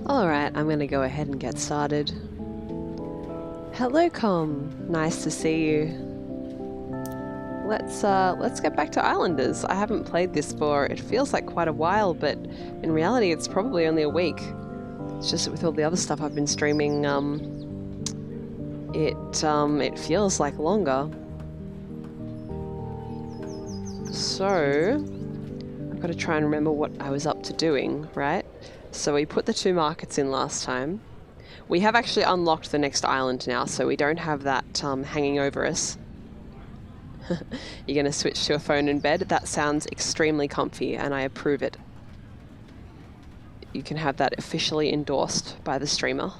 Alright, I'm gonna go ahead and get started. Hello, Com. Nice to see you. Let's get back to Islanders. I haven't played this for, it feels like quite a while, but in reality it's probably only a week. It's just that with all the other stuff I've been streaming, it feels like longer. So, I've got to try and remember what I was up to doing, right? So we put the 2 markets in last time. We have actually unlocked the next island now, so we don't have that hanging over us. You're going to switch to a phone in bed? That sounds extremely comfy, and I approve it. You can have that officially endorsed by the streamer.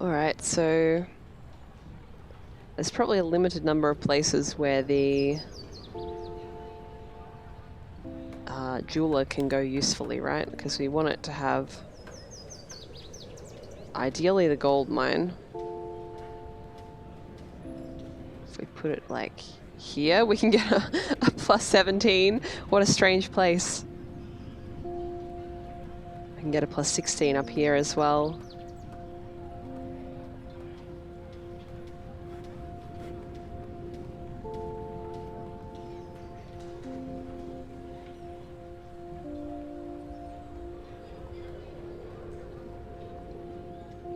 Alright, so there's probably a limited number of places where the jeweler can go usefully, right? Because we want it to have ideally the gold mine. If we put it like here, we can get a plus 17. What a strange place. I can get a plus 16 up here as well.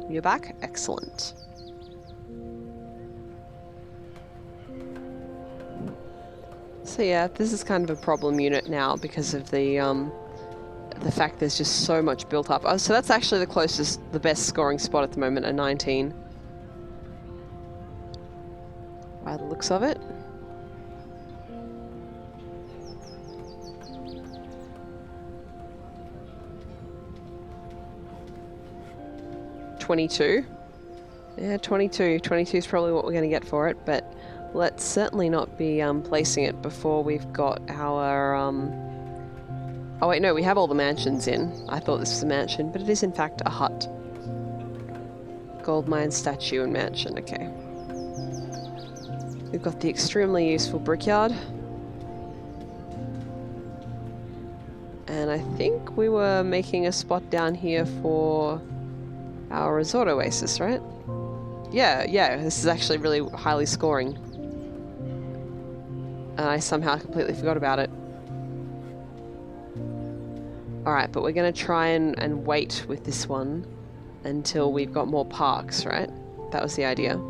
You're back? Excellent. So yeah, this is kind of a problem unit now because of the fact there's just so much built up. Oh, so that's actually the closest, the best scoring spot at the moment, a 19. By the looks of it. $22. Yeah, 22. 22 is probably what we're going to get for it, but let's certainly not be placing it before we've got our... Oh wait, no, we have all the mansions in. I thought this was a mansion, but it is in fact a hut. Gold mine, statue, and mansion, okay. We've got the extremely useful brickyard. And I think we were making a spot down here for our resort oasis, right? Yeah, this is actually really highly scoring. And I somehow completely forgot about it. Alright, but we're going to try and wait with this one until we've got more parks, right? That was the idea.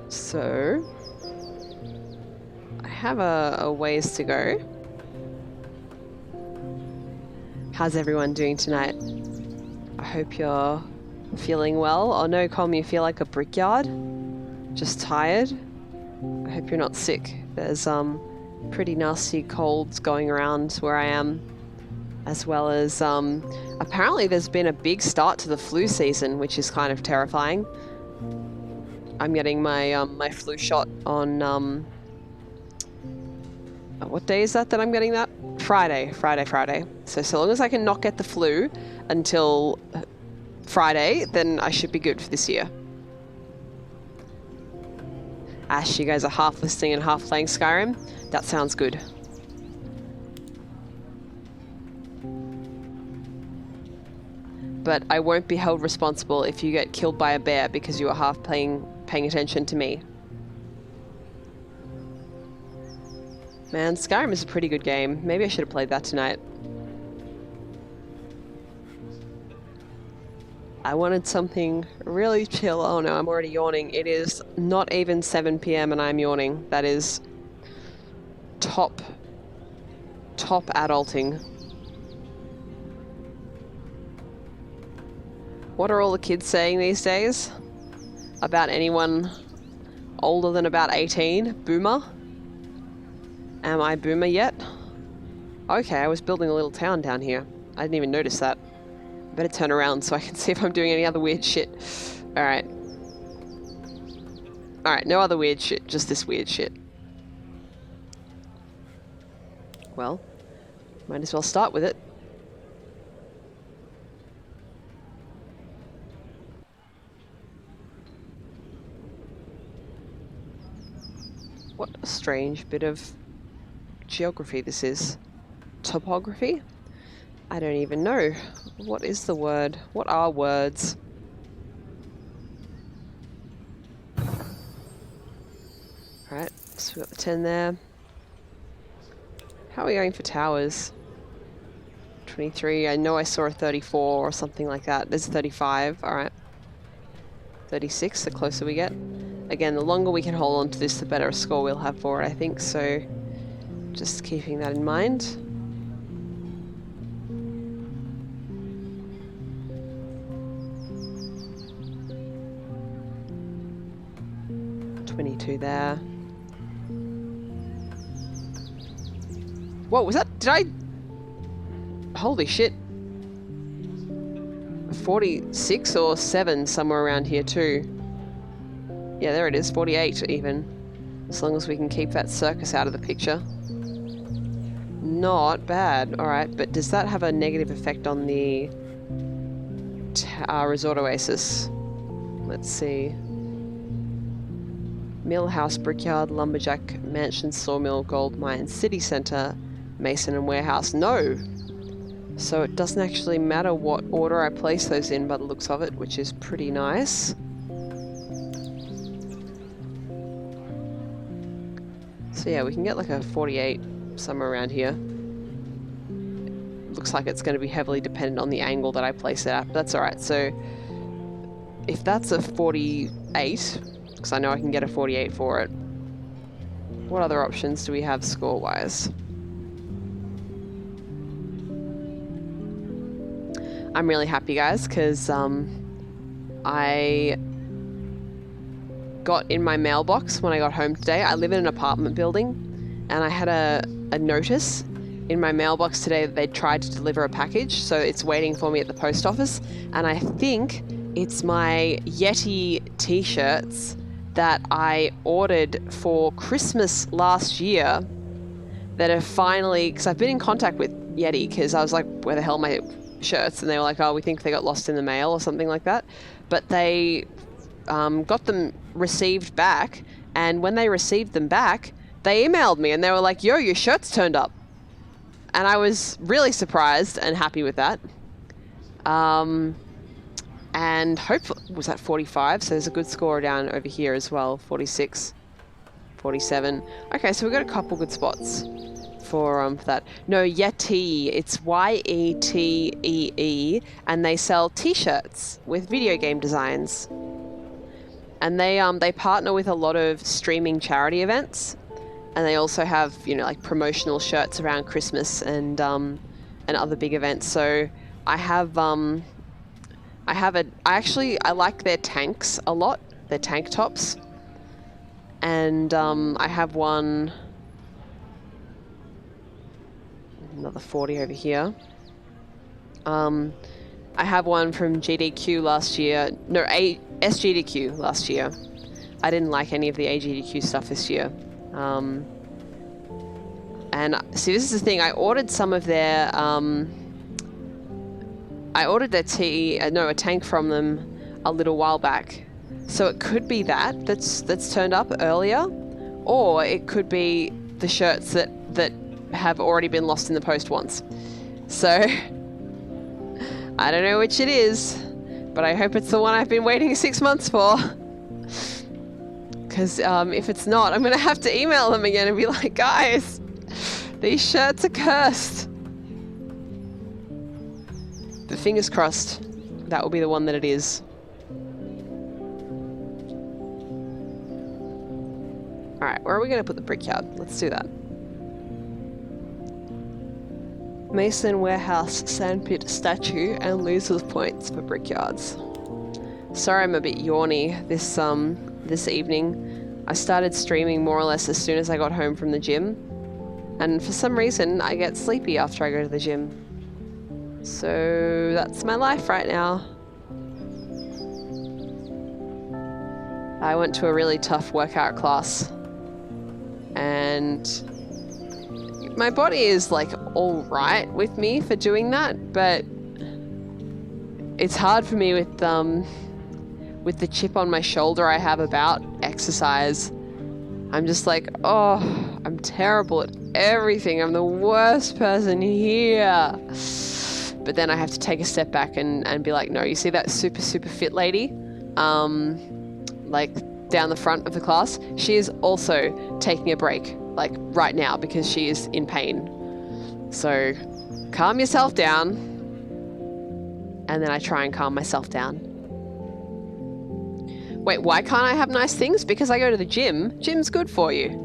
So, I have a ways to go. How's everyone doing tonight? I hope you're feeling well. Oh no, Colm, you feel like a brickyard? Just tired? I hope you're not sick. There's pretty nasty colds going around where I am, as well as apparently there's been a big start to the flu season, which is kind of terrifying. I'm getting my my flu shot on what day is that I'm getting that? Friday. So long as I can not get the flu until Friday, then I should be good for this year. Ash, you guys are half listening and half playing Skyrim? That sounds good. But I won't be held responsible if you get killed by a bear because you are half paying attention to me. Man, Skyrim is a pretty good game. Maybe I should have played that tonight. I wanted something really chill. Oh no, I'm already yawning. It is not even 7 PM and I'm yawning. That is top adulting. What are all the kids saying these days? About anyone older than about 18? Boomer? Am I boomer yet? Okay, I was building a little town down here. I didn't even notice that. Better turn around so I can see if I'm doing any other weird shit. Alright. Alright, no other weird shit, just this weird shit. Well, might as well start with it. What a strange bit of geography this is. Topography? I don't even know. What is the word? What are words? Alright, so we got the 10 there. How are we going for towers? 23, I know I saw a 34 or something like that. There's a 35, alright. 36, the closer we get. Again, the longer we can hold on to this, the better a score we'll have for it, I think, so just keeping that in mind. There. Whoa, was that? Did I? Holy shit. 46 or 7 somewhere around here too. Yeah, there it is, 48 even. As long as we can keep that circus out of the picture. Not bad. Alright, but does that have a negative effect on the resort oasis? Let's see. Mill House, Brickyard, Lumberjack, Mansion, Sawmill, Gold Mine, City Centre, Mason and Warehouse. No! So it doesn't actually matter what order I place those in by the looks of it, which is pretty nice. So yeah, we can get like a 48 somewhere around here. Looks like it's going to be heavily dependent on the angle that I place it at, but that's alright. So if that's a 48, because I know I can get a 48 for it. What other options do we have score-wise? I'm really happy, guys, because I got in my mailbox when I got home today. I live in an apartment building, and I had a notice in my mailbox today that they tried to deliver a package, so it's waiting for me at the post office, and I think it's my Yeti t-shirts that I ordered for Christmas last year that have finally, because I've been in contact with Yeti because I was like, where the hell are my shirts? And they were like, oh, we think they got lost in the mail or something like that. But they got them received back, and when they received them back, they emailed me and they were like, yo, your shirt's turned up. And I was really surprised and happy with that. And hopefully, was that 45? So there's a good score down over here as well. 46, 47. Okay, so we've got a couple good spots for that. No, Yeti. It's Yetee, and they sell T-shirts with video game designs. And they partner with a lot of streaming charity events, and they also have, you know, like promotional shirts around Christmas and other big events. So I like their tanks a lot. Their tank tops. And I have one, another 40 over here. I have one from GDQ last year. No, SGDQ last year. I didn't like any of the AGDQ stuff this year. And see, this is the thing. I ordered some of their. I ordered a tank from them a little while back. So it could be that's turned up earlier, or it could be the shirts that have already been lost in the post once. So I don't know which it is, but I hope it's the one I've been waiting 6 months for. Because if it's not, I'm gonna have to email them again and be like, guys, these shirts are cursed. But fingers crossed, that will be the one that it is. Alright, where are we going to put the brickyard? Let's do that. Mason, warehouse, sandpit, statue, and losers points for brickyards. Sorry I'm a bit yawny this evening. I started streaming more or less as soon as I got home from the gym. And for some reason, I get sleepy after I go to the gym. So that's my life right now. I went to a really tough workout class. And my body is like all right with me for doing that, but it's hard for me with the chip on my shoulder I have about exercise. I'm just like, oh, I'm terrible at everything. I'm the worst person here. But then I have to take a step back and be like, no, you see that super, super fit lady? Like down the front of the class, she is also taking a break, like right now, because she is in pain. So calm yourself down. And then I try and calm myself down. Wait, why can't I have nice things? Because I go to the gym. Gym's good for you.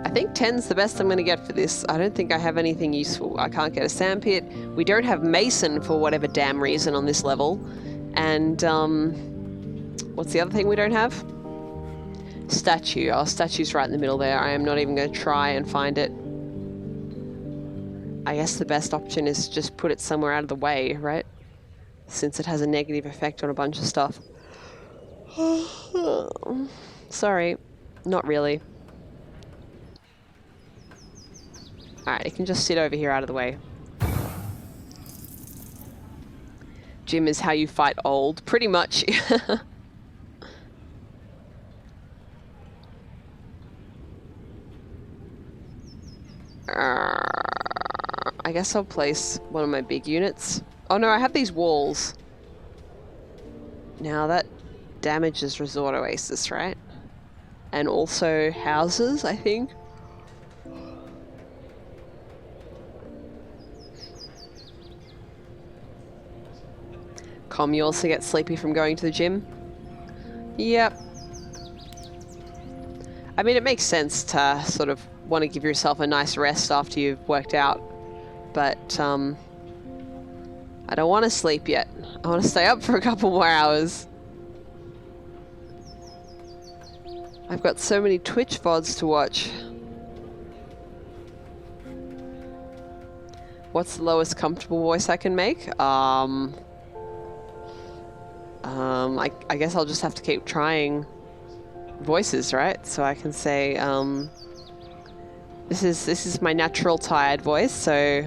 I think 10's the best I'm going to get for this. I don't think I have anything useful. I can't get a sandpit. We don't have Mason for whatever damn reason on this level. And, what's the other thing we don't have? Statue. Oh, statue's right in the middle there. I am not even going to try and find it. I guess the best option is to just put it somewhere out of the way, right? Since it has a negative effect on a bunch of stuff. Sorry. Not really. Alright, it can just sit over here out of the way. Gym is how you fight old. Pretty much. I guess I'll place one of my big units. Oh no, I have these walls. Now that damages Resort Oasis, right? And also houses, I think. You also get sleepy from going to the gym? Yep. I mean, it makes sense to sort of want to give yourself a nice rest after you've worked out. But, I don't want to sleep yet. I want to stay up for a couple more hours. I've got so many Twitch VODs to watch. What's the lowest comfortable voice I can make? I guess I'll just have to keep trying voices, right? So I can say, this is my natural tired voice, so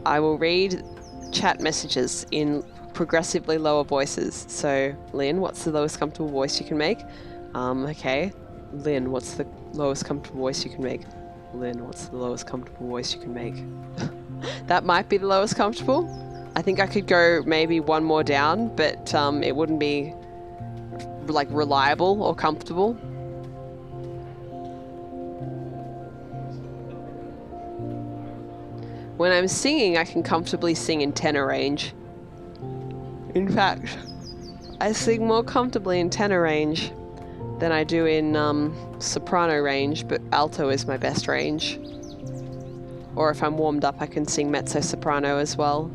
I will read chat messages in progressively lower voices. So, Lynn, what's the lowest comfortable voice you can make? Okay. Lynn, what's the lowest comfortable voice you can make? Lynn, what's the lowest comfortable voice you can make? That might be the lowest comfortable. I think I could go maybe one more down, but it wouldn't be like reliable or comfortable. When I'm singing, I can comfortably sing in tenor range. In fact, I sing more comfortably in tenor range than I do in soprano range, but alto is my best range. Or if I'm warmed up, I can sing mezzo-soprano as well.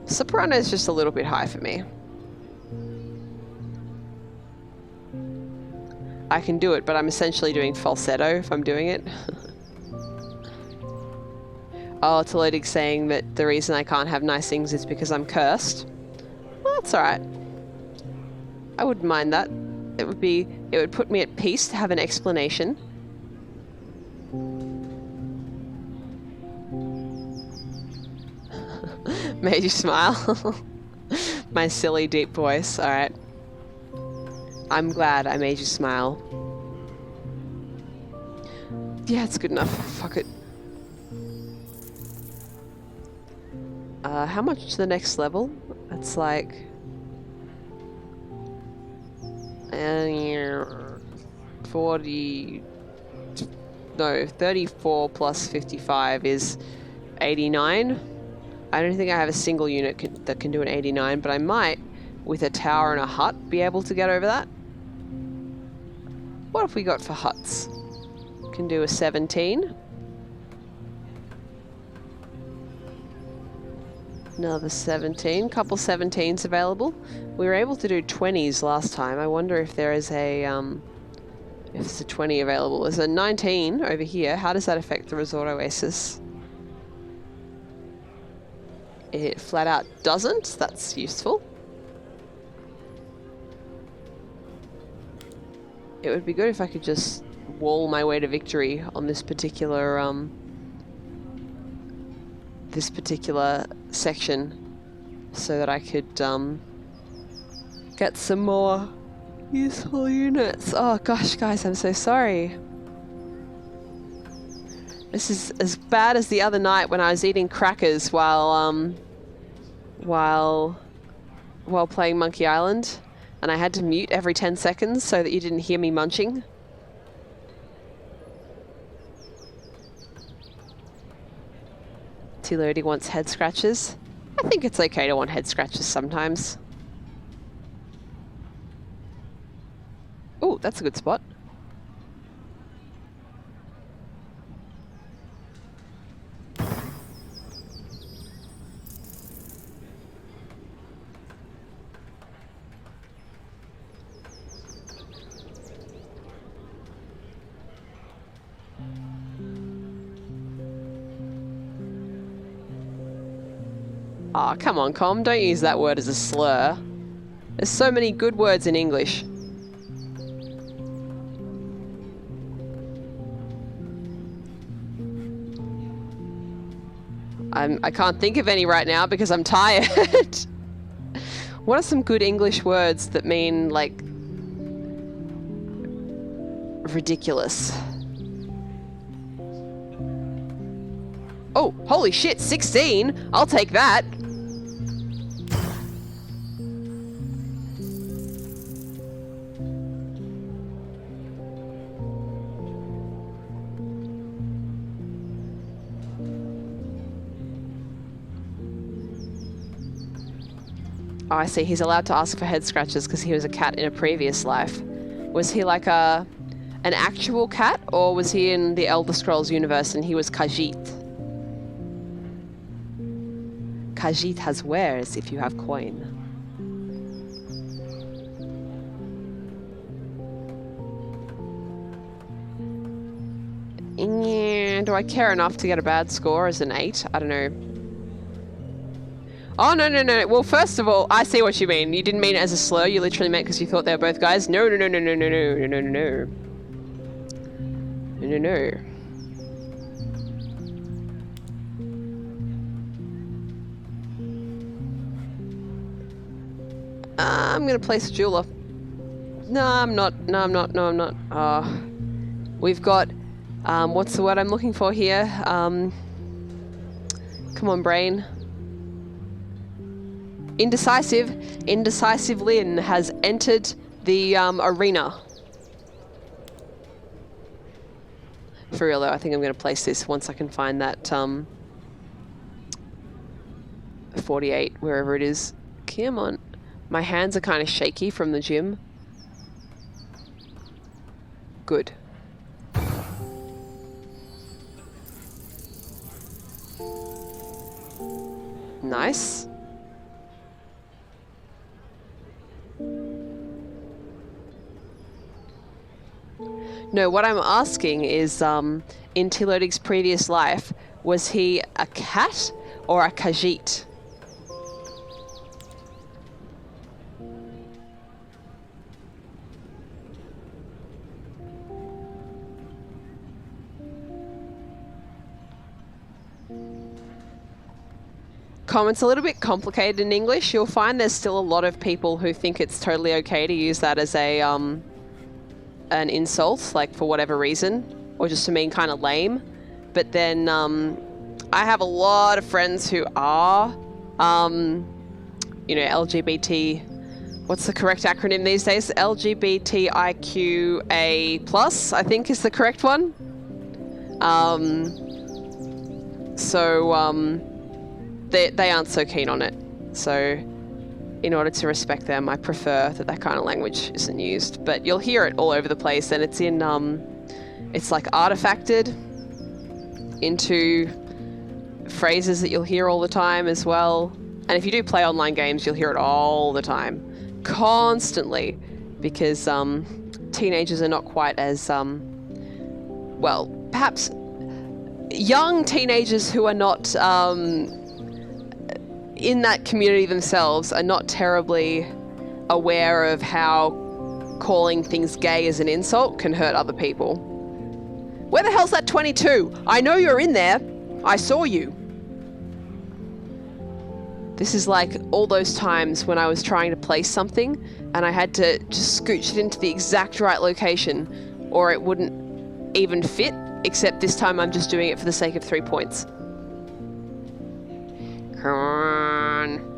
Soprano is just a little bit high for me. I can do it, but I'm essentially doing falsetto if I'm doing it. Oh, it's Telodic saying that the reason I can't have nice things is because I'm cursed. Well, that's alright. I wouldn't mind that. It would put me at peace to have an explanation. Made you smile? My silly deep voice, alright. I'm glad I made you smile. Yeah, it's good enough. Fuck it. How much to the next level? It's like... 40... No, 34 plus 55 is 89. I don't think I have a single unit that can do an 89, but I might, with a tower and a hut, be able to get over that. What have we got for huts? Can do a 17. Another 17. Couple 17s available. We were able to do 20s last time. I wonder if there is a if there's a 20 available. There's a 19 over here. How does that affect the resort oasis? It flat out doesn't. That's useful. It would be good if I could just wall my way to victory on this particular section, so that I could get some more useful units. Oh gosh, guys, I'm so sorry. This is as bad as the other night when I was eating crackers while playing Monkey Island, and I had to mute every 10 seconds so that you didn't hear me munching. Tilody wants head scratches. I think it's okay to want head scratches sometimes. Oh, that's a good spot. Aw, come on, Com, don't use that word as a slur. There's so many good words in English. I can't think of any right now because I'm tired. What are some good English words that mean, like, ridiculous? Oh, holy shit, 16! I'll take that! Oh, I see. He's allowed to ask for head scratches because he was a cat in a previous life. Was he like an actual cat, or was he in the Elder Scrolls universe and he was Khajiit? Khajiit has wares if you have coin. Yeah, do I care enough to get a bad score as an 8? I don't know. Oh, no, no, no. Well, first of all, I see what you mean. You didn't mean it as a slur. You literally meant because you thought they were both guys. No, no, no, no, no, no, no, no, no, no. No, no, no. I'm going to place a jeweler. No, I'm not. No, I'm not. No, I'm not. We've got... what's the word I'm looking for here? Come on, brain. Indecisive. Indecisive Lynn has entered The arena. For real though, I think I'm going to place this once I can find that 48, wherever it is. Come on. My hands are kind of shaky from the gym. Good. Nice. No, what I'm asking is, in Tilodig's previous life, was he a cat or a Khajiit? Comment's a little bit complicated in English. You'll find there's still a lot of people who think it's totally okay to use that as a an insult, like for whatever reason, or just to mean kind of lame. But then I have a lot of friends who are, you know, LGBT. What's the correct acronym these days? LGBTIQA+, I think is the correct one. They aren't so keen on it. So in order to respect them, I prefer that that kind of language isn't used. But you'll hear it all over the place, and it's in, it's like artifacted into phrases that you'll hear all the time as well. And if you do play online games, you'll hear it all the time, constantly, because teenagers are not quite as, well, perhaps young teenagers who are not in that community themselves are not terribly aware of how calling things gay as an insult can hurt other people. Where the hell's that 22? I know you're in there. I saw you. This is like all those times when I was trying to place something and I had to just scooch it into the exact right location or it wouldn't even fit, except this time I'm just doing it for the sake of 3 points. Come on.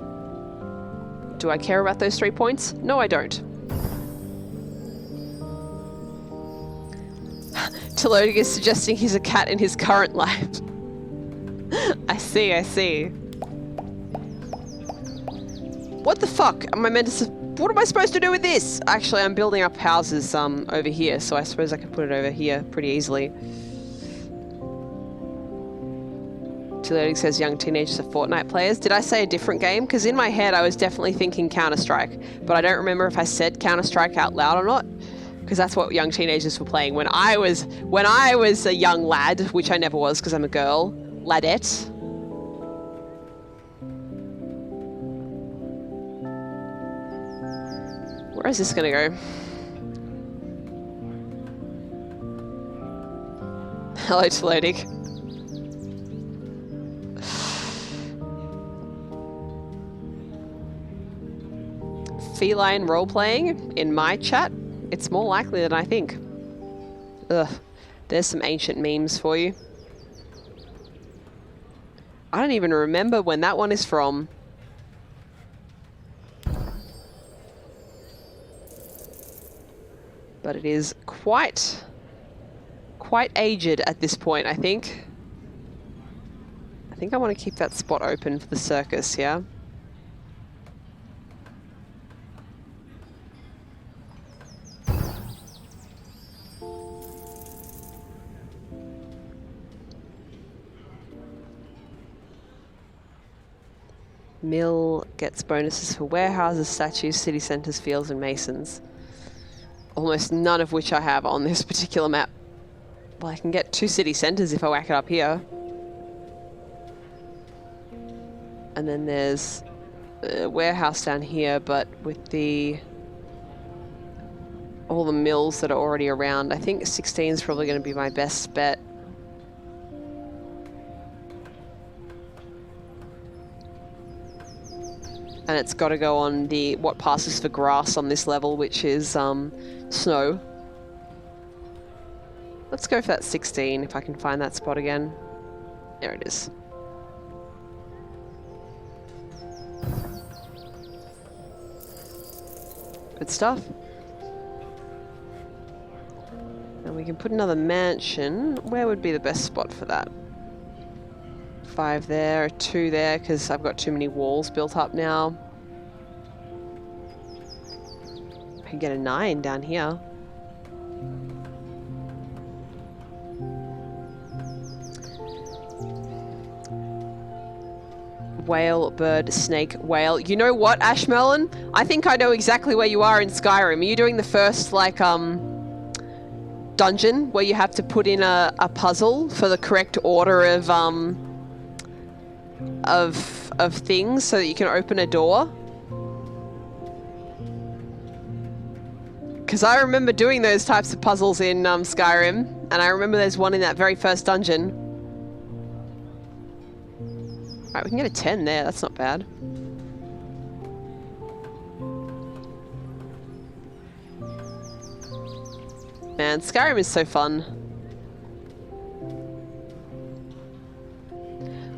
Do I care about those 3 points? No, I don't. Tilodig is suggesting he's a cat in his current life. I see, I see. What the fuck? Am I meant to... What am I supposed to do with this? Actually, I'm building up houses over here, so I suppose I can put it over here pretty easily. Tilodig says young teenagers are Fortnite players. Did I say a different game? Because in my head I was definitely thinking Counter-Strike, but I don't remember if I said Counter-Strike out loud or not, because that's what young teenagers were playing when I was a young lad, which I never was because I'm a girl. Ladette. Where is this gonna go? Hello, Tilodig. Feline role-playing in my chat? It's more likely than I think. Ugh. There's some ancient memes for you. I don't even remember when that one is from. But it is quite aged at this point, I think. I think I want to keep that spot open for the circus, yeah? Mill gets bonuses for warehouses, statues, city centres, fields and masons. Almost none of which I have on this particular map. Well, I can get 2 city centres if I whack it up here. And then there's a warehouse down here, but with all the mills that are already around, I think 16 is probably going to be my best bet. And it's got to go on what passes for grass on this level, which is snow. Let's go for that 16 if I can find that spot again. There it is. Good stuff. we can put another mansion. Where would be the best spot for that? 5 there, 2 there, because I've got too many walls built up now. I can get a 9 down here. Whale, bird, snake, whale. You know what, Ashmelon? I think I know exactly where you are in Skyrim. Are you doing the first, like, dungeon where you have to put in a puzzle for the correct order of things so that you can open a door? Because I remember doing those types of puzzles in Skyrim, and I remember there's one in that very first dungeon. Alright, we can get a 10 there, that's not bad. Man, Skyrim is so fun.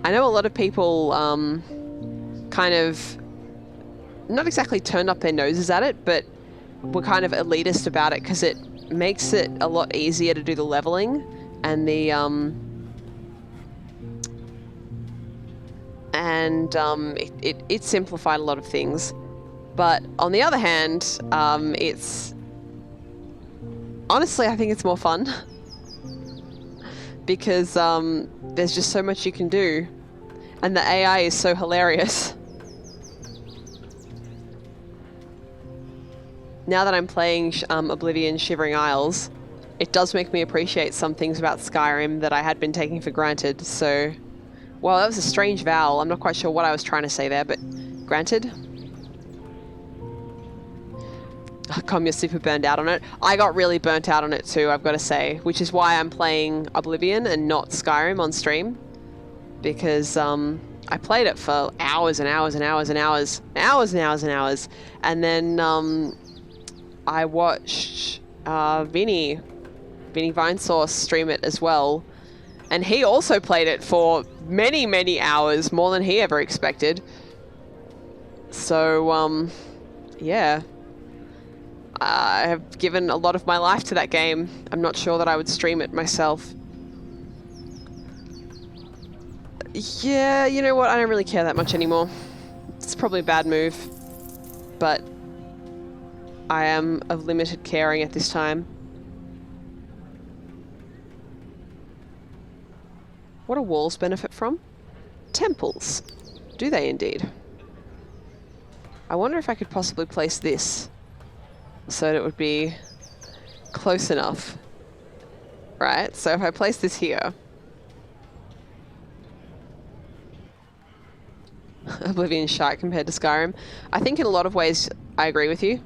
I know a lot of people kind of not exactly turned up their noses at it, but were kind of elitist about it because it makes it a lot easier to do the leveling and the it simplified a lot of things. But on the other hand, it's honestly, I think it's more fun because there's just so much you can do, and the AI is so hilarious. Now that I'm playing Oblivion Shivering Isles, it does make me appreciate some things about Skyrim that I had been taking for granted. So, well, that was a strange vowel. I'm not quite sure what I was trying to say there, but granted. Oh, come, you're super burned out on it. I got really burnt out on it too, I've got to say, which is why I'm playing Oblivion and not Skyrim on stream. Because I played it for hours and hours and hours and hours, and then I watched Vinny Vinesauce stream it as well, and he also played it for many, many hours, more than he ever expected. So, yeah. I have given a lot of my life to that game. I'm not sure that I would stream it myself. Yeah, you know what? I don't really care that much anymore. It's probably a bad move, but I am of limited caring at this time. What do walls benefit from? Temples. Do they indeed? I wonder if I could possibly place this so that it would be close enough. Right, so if I place this here. Oblivion shite compared to Skyrim. I think in a lot of ways I agree with you.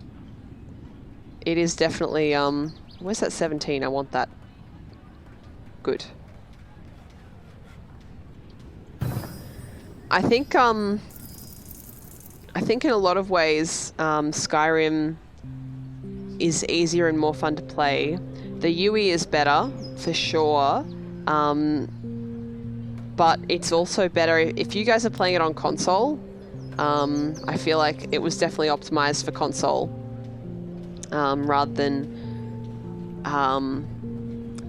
It is definitely, where's that 17? I want that. Good. I think in a lot of ways, Skyrim is easier and more fun to play. The UE is better, for sure. But it's also better if you guys are playing it on console. I feel like it was definitely optimized for console rather than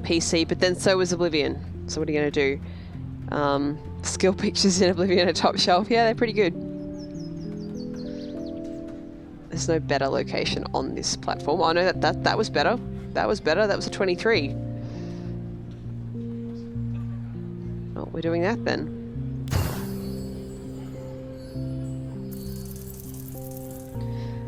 PC. But then so was Oblivion. So what are you going to do? Skill pictures in Oblivion are top shelf. Yeah, they're pretty good. There's no better location on this platform. Oh no, that was better. That was better. That was a 23. Oh, we're doing that then.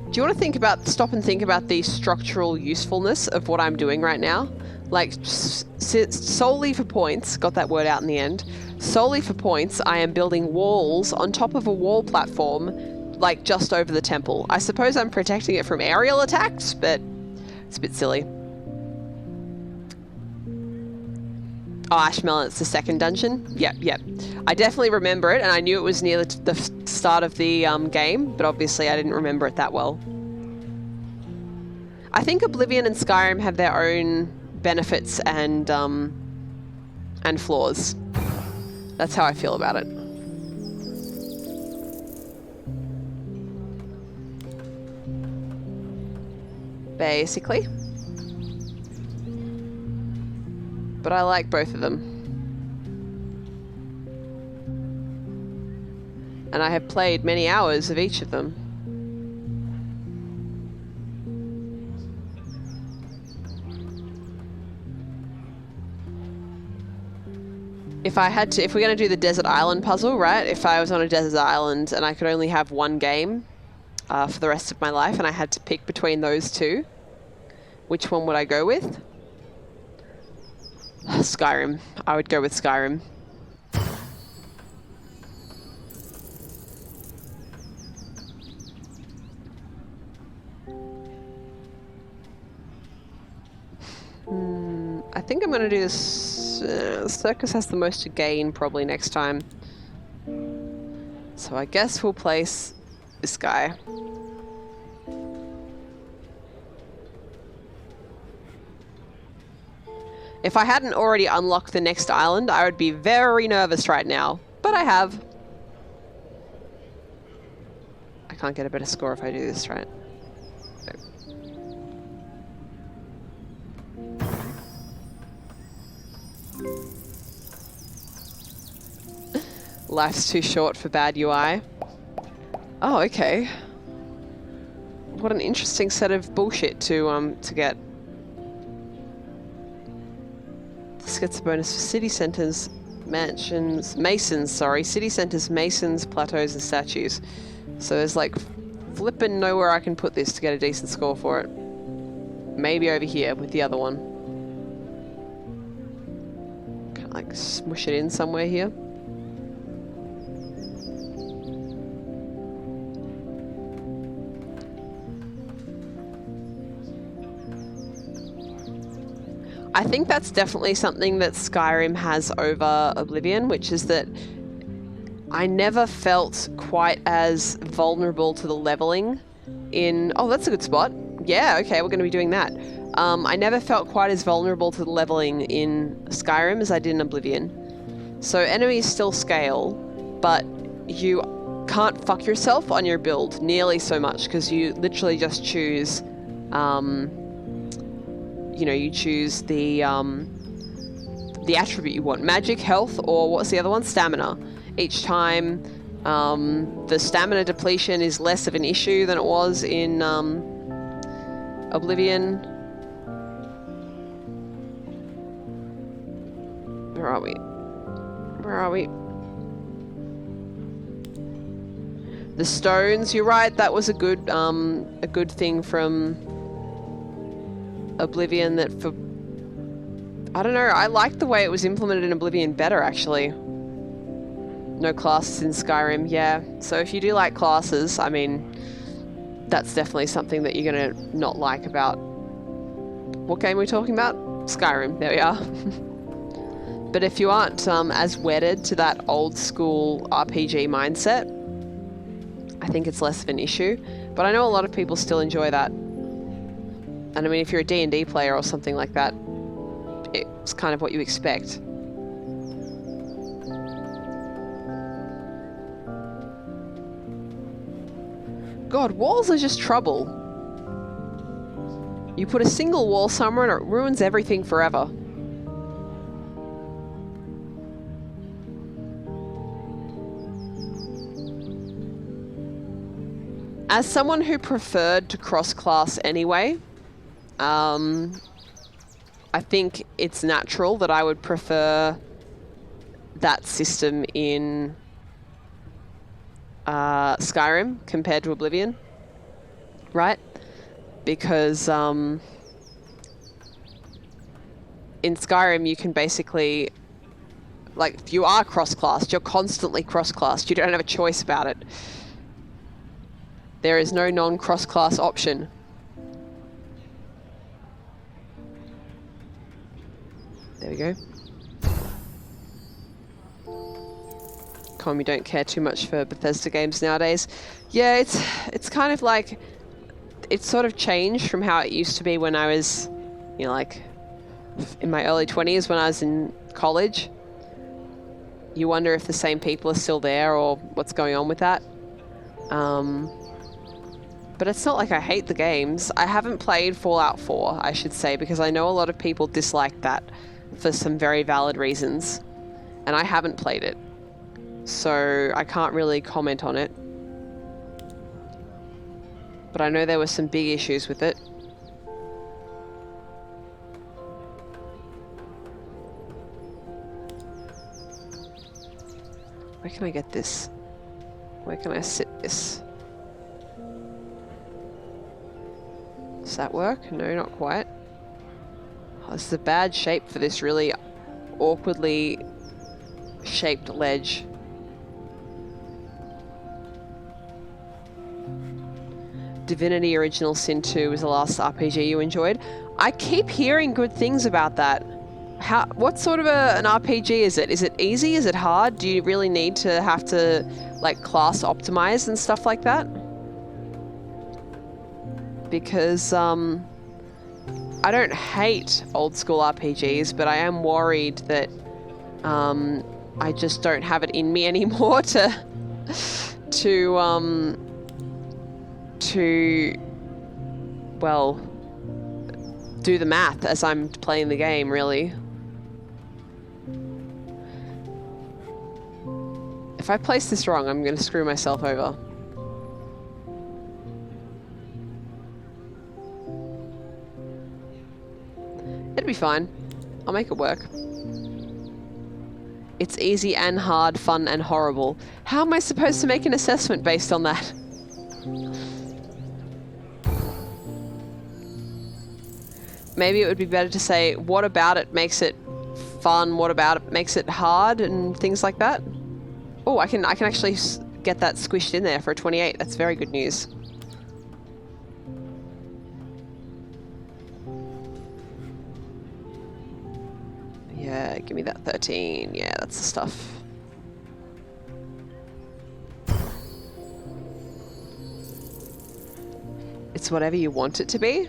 Do you want to stop and think about the structural usefulness of what I'm doing right now? Like, solely for points, got that word out in the end, solely for points, I am building walls on top of a wall platform, like just over the temple. I suppose I'm protecting it from aerial attacks, but it's a bit silly. Oh, Ashmelon, it's the second dungeon? Yep. I definitely remember it, and I knew it was near the start of the game, but obviously I didn't remember it that well. I think Oblivion and Skyrim have their own benefits and flaws. That's how I feel about it. Basically. but I like both of them. And I have played many hours of each of them. If we're going to do the desert island puzzle, right? If I was on a desert island and I could only have one game for the rest of my life and I had to pick between those two, which one would I go with? Skyrim. I would go with Skyrim. I think I'm going to do this. Circus has the most to gain probably next time. So I guess we'll place this guy. If I hadn't already unlocked the next island, I would be very nervous right now. But I have. I can't get a better score if I do this right. Life's too short for bad UI. Oh, okay. What an interesting set of bullshit to get. This gets a bonus for city centers, masons, city centers, masons, plateaus, and statues. So there's like flipping nowhere I can put this to get a decent score for it. Maybe over here with the other one. Kind of like smush it in somewhere here. I think that's definitely something that Skyrim has over Oblivion, which is that I never felt quite as vulnerable to the leveling in... Oh, that's a good spot. Yeah, okay, we're going to be doing that. I never felt quite as vulnerable to the leveling in Skyrim as I did in Oblivion. So enemies still scale, but you can't fuck yourself on your build nearly so much because you literally just choose... you choose the attribute you want. Magic, health, or what's the other one? Stamina. Each time, the stamina depletion is less of an issue than it was in Oblivion. Where are we? Where are we? The stones, you're right, that was a good thing from Oblivion that for... I don't know, I liked the way it was implemented in Oblivion better, actually. No classes in Skyrim, yeah. So if you do like classes, I mean, that's definitely something that you're gonna not like about... What game are we talking about? Skyrim, there we are. But if you aren't as wedded to that old school RPG mindset, I think it's less of an issue. But I know a lot of people still enjoy that. And I mean, if you're a D&D player or something like that, it's kind of what you expect. God, walls are just trouble. You put a single wall somewhere and it ruins everything forever. As someone who preferred to cross-class anyway, I think it's natural that I would prefer that system in Skyrim compared to Oblivion, right? Because in Skyrim you can basically, like, you are cross-classed, you're constantly cross-classed, you don't have a choice about it. There is no non-cross-class option. There we go. We don't care too much for Bethesda games nowadays. Yeah, it's kind of like... It's sort of changed from how it used to be when I was, like, in my early 20s when I was in college. You wonder if the same people are still there or what's going on with that. But it's not like I hate the games. I haven't played Fallout 4, I should say, because I know a lot of people dislike that. for some very valid reasons. And I haven't played it, so I can't really comment on it. But I know there were some big issues with it. Where can I get this? Where can I sit this? Does that work? No, not quite. Oh, this is a bad shape for this really awkwardly shaped ledge. Divinity Original Sin 2 was the last RPG you enjoyed. I keep hearing good things about that. What sort of an RPG is it? Is it easy? Is it hard? Do you really need to have to like class optimize and stuff like that? Because I don't hate old school RPGs, but I am worried that I just don't have it in me anymore to well, do the math as I'm playing the game, really. If I place this wrong, I'm going to screw myself over. It'll be fine. I'll make it work. It's easy and hard, fun and horrible. How am I supposed to make an assessment based on that? Maybe it would be better to say, what about it makes it fun? What about it makes it hard? And things like that. Oh, I can actually get that squished in there for a 28. That's very good news. Yeah, give me that 13. Yeah, that's the stuff. It's whatever you want it to be.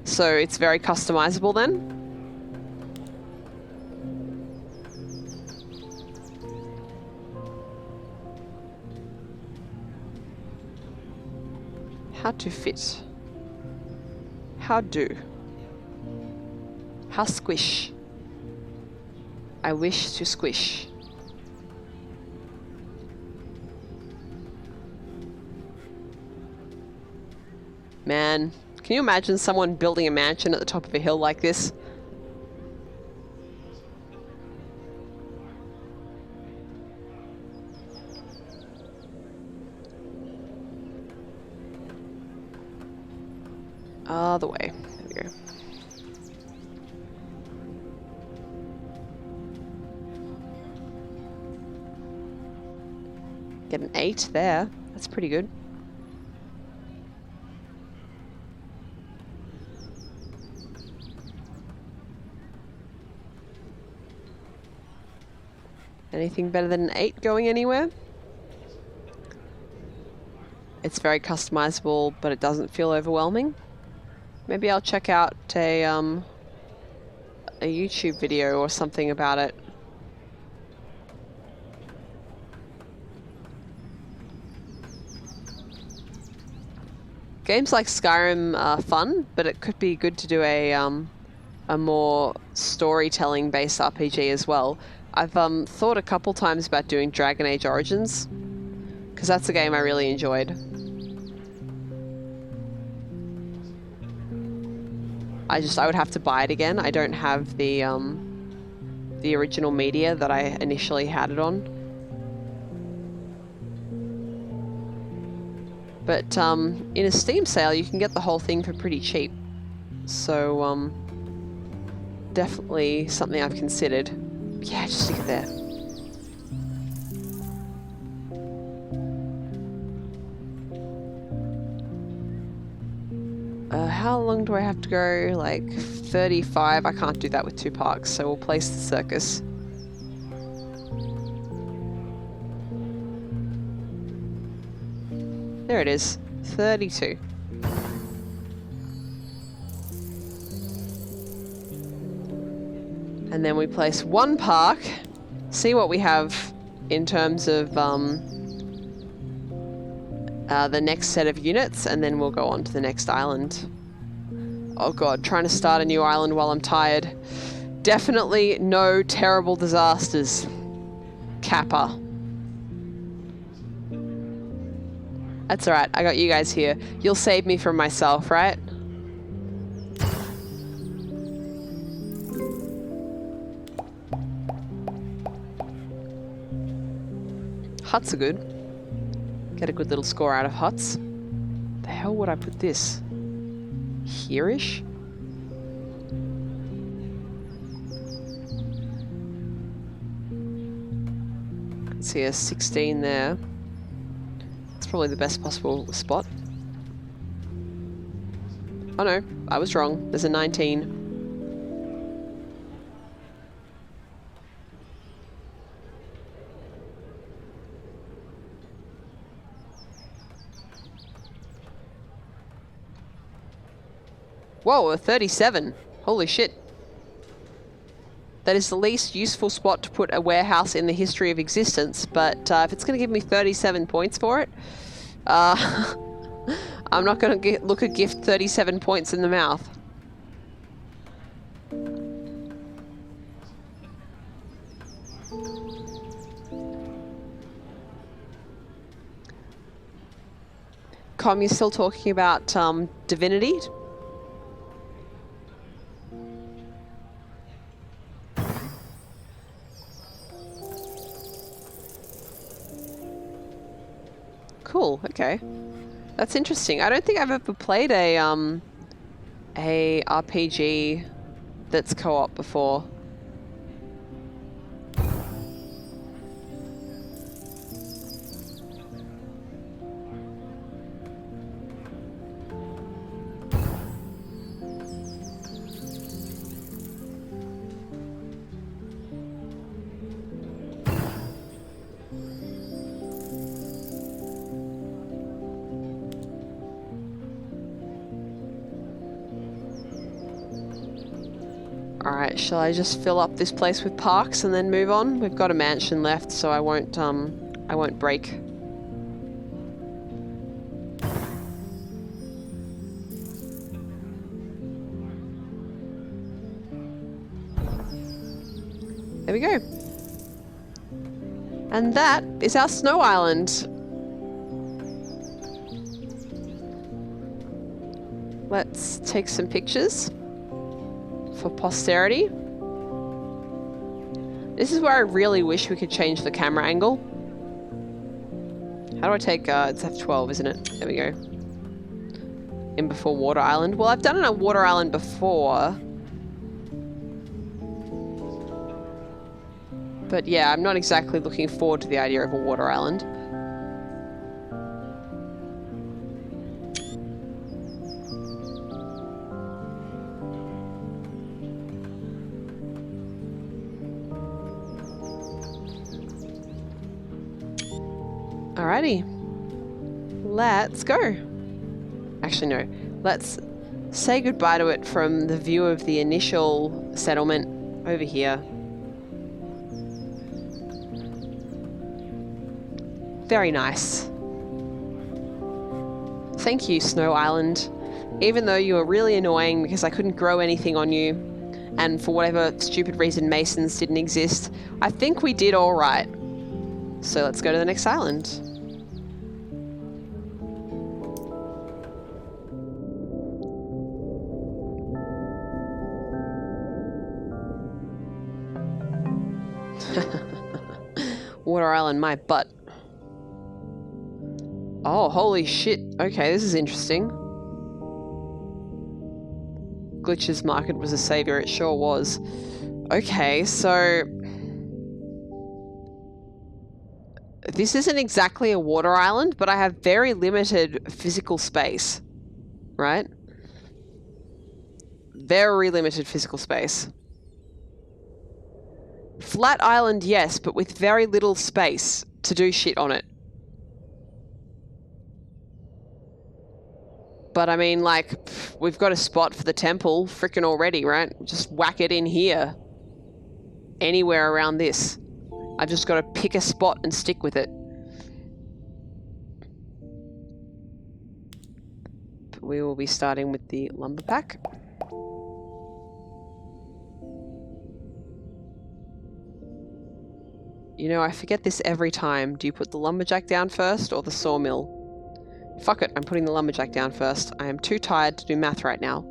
So it's very customizable then. How to fit. How do. How squish. I wish to squish. Man, can you imagine someone building a mansion at the top of a hill like this? Other way. There we go. Get an 8 there. That's pretty good. Anything better than an 8 going anywhere? It's very customizable, but it doesn't feel overwhelming. Maybe I'll check out a YouTube video or something about it. Games like Skyrim are fun, but it could be good to do a more storytelling based RPG as well. I've thought a couple times about doing Dragon Age Origins, because that's a game I really enjoyed. I would have to buy it again. I don't have the original media that I initially had it on. But in a Steam sale, you can get the whole thing for pretty cheap. So definitely something I've considered. Yeah, just stick it there. How long do I have to go? Like 35. I can't do that with 2 parks, so we'll place the circus. There it is. 32. And then we place 1 park, see what we have in terms of the next set of units, and then we'll go on to the next island. Oh god, trying to start a new island while I'm tired. Definitely no terrible disasters. Kappa. That's alright, I got you guys here. You'll save me from myself, right? Huts are good. Get a good little score out of huts. The hell would I put this? Here-ish? Can see a 16 there. It's probably the best possible spot. Oh no, I was wrong. There's a 19. Whoa, a 37. Holy shit. That is the least useful spot to put a warehouse in the history of existence, but if it's going to give me 37 points for it, I'm not going to look a gift 37 points in the mouth. Com, you're still talking about divinity? Cool, okay. That's interesting. I don't think I've ever played a RPG that's co-op before. Alright, shall I just fill up this place with parks and then move on? We've got a mansion left, so I won't break. There we go. And that is our snow island. Let's take some pictures for posterity. This is where I really wish we could change the camera angle. How do I take, it's F12, isn't it? There we go. In before Water Island. Well, I've done a Water Island before. But yeah, I'm not exactly looking forward to the idea of a Water Island. Alrighty, let's go. Actually, no, let's say goodbye to it from the view of the initial settlement over here. Very nice. Thank you, Snow Island. Even though you were really annoying because I couldn't grow anything on you, and for whatever stupid reason masons didn't exist, I think we did all right. So let's go to the next island. Water Island, my butt. Oh, holy shit. Okay, this is interesting. Glitch's Market was a savior, it sure was. Okay, so this isn't exactly a water island, but I have very limited physical space, right? Very limited physical space. Flat island, yes, but with very little space to do shit on it. But I mean, like, we've got a spot for the temple frickin' already, right? Just whack it in here. Anywhere around this. I've just got to pick a spot and stick with it. We will be starting with the lumber pack. You know, I forget this every time. Do you put the lumberjack down first or the sawmill? Fuck it, I'm putting the lumberjack down first. I am too tired to do math right now.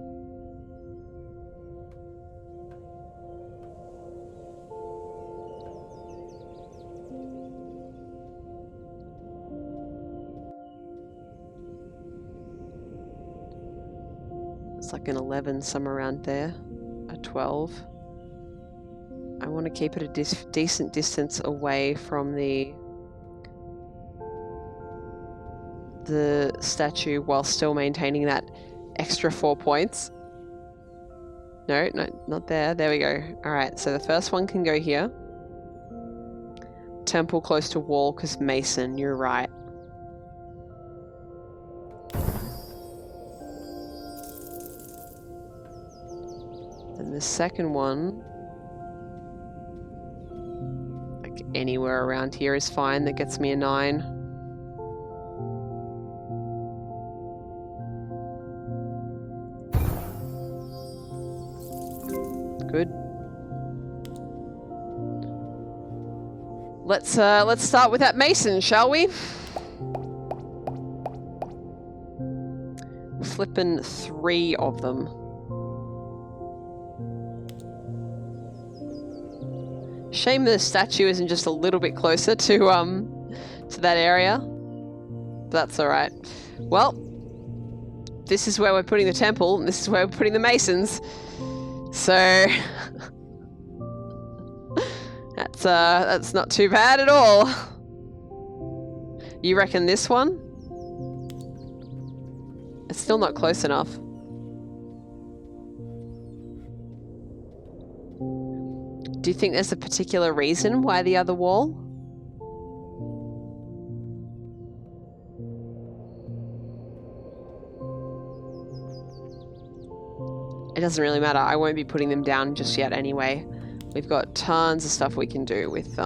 It's like an 11, somewhere around there. A 12. I want to keep it a decent distance away from the statue while still maintaining that extra 4 points. No, not there. There we go. Alright, so the first one can go here. Temple close to wall because Mason, you're right. And the second one, like anywhere around here is fine. That gets me a 9. Good. Let's start with that Mason, shall we? Flippin' 3 of them. Shame the statue isn't just a little bit closer to that area. But that's alright. Well, this is where we're putting the temple, and this is where we're putting the Masons. So that's not too bad at all. You reckon this one? It's still not close enough. Do you think there's a particular reason why the other wall? It doesn't really matter. I won't be putting them down just yet anyway. We've got tons of stuff we can do with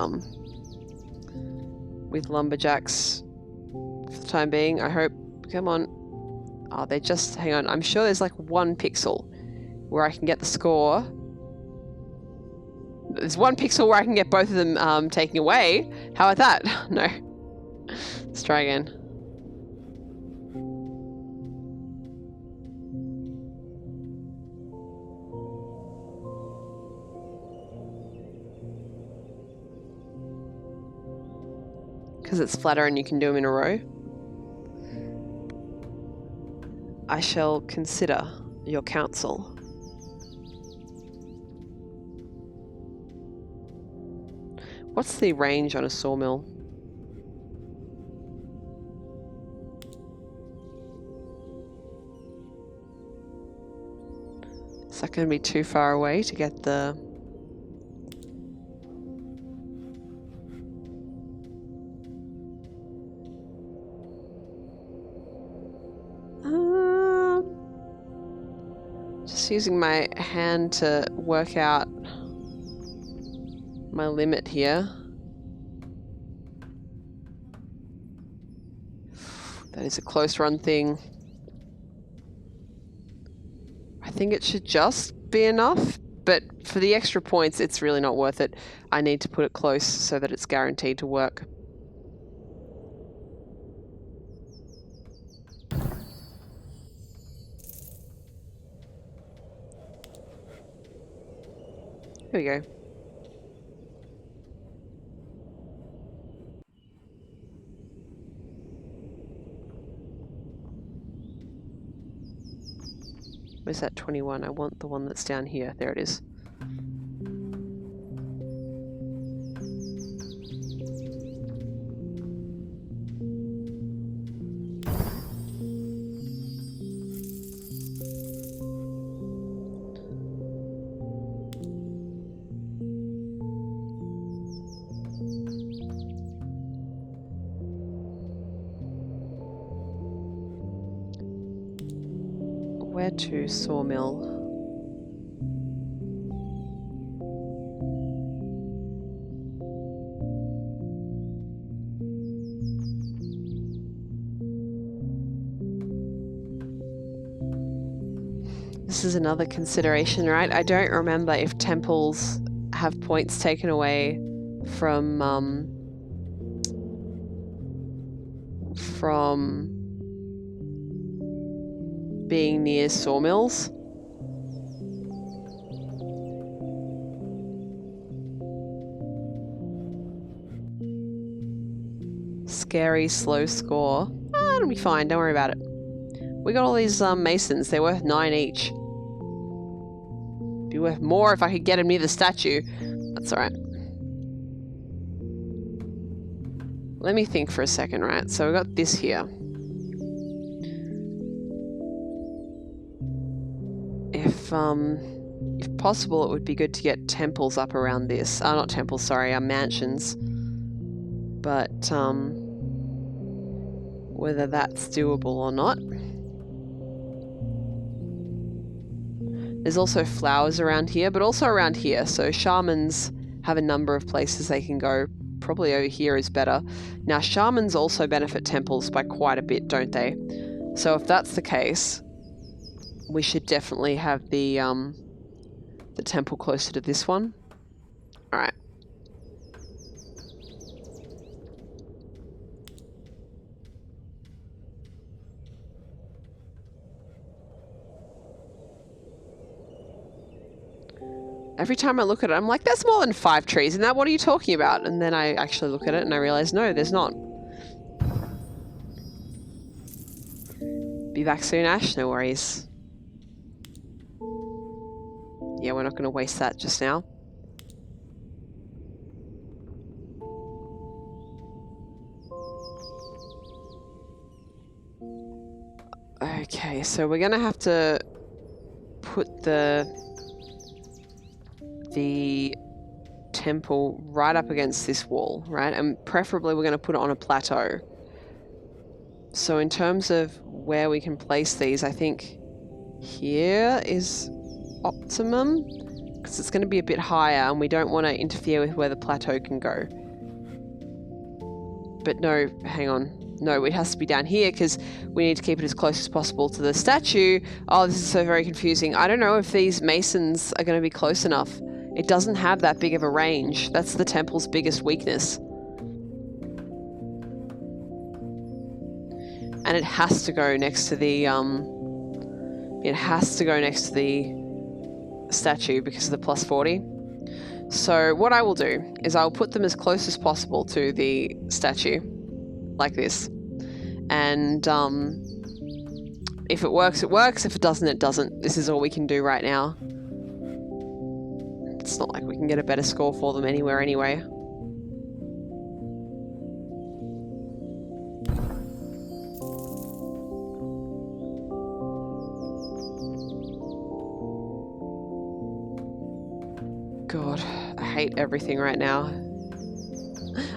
lumberjacks for the time being. I hope. Come on. Oh, they just... Hang on. I'm sure there's like 1 pixel where I can get the score. There's 1 pixel where I can get both of them taken away. How about that? No. Let's try again. Because it's flatter and you can do them in a row. I shall consider your counsel. What's the range on a sawmill? Is that going to be too far away to get the... Just using my hand to work out my limit here. That is a close run thing. I think it should just be enough, but for the extra points, it's really not worth it. I need to put it close so that it's guaranteed to work. Here we go. Where's that 21? I want the one that's down here. There it is. Where to, sawmill? This is another consideration, right? I don't remember if temples have points taken away from being near sawmills. Scary, slow score. Ah, it'll be fine. Don't worry about it. We got all these masons. They're worth 9 each. Be worth more if I could get them near the statue. That's alright. Let me think for a second, right? So we got this here. If possible, it would be good to get temples up around this. Not temples, sorry, mansions. But, whether that's doable or not. There's also flowers around here, but also around here. So shamans have a number of places they can go. Probably over here is better. Now, shamans also benefit temples by quite a bit, don't they? So if that's the case, we should definitely have the temple closer to this one. All right. Every time I look at it, I'm like, there's more than 5 trees in that. What are you talking about? And then I actually look at it and I realize, no, there's not. Be back soon, Ash. No worries. Yeah, we're not going to waste that just now. Okay, so we're going to have to put the temple right up against this wall, right? And preferably we're going to put it on a plateau. So in terms of where we can place these, I think here is optimum because it's going to be a bit higher and we don't want to interfere with where the plateau can go. But no, hang on. No, it has to be down here because we need to keep it as close as possible to the statue. Oh, this is so very confusing. I don't know if these masons are going to be close enough. It doesn't have that big of a range. That's the temple's biggest weakness. And it has to go next to the statue because of the plus 40. So what I will do is I'll put them as close as possible to the statue, like this. And if it works, it works. If it doesn't, it doesn't. This is all we can do right now. It's not like we can get a better score for them anywhere anyway. God, I hate everything right now.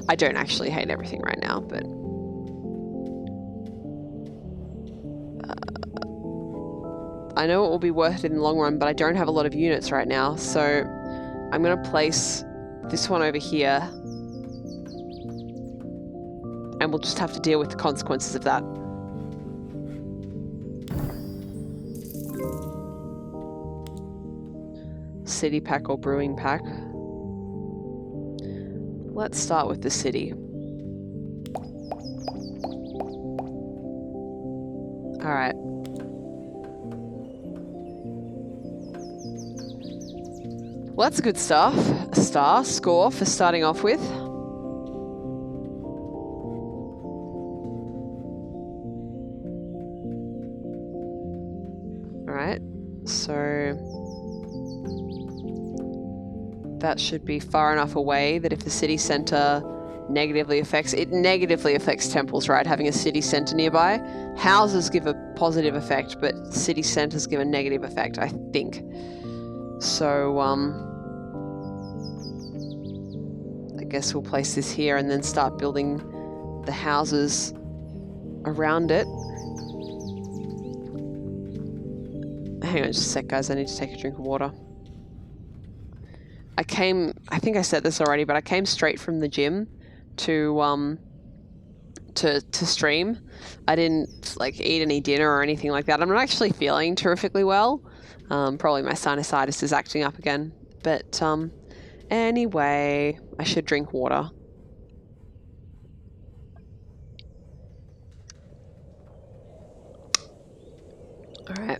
I don't actually hate everything right now, but... I know it will be worth it in the long run, but I don't have a lot of units right now, so I'm going to place this one over here, and we'll just have to deal with the consequences of that. City pack or brewing pack? Let's start with the city. Alright. Well, that's a good stuff. A star score for starting off with. Alright, so that should be far enough away that if the city centre negatively affects temples, right? Having a city centre nearby. Houses give a positive effect, but city centres give a negative effect, I think. So, I guess we'll place this here and then start building the houses around it. Hang on just a sec, guys. I need to take a drink of water. I think I said this already, but I came straight from the gym to stream. I didn't like eat any dinner or anything like that. I'm not actually feeling terrifically well. Probably my sinusitis is acting up again, but Anyway, I should drink water. All right.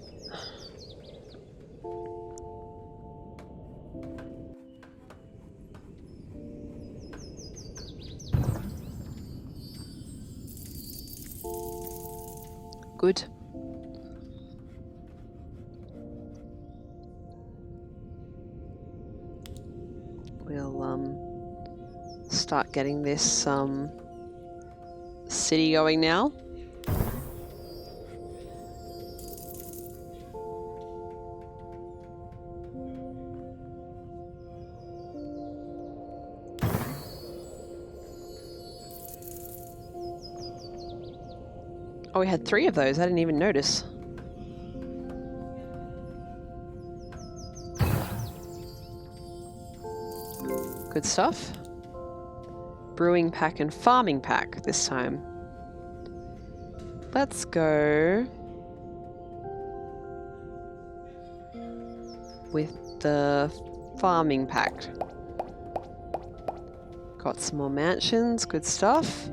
Good. We'll start getting this city going now. Oh, we had 3 of those. I didn't even notice. Good stuff. Brewing pack and farming pack this time. Let's go with the farming pack. Got some more mansions. Good stuff.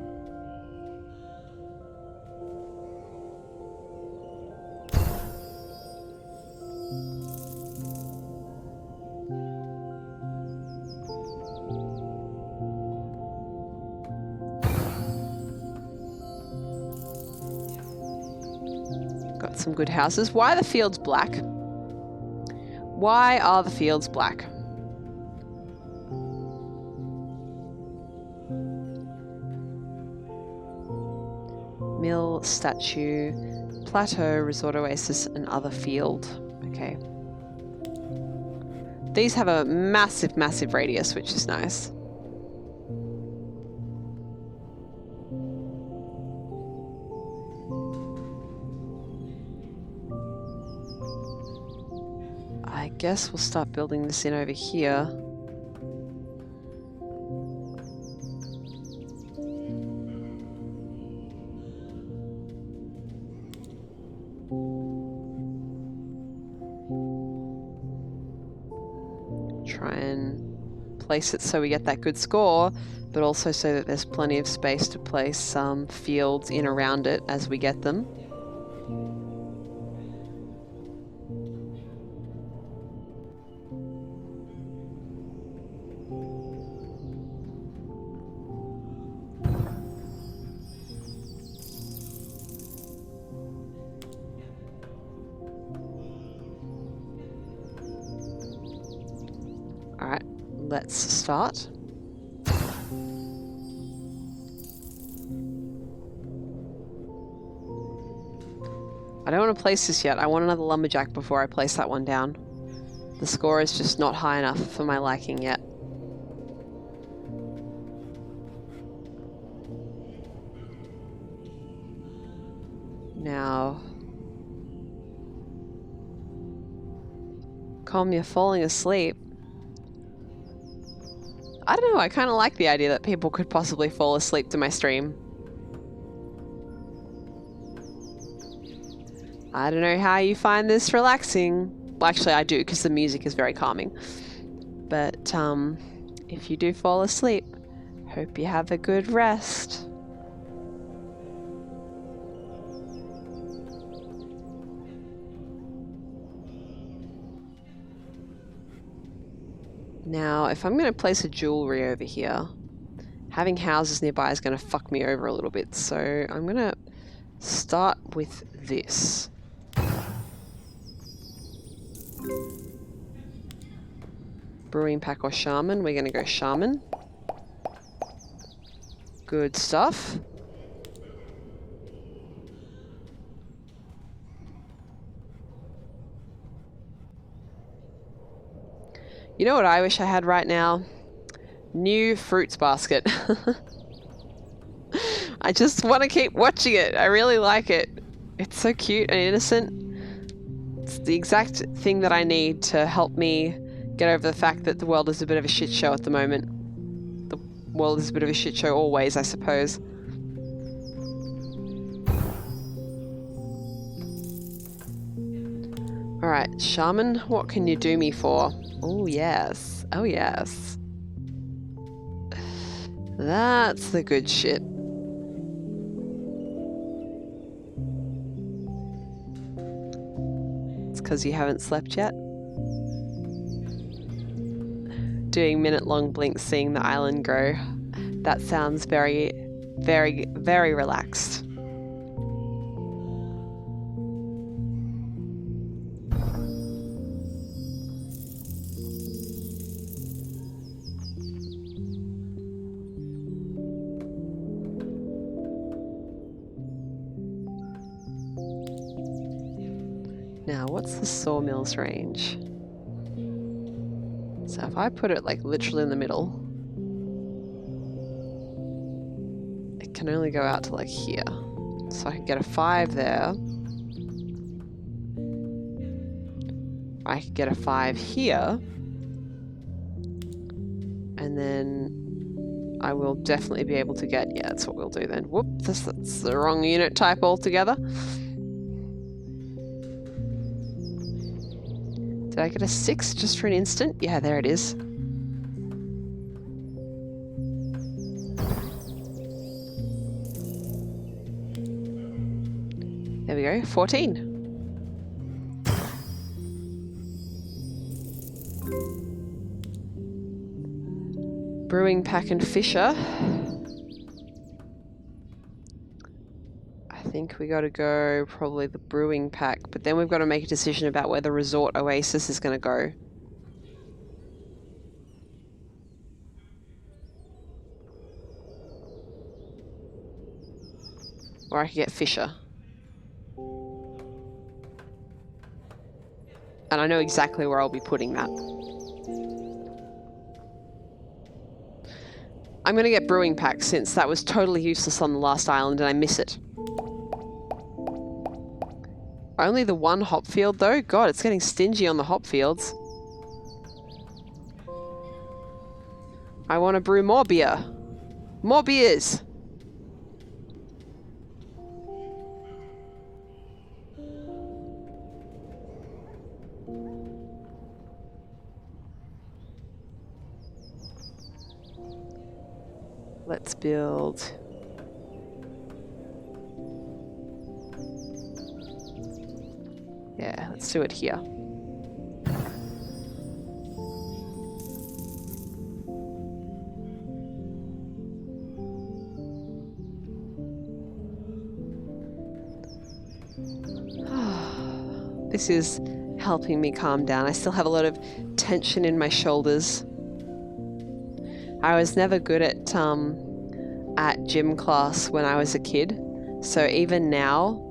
Some good houses. Why are the fields black? Why are the fields black? Mill, statue, plateau, resort oasis, and other field. Okay. These have a massive, massive radius, which is nice. I guess we'll start building this in over here. Try and place it so we get that good score, but also so that there's plenty of space to place some fields in around it as we get them. Alright, let's start. I don't want to place this yet. I want another lumberjack before I place that one down. The score is just not high enough for my liking yet. Now... Calm, you're falling asleep. I don't know, I kind of like the idea that people could possibly fall asleep to my stream. I don't know how you find this relaxing. Well, actually I do, because the music is very calming. But, if you do fall asleep, hope you have a good rest. Now, if I'm going to place a jewelry over here, having houses nearby is going to fuck me over a little bit. So I'm going to start with this. Brewing pack or shaman? We're going to go shaman. Good stuff. You know what I wish I had right now? New fruits basket. I just want to keep watching it. I really like it. It's so cute and innocent. It's the exact thing that I need to help me get over the fact that the world is a bit of a shit show at the moment. The world is a bit of a shit show always, I suppose. Alright, shaman, what can you do me for? Oh yes, oh yes. That's the good shit. It's because you haven't slept yet. Doing minute-long blinks, seeing the island grow. That sounds very, very, very relaxed. Now, what's the sawmill's range? So if I put it like literally in the middle, it can only go out to like here. So I could get a 5 there. I could get a 5 here. And then I will definitely be able to get, yeah, that's what we'll do then. Whoop, that's the wrong unit type altogether. Did I get a 6 just for an instant? Yeah, there it is. There we go, 14. Brewing Pack and Fisher. I think we got to go probably the Brewing Pack, but then we've got to make a decision about where the Resort Oasis is going to go. Or I could get Fisher. And I know exactly where I'll be putting that. I'm going to get Brewing Pack since that was totally useless on the last island and I miss it. Only the one hop field though? God, it's getting stingy on the hop fields. I want to brew more beer. More beers! Let's build... Yeah, let's do it here. This is helping me calm down. I still have a lot of tension in my shoulders. I was never good at gym class when I was a kid, so even now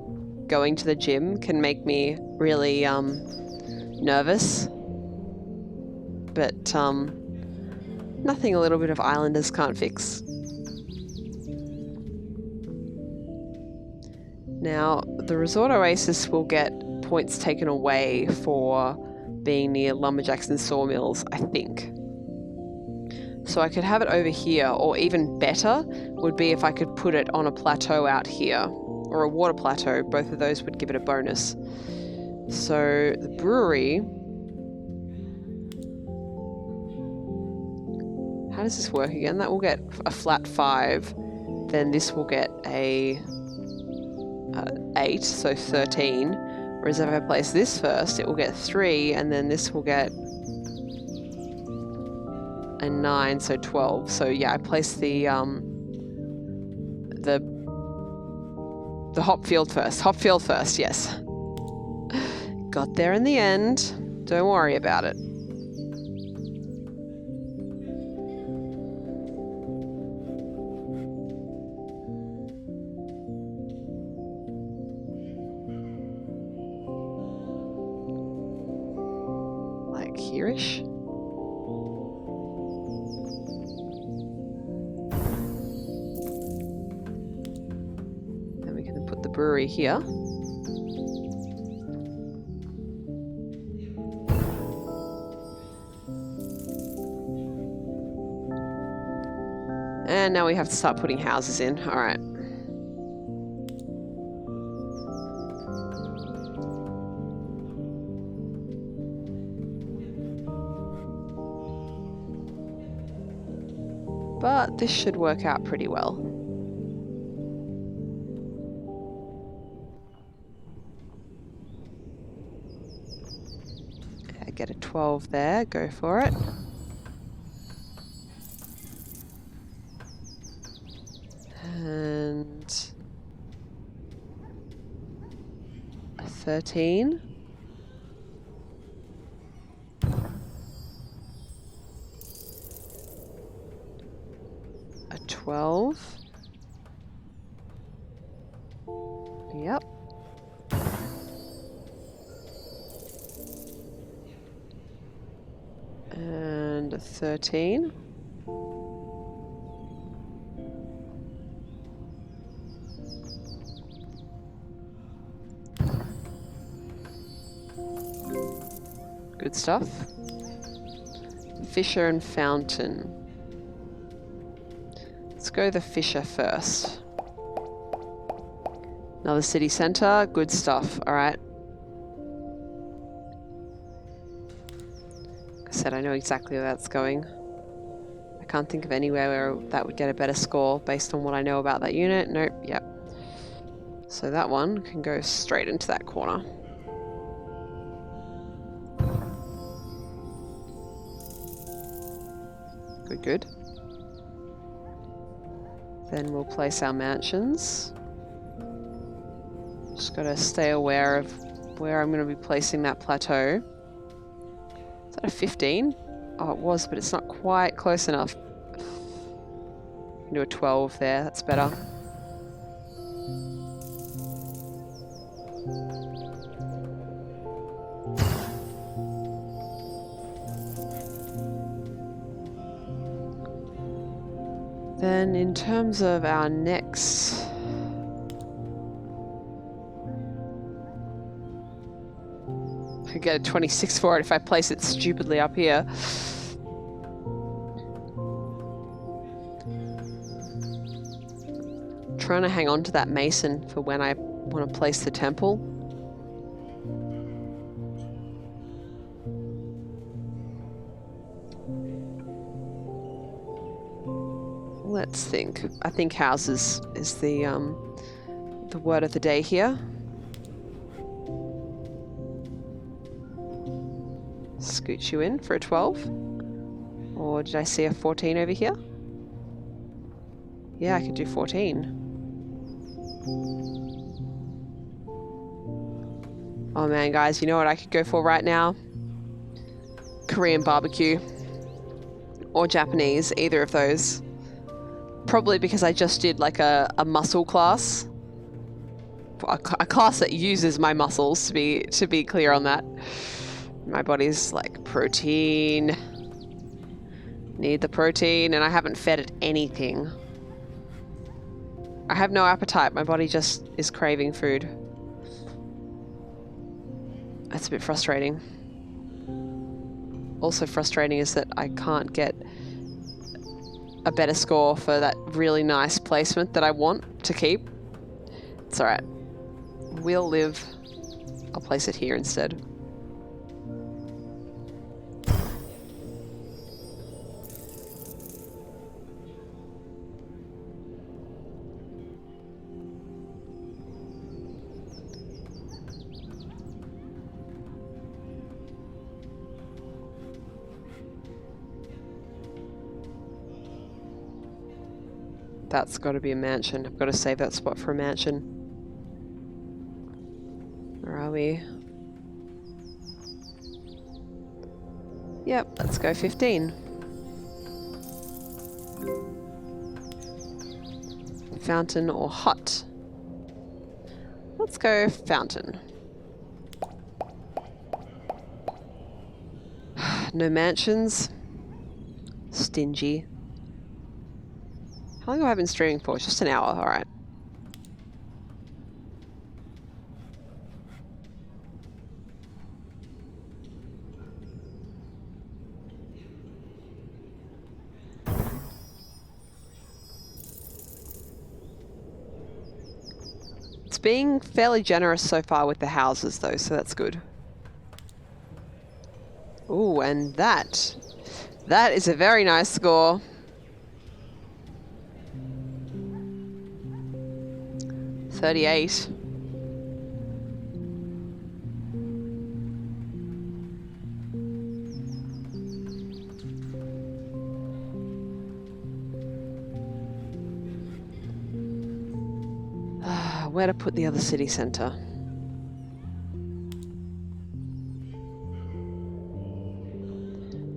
going to the gym can make me really nervous. But nothing a little bit of Islanders can't fix. Now, the Resort Oasis will get points taken away for being near Lumberjacks and Sawmills, I think. So I could have it over here, or even better would be if I could put it on a plateau out here, or a water plateau. Both of those would give it a bonus. So the brewery... How does this work again? That will get a flat 5. Then this will get a 8, so 13. Whereas if I place this first, it will get 3, and then this will get a 9, so 12. So yeah, I placed the hop field first. Hop field first, yes. Got there in the end. Don't worry about it. Like here-ish. Brewery here. And now we have to start putting houses in. All right. But this should work out pretty well. Yeah, get a 12 there, go for it. And a 13. A 12. Yep. And a 13. Good stuff. Fisher and fountain. Let's go the Fisher first. Another city centre. Good stuff. All right. Like I said, I know exactly where that's going. I can't think of anywhere where that would get a better score based on what I know about that unit. Nope. Yep. So that one can go straight into that corner. Good, good. Then we'll place our mansions. Just got to stay aware of where I'm going to be placing that plateau. Is that a 15? Oh, it was, but it's not quite close enough. Do a 12 there, that's better. Then in terms of our next... I could get a 26 for it if I place it stupidly up here. Trying to hang on to that mason for when I want to place the temple. Let's think. I think houses is the word of the day here. Scoot you in for a 12. Or did I see a 14 over here? Yeah, I could do 14. Oh man, guys, you know what I could go for right now? Korean barbecue. Or Japanese, either of those. Probably because I just did like a muscle class. A class that uses my muscles, to be clear on that. My body's like, protein. Need the protein, and I haven't fed it anything. I have no appetite. My body just is craving food. That's a bit frustrating. Also frustrating is that I can't get a better score for that really nice placement that I want to keep. It's alright. We'll live. I'll place it here instead. That's got to be a mansion. I've got to save that spot for a mansion. Where are we? Yep, let's go 15. Fountain or hut? Let's go fountain. No mansions. Stingy. How long have I been streaming for? Just an hour, alright. It's being fairly generous so far with the houses though, so that's good. Ooh, and that is a very nice score. 38. Where to put the other city centre?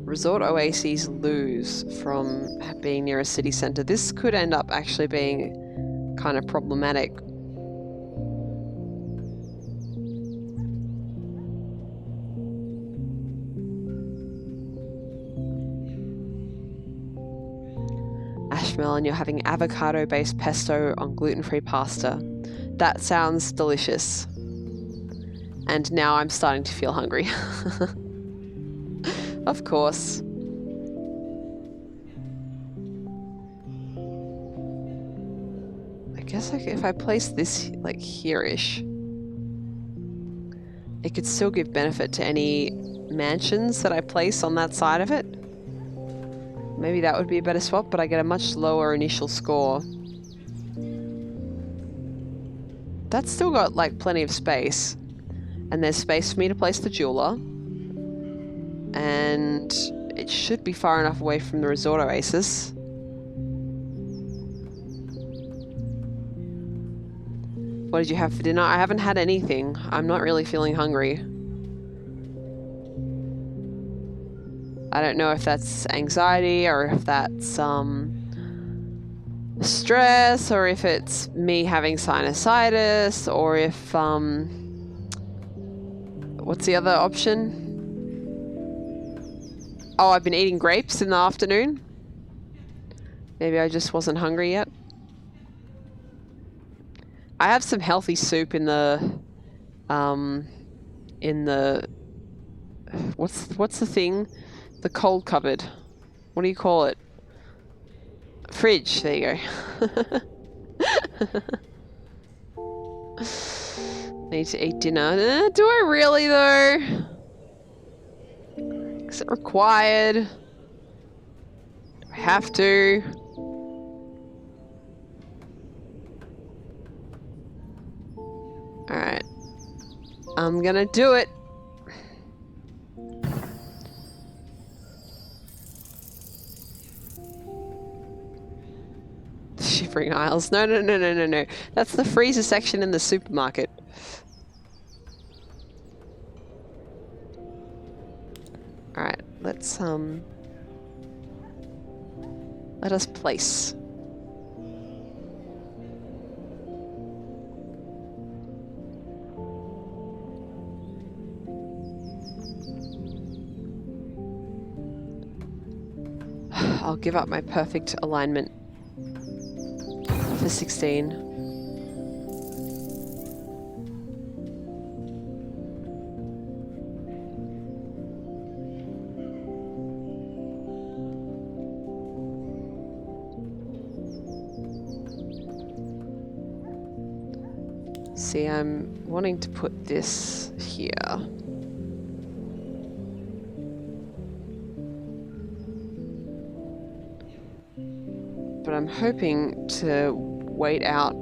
Resort oases lose from being near a city centre. This could end up actually being kind of problematic. Ashmelon, you're having avocado-based pesto on gluten-free pasta. That sounds delicious. And now I'm starting to feel hungry. Of course. I guess if I place this like here-ish, it could still give benefit to any mansions that I place on that side of it. Maybe that would be a better swap, but I get a much lower initial score. That's still got like plenty of space. And there's space for me to place the jeweler. And it should be far enough away from the resort oasis. What did you have for dinner? I haven't had anything. I'm not really feeling hungry. I don't know if that's anxiety or if that's stress or if it's me having sinusitis or if what's the other option? Oh, I've been eating grapes in the afternoon. Maybe I just wasn't hungry yet. I have some healthy soup in the what's the thing? The cold cupboard. What do you call it? Fridge. There you go. Need to eat dinner. Do I really though? Is it required? Do I have to? Alright. I'm gonna do it. Shivering aisles. No. That's the freezer section in the supermarket. Alright, let's let us place. I'll give up my perfect alignment for 16. See, I'm wanting to put this here. But I'm hoping to wait out.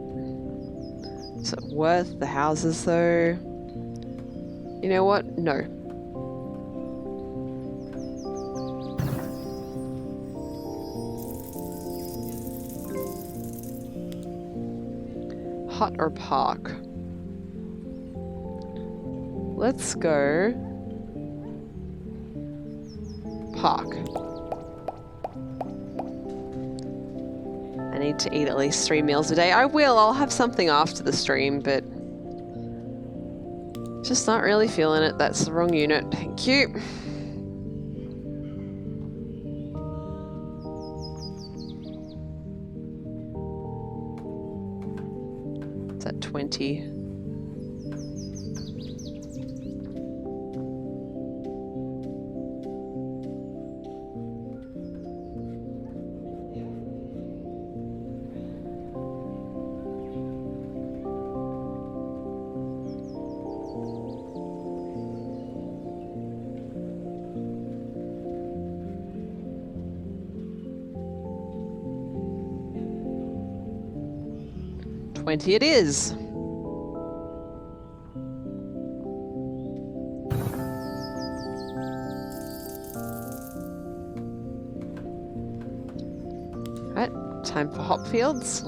Is it worth the houses though? You know what? No. Hut or park? Let's go park. I need to eat at least 3 meals a day. I will. I'll have something after the stream, but just not really feeling it. That's the wrong unit. Thank you. It's at 20. It is. Right, time for hop fields.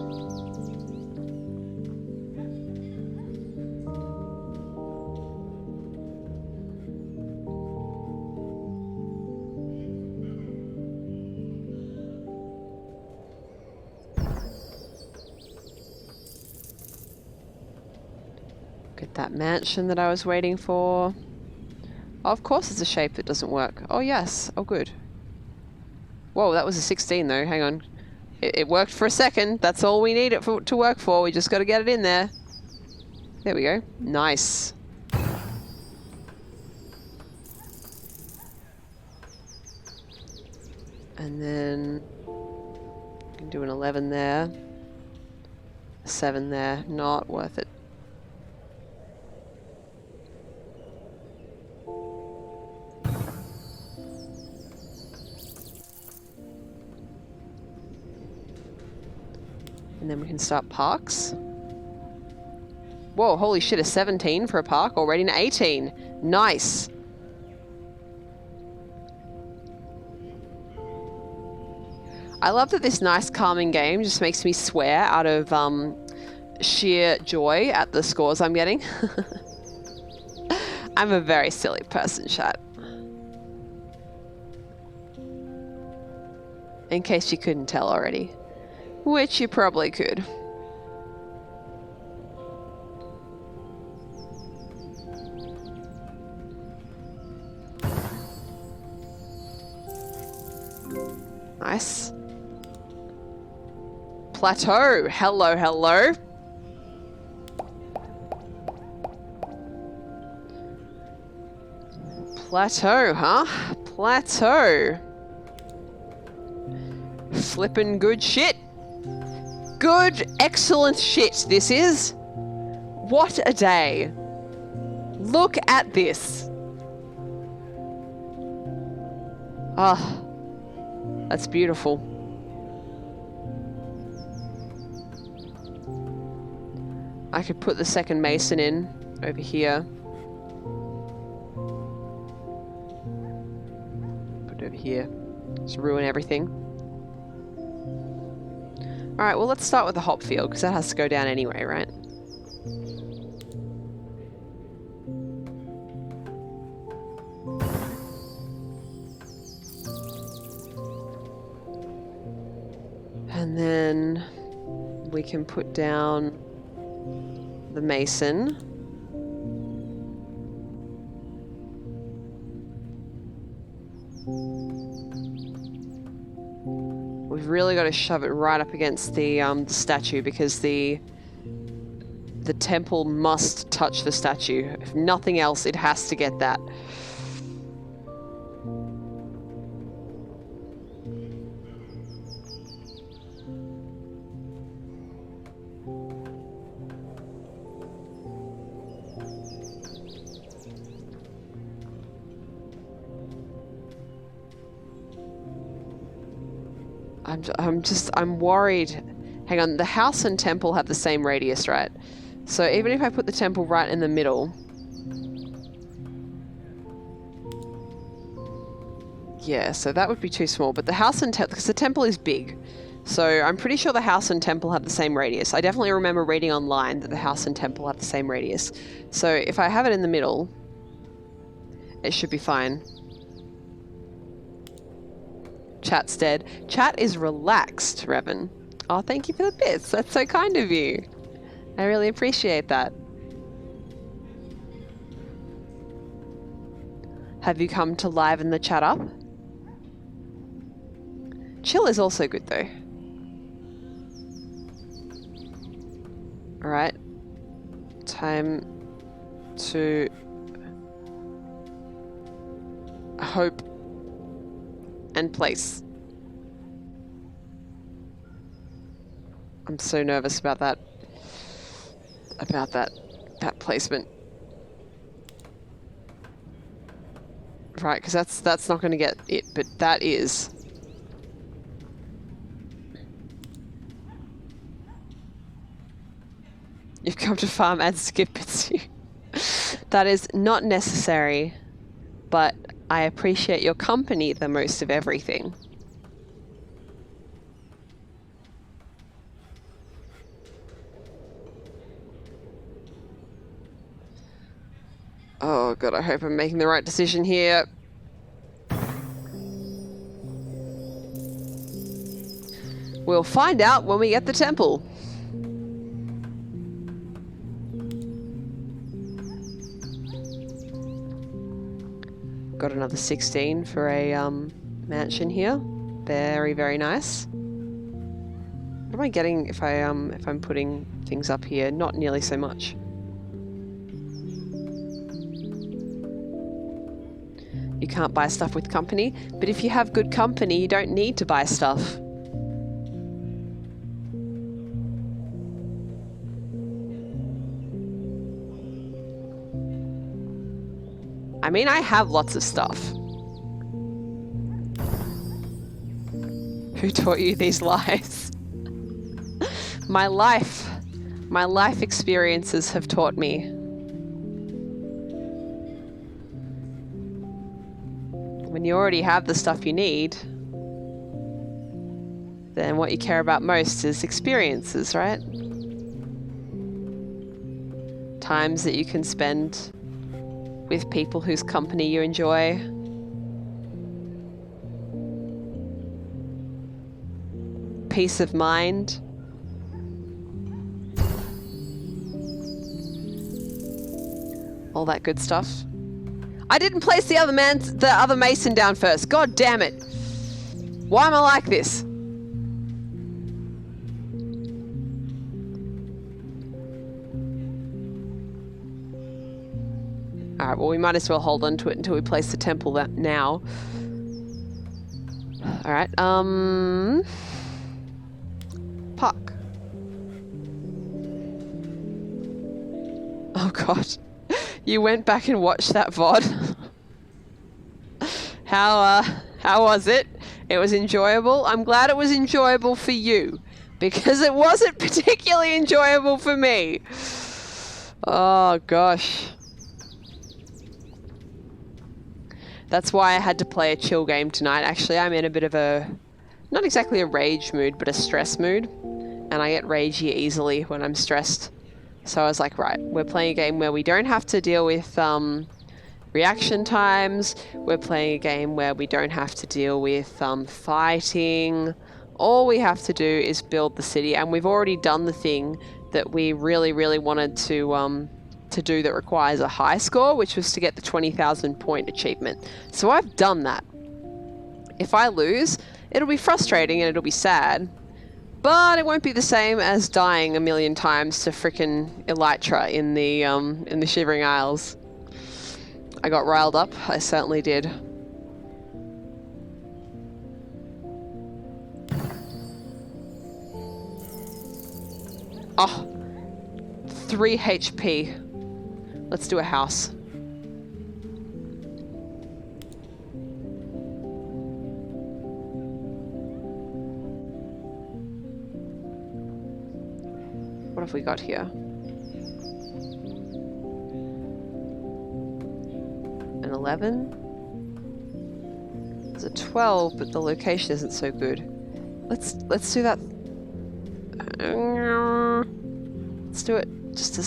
Get that mansion that I was waiting for. Oh, of course it's a shape that doesn't work. Oh yes, oh good. Whoa, that was a 16 though, hang on. It worked for a second, that's all we need it to work for, we just gotta get it in there. There we go, nice. And then, we can do an 11 there. A 7 there, not worth it. And then we can start parks. Whoa, holy shit, a 17 for a park, already an 18. Nice. I love that this nice calming game just makes me swear out of sheer joy at the scores I'm getting. I'm a very silly person, chat. In case you couldn't tell already. Which you probably could. Nice. Plateau. Hello, hello. Plateau, huh? Plateau. Flippin' good shit. Good, excellent shit, this is. What a day. Look at this. Ah, that's beautiful. I could put the second mason in over here. Put it over here. Just ruin everything. Alright, well let's start with the hop field, because that has to go down anyway, right? And then we can put down the mason. We've really got to shove it right up against the statue, because the temple must touch the statue. If nothing else, it has to get that. I'm worried. Hang on, the house and temple have the same radius, right? So even if I put the temple right in the middle... Yeah, so that would be too small. But the house and temple, because the temple is big. So I'm pretty sure the house and temple have the same radius. I definitely remember reading online that the house and temple have the same radius. So if I have it in the middle, it should be fine. Chat's dead. Chat is relaxed, Revan. Oh, thank you for the bits. That's so kind of you. I really appreciate that. Have you come to liven the chat up? Chill is also good though. Alright. Time to hope and place. I'm so nervous about that. That placement. Right, because that's not going to get it, but that is. You've come to farm and skip bits. That is not necessary, but I appreciate your company the most of everything. Oh god, I hope I'm making the right decision here. We'll find out when we get the temple. Got another 16 for a mansion here. Very, very nice. What am I getting if I'm putting things up here? Not nearly so much. You can't buy stuff with company, but if you have good company, you don't need to buy stuff. I mean, I have lots of stuff. Who taught you these lies? My life experiences have taught me. When you already have the stuff you need, then what you care about most is experiences, right? Times that you can spend with people whose company you enjoy. Peace of mind. All that good stuff. I didn't place the other mason down first. God damn it. Why am I like this? Alright, well we might as well hold on to it until we place the temple now. Alright, park. Oh god. You went back and watched that VOD? How was it? It was enjoyable? I'm glad it was enjoyable for you, because it wasn't particularly enjoyable for me. Oh gosh. That's why I had to play a chill game tonight. Actually, I'm in a bit of a, not exactly a rage mood, but a stress mood. And I get ragey easily when I'm stressed. So I was like, right, we're playing a game where we don't have to deal with reaction times. We're playing a game where we don't have to deal with fighting. All we have to do is build the city. And we've already done the thing that we really, really wanted to do that requires a high score, which was to get the 20,000 point achievement. So I've done that. If I lose, it'll be frustrating and it'll be sad, but it won't be the same as dying a million times to frickin' Elytra in the Shivering Isles. I got riled up. I certainly did. Oh, 3 HP. Let's do a house. What have we got here? An 11? There's a 12, but the location isn't so good. Let's do that. Let's do it just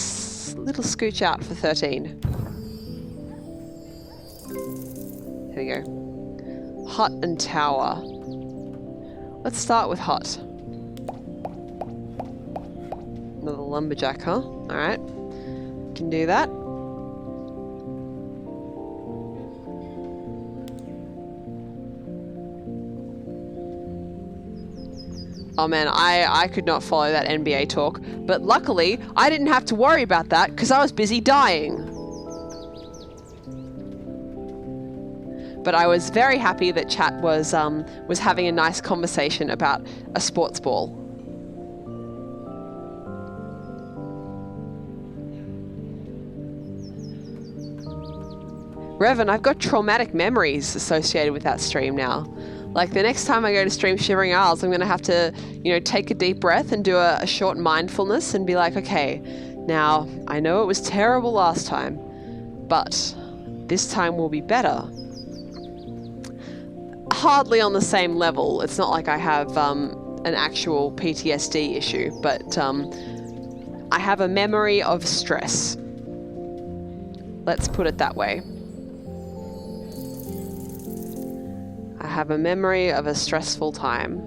a little scooch out for 13. Here we go. Hut and tower. Let's start with hut. Another lumberjack, huh? Alright. Can do that. Oh man, I could not follow that NBA talk, but luckily I didn't have to worry about that because I was busy dying. But I was very happy that chat was having a nice conversation about a sports ball. Revan, I've got traumatic memories associated with that stream now. Like, the next time I go to stream Shivering Isles, I'm going to have to, you know, take a deep breath and do a short mindfulness and be like, okay, now, I know it was terrible last time, but this time will be better. Hardly on the same level. It's not like I have an actual PTSD issue, but I have a memory of stress. Let's put it that way. I have a memory of a stressful time.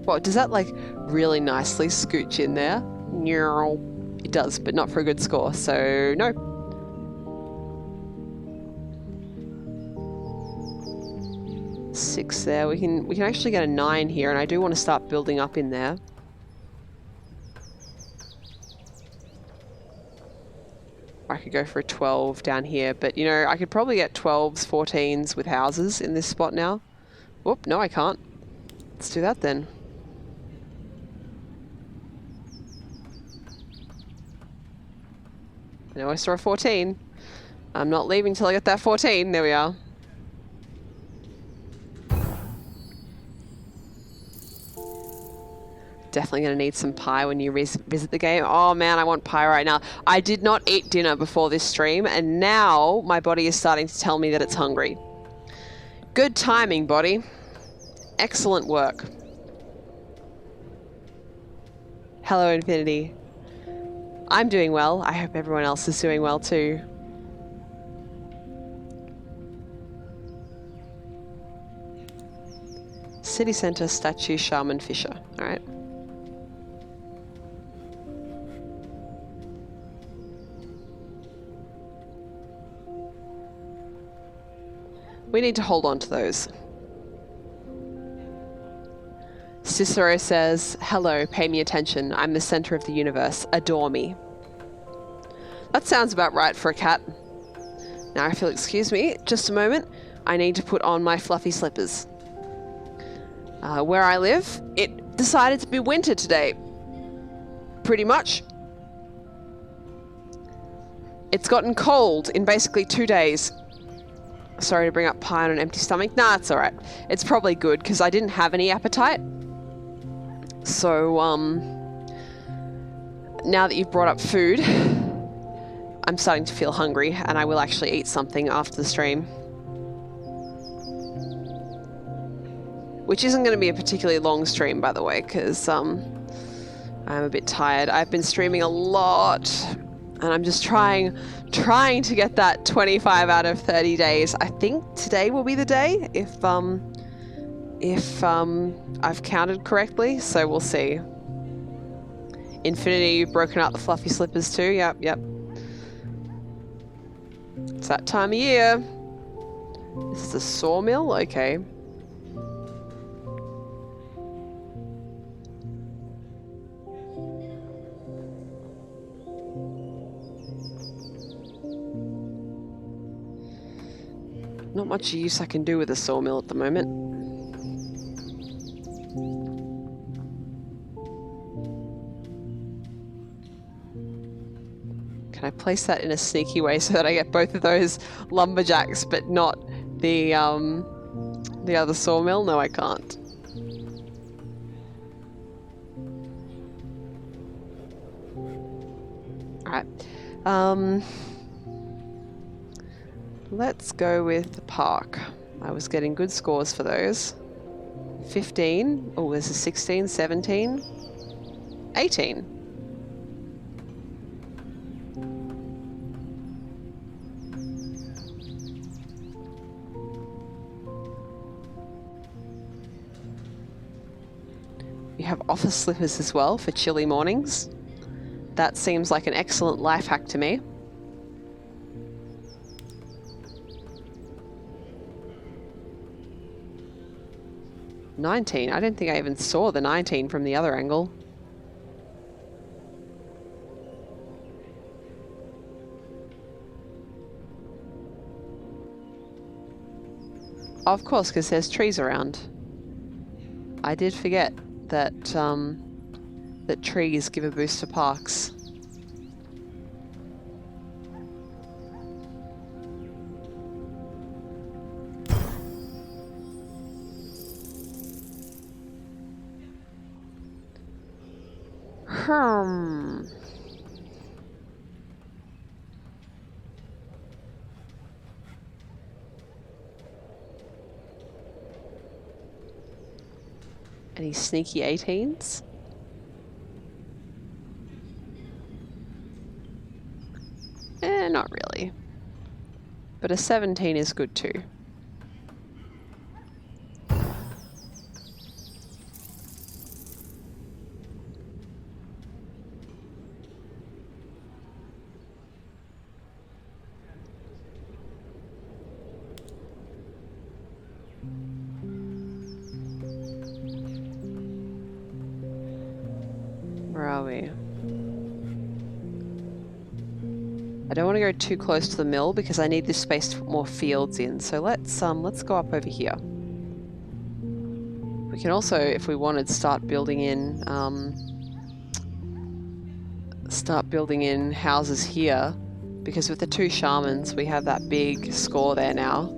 What, does that like really nicely scooch in there? It does, but not for a good score, so no. Six there. We can actually get a 9 here, and I do want to start building up in there. I could go for a 12 down here, but you know, I could probably get 12s, 14s with houses in this spot now. Whoop, no I can't. Let's do that then. I know I saw a 14. I'm not leaving till I get that 14. There we are. Definitely going to need some pie when you visit the game. Oh man, I want pie right now. I did not eat dinner before this stream, and now my body is starting to tell me that it's hungry. Good timing, body. Excellent work. Hello, Infinity. I'm doing well. I hope everyone else is doing well too. City Centre statue, Shaman Fisher. All right. We need to hold on to those. Cicero says, hello, pay me attention. I'm the center of the universe. Adore me. That sounds about right for a cat. Now if you'll excuse me, just a moment. I need to put on my fluffy slippers. Where I live, it decided to be winter today. Pretty much. It's gotten cold in basically 2 days. Sorry to bring up pie on an empty stomach. Nah, it's alright. It's probably good because I didn't have any appetite. So, now that you've brought up food, I'm starting to feel hungry and I will actually eat something after the stream. Which isn't going to be a particularly long stream, by the way, because I'm a bit tired. I've been streaming a lot and I'm just trying to get that 25 out of 30 days. I think today will be the day if I've counted correctly, so we'll see. Infinity, you've broken out the fluffy slippers too. Yep. It's that time of year. This is a sawmill? Okay. Not much use I can do with a sawmill at the moment. Can I place that in a sneaky way so that I get both of those lumberjacks but not the other sawmill? No, I can't. Alright. Let's go with the park. I was getting good scores for those. 15. Oh, this is 16, 17, 18. You have office slippers as well for chilly mornings. That seems like an excellent life hack to me. $19. I don't think I even saw the 19 from the other angle. Of course, because there's trees around. I did forget that that trees give a boost to parks. Any sneaky 18s? Not really. But a 17 is good too. Where are we? I don't want to go too close to the mill because I need this space to put more fields in. So let's go up over here. We can also, if we wanted, start building in houses here, because with the 2 shamans we have that big score there now.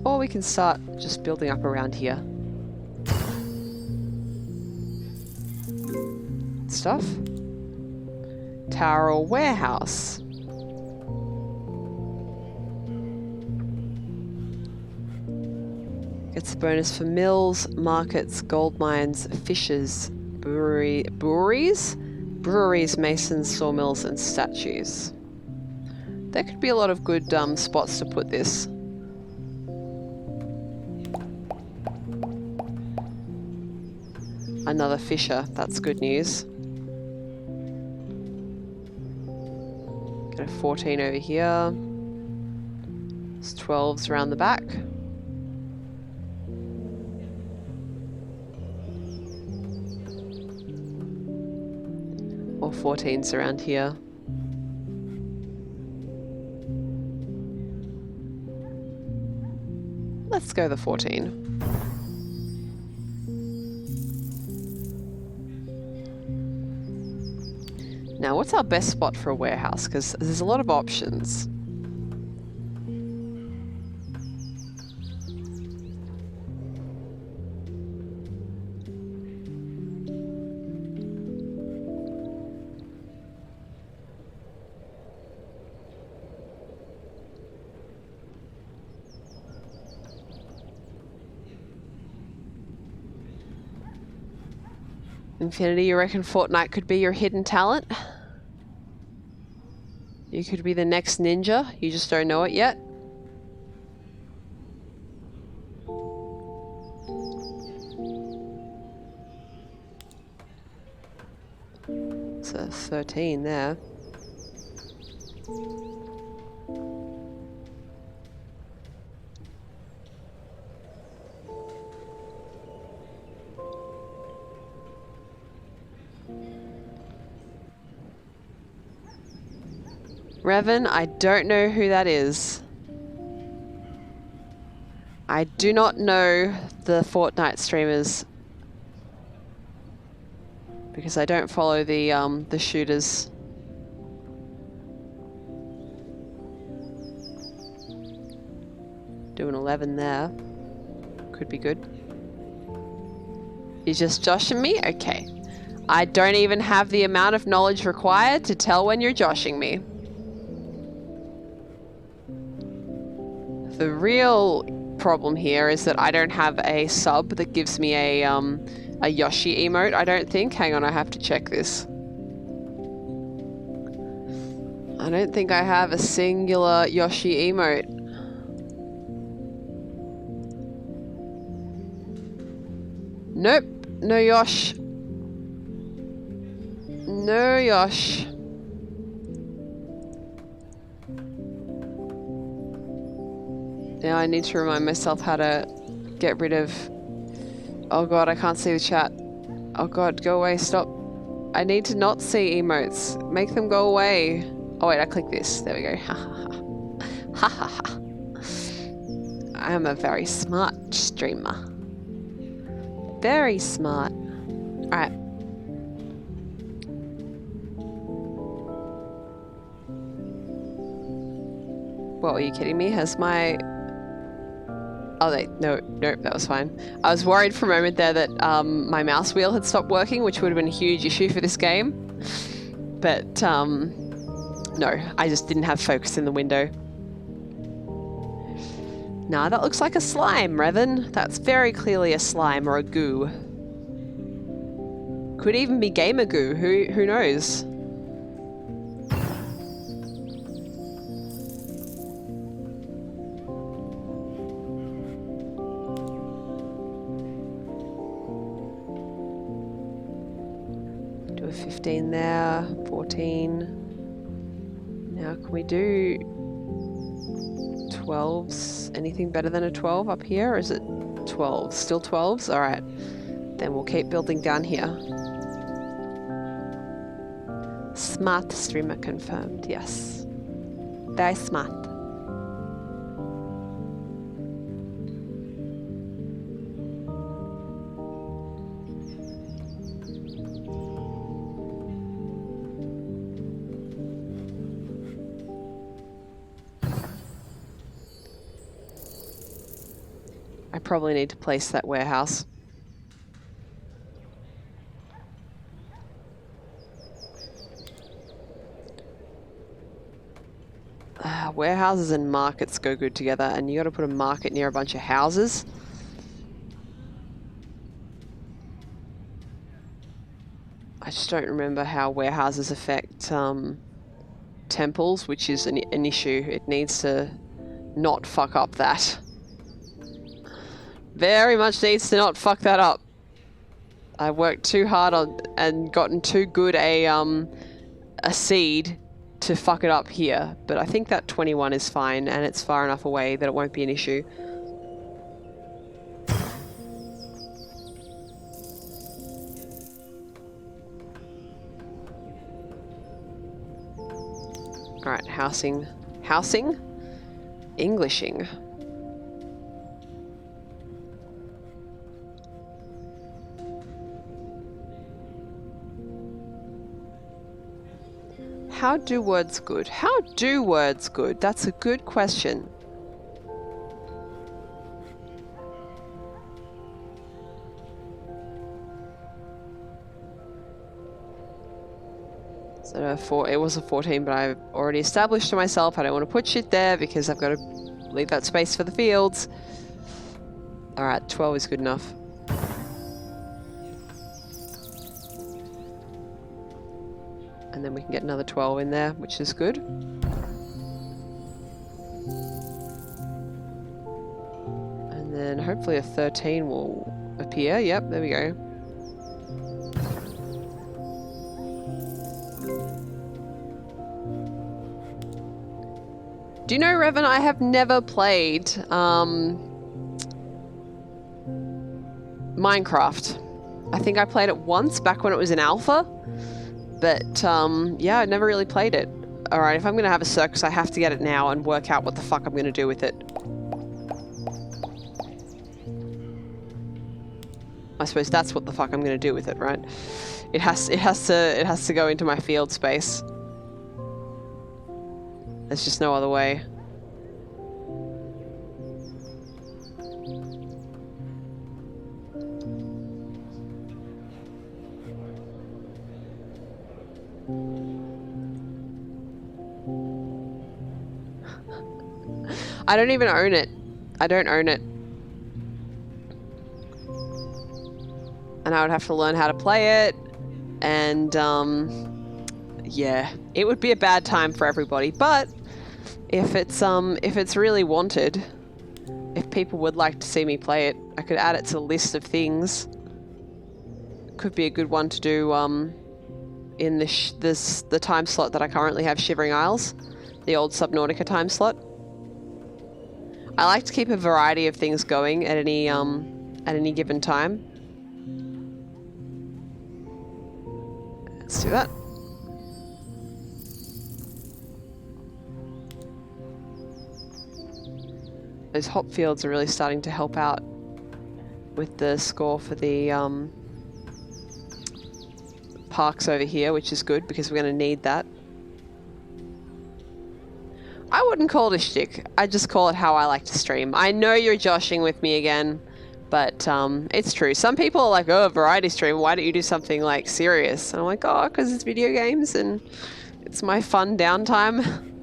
Or we can start just building up around here. Stuff. Tower or warehouse. Gets a bonus for mills, markets, gold mines, fishers, breweries, masons, sawmills, and statues. There could be a lot of good spots to put this. Another fisher, that's good news. Get a 14 over here. There's 12s around the back. Or 14s around here. Let's go the 14. Now, what's our best spot for a warehouse? Because there's a lot of options. Infinity, you reckon Fortnite could be your hidden talent? You could be the next ninja, you just don't know it yet. It's a 13 there. Revan, I don't know who that is. I do not know the Fortnite streamers because I don't follow the shooters. Do an 11 there. Could be good. You're just joshing me? Okay. I don't even have the amount of knowledge required to tell when you're joshing me. The real problem here is that I don't have a sub that gives me a Yoshi emote, I don't think. Hang on, I have to check this. I don't think I have a singular Yoshi emote. Nope, no Yosh. No Yosh. Now I need to remind myself how to get rid of... Oh god, I can't see the chat. Oh god, go away, stop. I need to not see emotes. Make them go away. Oh wait, I click this. There we go. Ha ha ha. Ha ha ha. I am a very smart streamer. Very smart. Alright. What, are you kidding me? Has my... Oh, no, that was fine. I was worried for a moment there that my mouse wheel had stopped working, which would have been a huge issue for this game. But, no, I just didn't have focus in the window. Nah, that looks like a slime, Revan. That's very clearly a slime or a goo. Could even be gamer goo. Who knows? Do a 15 there, 14. Now can we do 12s? Anything better than a 12 up here, or is it 12s? Still 12s? Alright. Then we'll keep building down here. Smart streamer confirmed, yes. Very smart. I probably need to place that warehouse. Warehouses and markets go good together, and you got to put a market near a bunch of houses. I just don't remember how warehouses affect temples, which is an issue. It needs to not fuck up that. Very much needs to not fuck that up. I worked too hard on and gotten too good a seed to fuck it up here, but I think that 21 is fine, and it's far enough away that it won't be an issue. Alright, housing. Housing? Englishing. How do words good? How do words good? That's a good question. So it was a 14, but I've already established to myself I don't want to put shit there because I've got to leave that space for the fields. Alright, 12 is good enough. And then we can get another 12 in there, which is good. And then hopefully a 13 will appear. Yep, there we go. Do you know, Revan, I have never played Minecraft. I think I played it once back when it was in alpha. But, yeah, I never really played it. Alright, if I'm gonna have a circus, I have to get it now and work out what the fuck I'm gonna do with it. I suppose that's what the fuck I'm gonna do with it, right? It has to go into my field space. There's just no other way. I don't even own it. I don't own it. And I would have to learn how to play it. And, yeah. It would be a bad time for everybody. But, if it's really wanted, if people would like to see me play it, I could add it to the list of things. Could be a good one to do, in the time slot that I currently have, Shivering Isles. The old Subnautica time slot. I like to keep a variety of things going at any given time. Let's do that. Those hop fields are really starting to help out with the score for the parks over here, which is good because we're going to need that. I wouldn't call it a shtick. I just call it how I like to stream. I know you're joshing with me again, but it's true. Some people are like, oh, variety stream, why don't you do something like serious? And I'm like, oh, because it's video games and it's my fun downtime.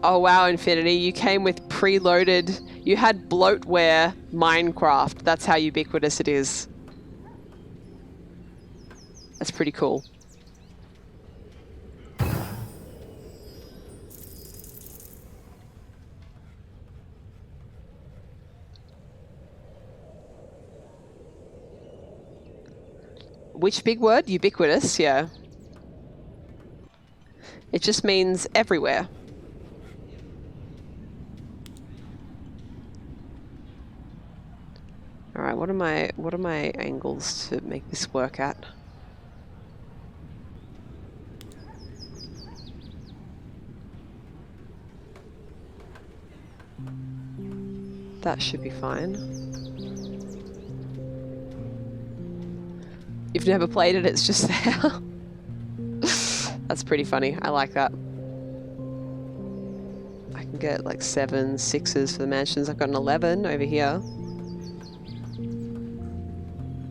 Oh wow, Infinity, you came with preloaded. You had bloatware Minecraft. That's how ubiquitous it is. That's pretty cool. Which big word? Ubiquitous, yeah. It just means everywhere. All right, what are my angles to make this work at? That should be fine. You've never played it, it's just there. That's pretty funny. I like that. I can get like 7, 6s for the mansions. I've got an 11 over here.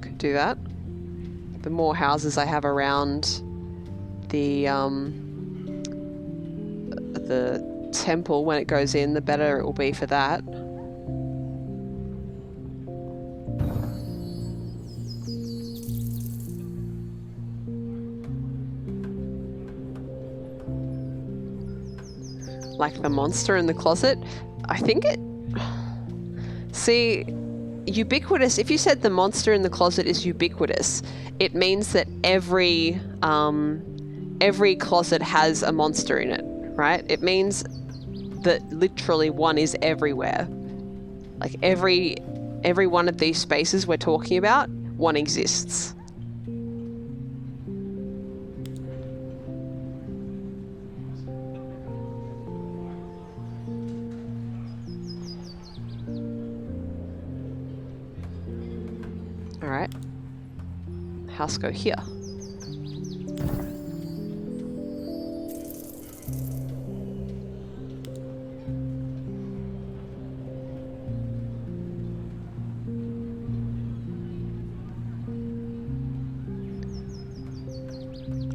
Could do that. The more houses I have around the temple when it goes in, the better it will be for that. Like the monster in the closet. I think it... See, ubiquitous, if you said the monster in the closet is ubiquitous, it means that every closet has a monster in it, right? It means that literally one is everywhere. Like every one of these spaces we're talking about, one exists. All right. House go here.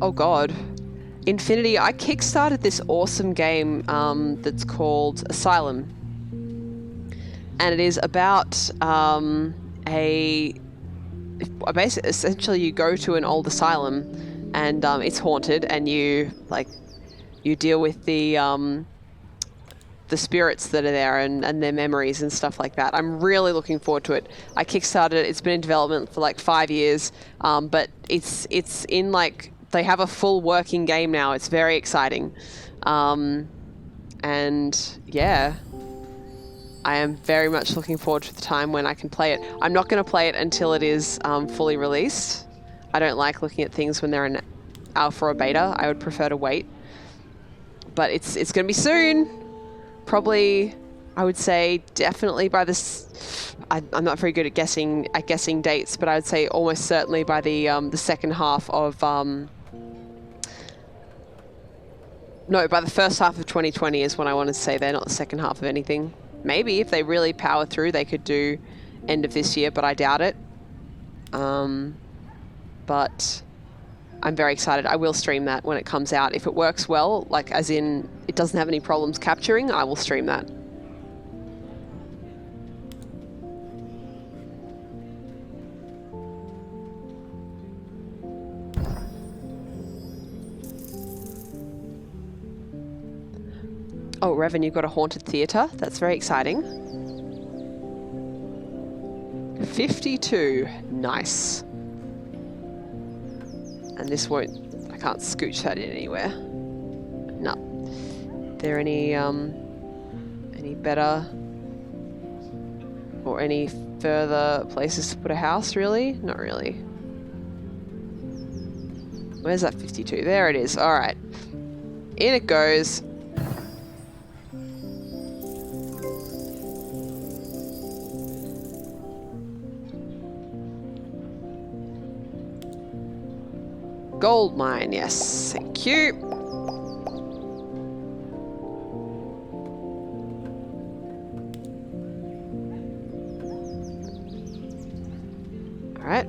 Oh god. Infinity, I kickstarted this awesome game that's called Asylum. And it is about essentially you go to an old asylum and it's haunted, and you deal with the spirits that are there and their memories and stuff like that. I'm really looking forward to it. I kickstarted it. It's been in development for like 5 years, but it's in like, they have a full working game now. It's very exciting. And yeah, I am very much looking forward to the time when I can play it. I'm not going to play it until it is fully released. I don't like looking at things when they're in alpha or beta. I would prefer to wait. But it's going to be soon. Probably, I would say definitely by this. I'm not very good at guessing dates, but I would say almost certainly by the second half of no, by the first half of 2020 is when I wanted to say there, not the second half of anything. Maybe if they really power through, they could do end of this year, but I doubt it. But I'm very excited. I will stream that when it comes out. If it works well, like as in it doesn't have any problems capturing, I will stream that. Oh, Revan, you got a haunted theatre. That's very exciting. 52. Nice. And this won't... I can't scooch that in anywhere. No. Are there any better... or any further places to put a house, really? Not really. Where's that 52? There it is. All right. In it goes. Gold mine, yes. Thank you. All right.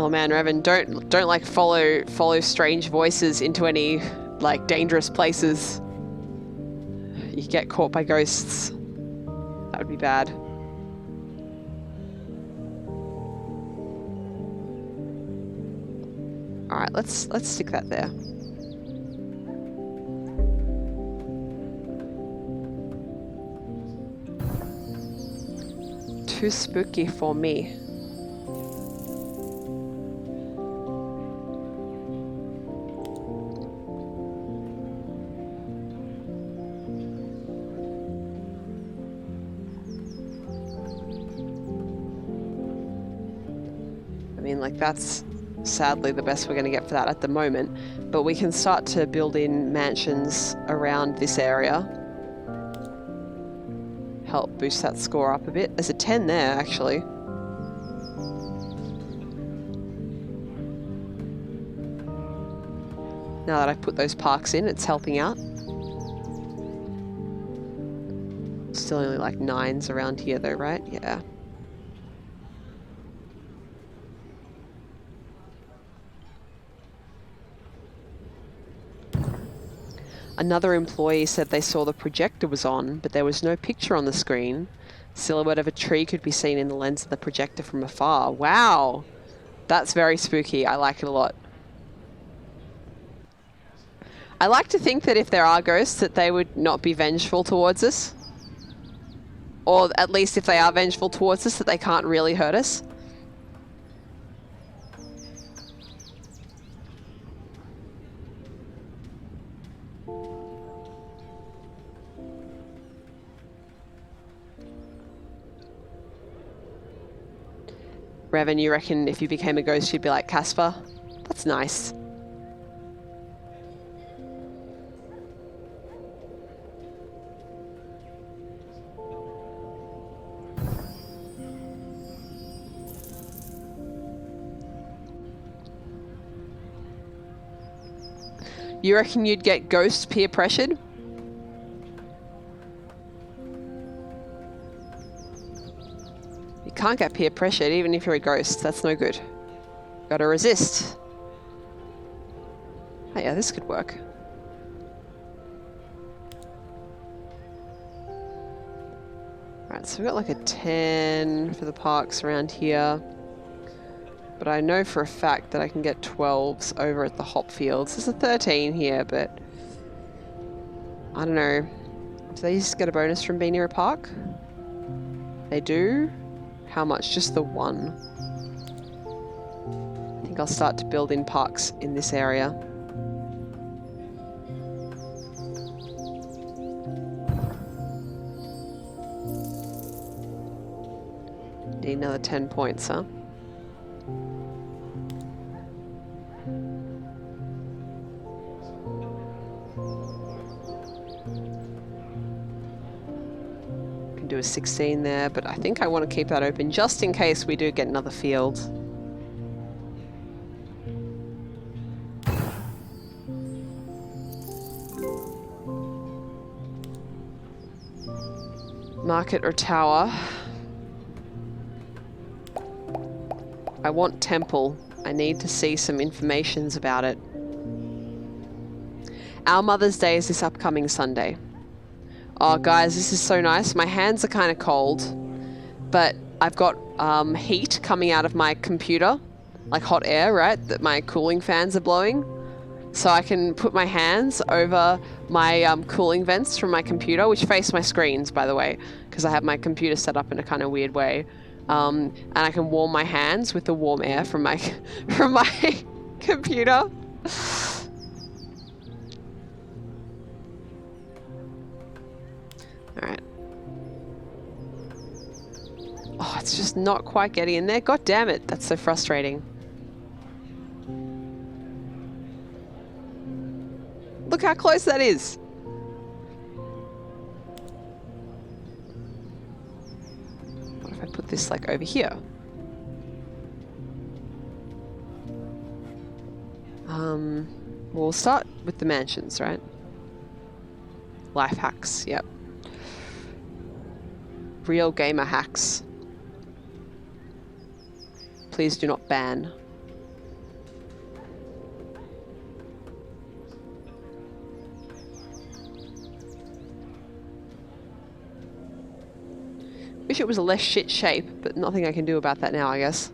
Oh man, Revan, don't like follow strange voices into any like dangerous places. You get caught by ghosts. That would be bad. All right, let's stick that there. Too spooky for me. I mean, like, that's sadly the best we're going to get for that at the moment, but we can start to build in mansions around this area. Help boost that score up a bit. There's a 10 there, actually. Now that I've put those parks in, it's helping out. Still only like 9s around here though, right? Yeah. Another employee said they saw the projector was on, but there was no picture on the screen. Silhouette of a tree could be seen in the lens of the projector from afar. Wow! That's very spooky. I like it a lot. I like to think that if there are ghosts, that they would not be vengeful towards us. Or at least if they are vengeful towards us, that they can't really hurt us. Revan, you reckon if you became a ghost, you'd be like Casper? That's nice. You reckon you'd get ghost peer pressured? You can't get peer pressured even if you're a ghost. That's no good. Gotta resist. Oh yeah, this could work. Alright, so we've got like a 10 for the parks around here. But I know for a fact that I can get 12s over at the hop fields. There's a 13 here, but I don't know. Do they just get a bonus from being near a park? They do? How much? Just the 1. I think I'll start to build in parks in this area. Need another 10 points, huh? Do a 16 there, but I think I want to keep that open just in case we do get another field. Market or tower? I want temple. I need to see some informations about it. Our Mother's Day is this upcoming Sunday. Oh, guys, this is so nice. My hands are kind of cold, but I've got heat coming out of my computer, like hot air, right, that my cooling fans are blowing. So I can put my hands over my cooling vents from my computer, which face my screens, by the way, because I have my computer set up in a kind of weird way. And I can warm my hands with the warm air from my, from my computer. Alright. Oh, it's just not quite getting in there. God damn it. That's so frustrating. Look how close that is. What if I put this like over here? We'll start with the mansions, right? Life hacks, yep. Real gamer hacks. Please do not ban. Wish it was a less shit shape, but nothing I can do about that now, I guess.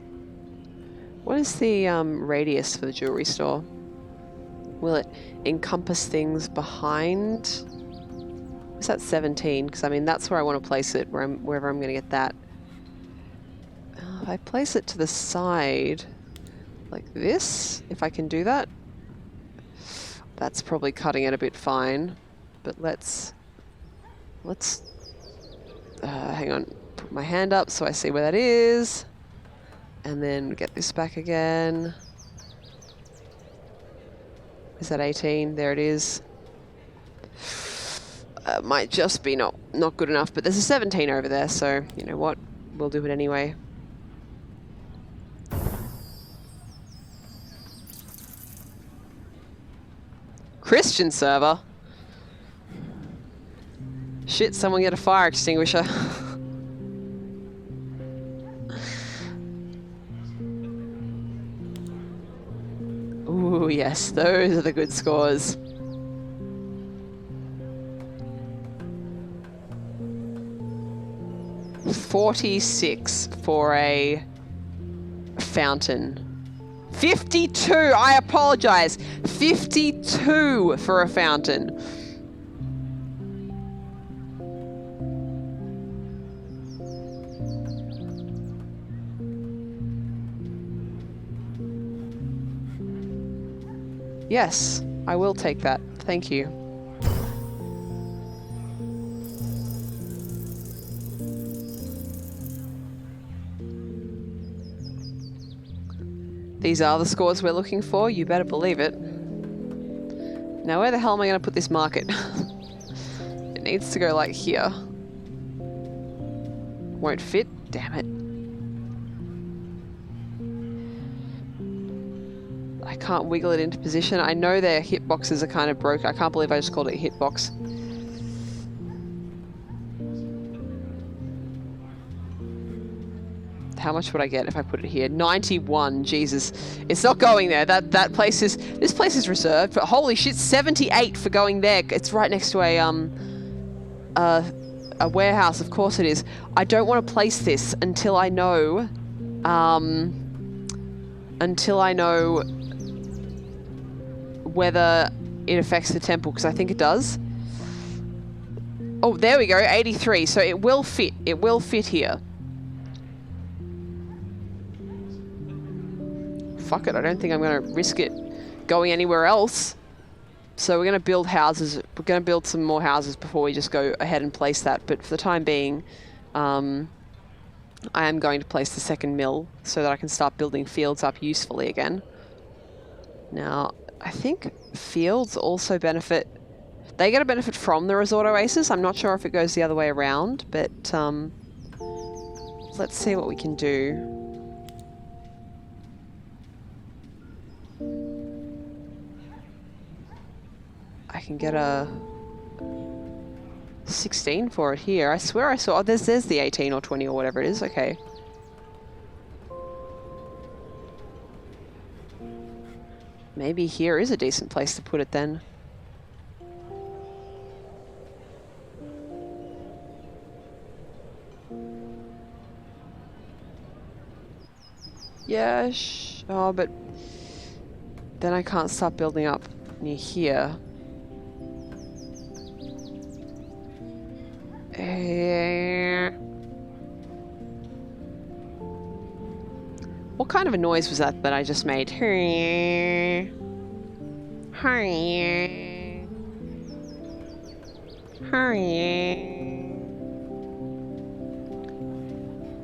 What is the radius for the jewelry store? Will it encompass things behind? Is that 17? Because I mean, that's where I want to place it, wherever I'm going to get that. If I place it to the side, like this, if I can do that. That's probably cutting it a bit fine, but let's hang on, put my hand up so I see where that is, and then get this back again. Is that 18? There it is. Might just be not good enough, but there's a 17 over there, so you know what? We'll do it anyway. Christian server? Shit, someone get a fire extinguisher. Ooh, yes, those are the good scores. $46 for a fountain. 52! I apologize! 52 for a fountain. Yes, I will take that. Thank you. These are the scores we're looking for, you better believe it. Now where the hell am I going to put this market? It needs to go like here. Won't fit? Damn it. I can't wiggle it into position. I know their hitboxes are kind of broke. I can't believe I just called it a hitbox. How much would I get if I put it here? 91. Jesus. It's not going there. This place is reserved, but holy shit, 78 for going there. It's right next to a warehouse. Of course it is. I don't want to place this until I know whether it affects the temple, because I think it does. Oh, there we go. 83. So it will fit. It will fit here. Fuck it, I don't think I'm going to risk it going anywhere else. So we're going to build houses. We're going to build some more houses before we just go ahead and place that. But for the time being, I am going to place the second mill so that I can start building fields up usefully again. Now, I think fields also benefit... They get a benefit from the resort oasis. I'm not sure if it goes the other way around, but let's see what we can do. I can get a 16 for it here. I swear I saw... Oh, there's the 18 or 20 or whatever it is. Okay. Maybe here is a decent place to put it then. Yeah, oh, but then I can't start building up near here. What kind of a noise was that I just made?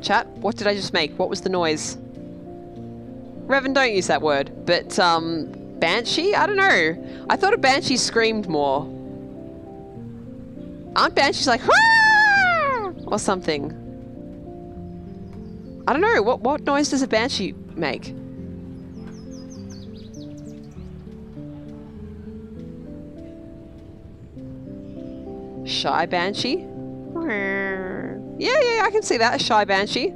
Chat, what did I just make? What was the noise? Revan, don't use that word. But, Banshee? I don't know. I thought a Banshee screamed more. Aren't Banshees like, Hurrah! Or something? I don't know. What noise does a Banshee make? Shy Banshee? Yeah, I can see that. A shy Banshee.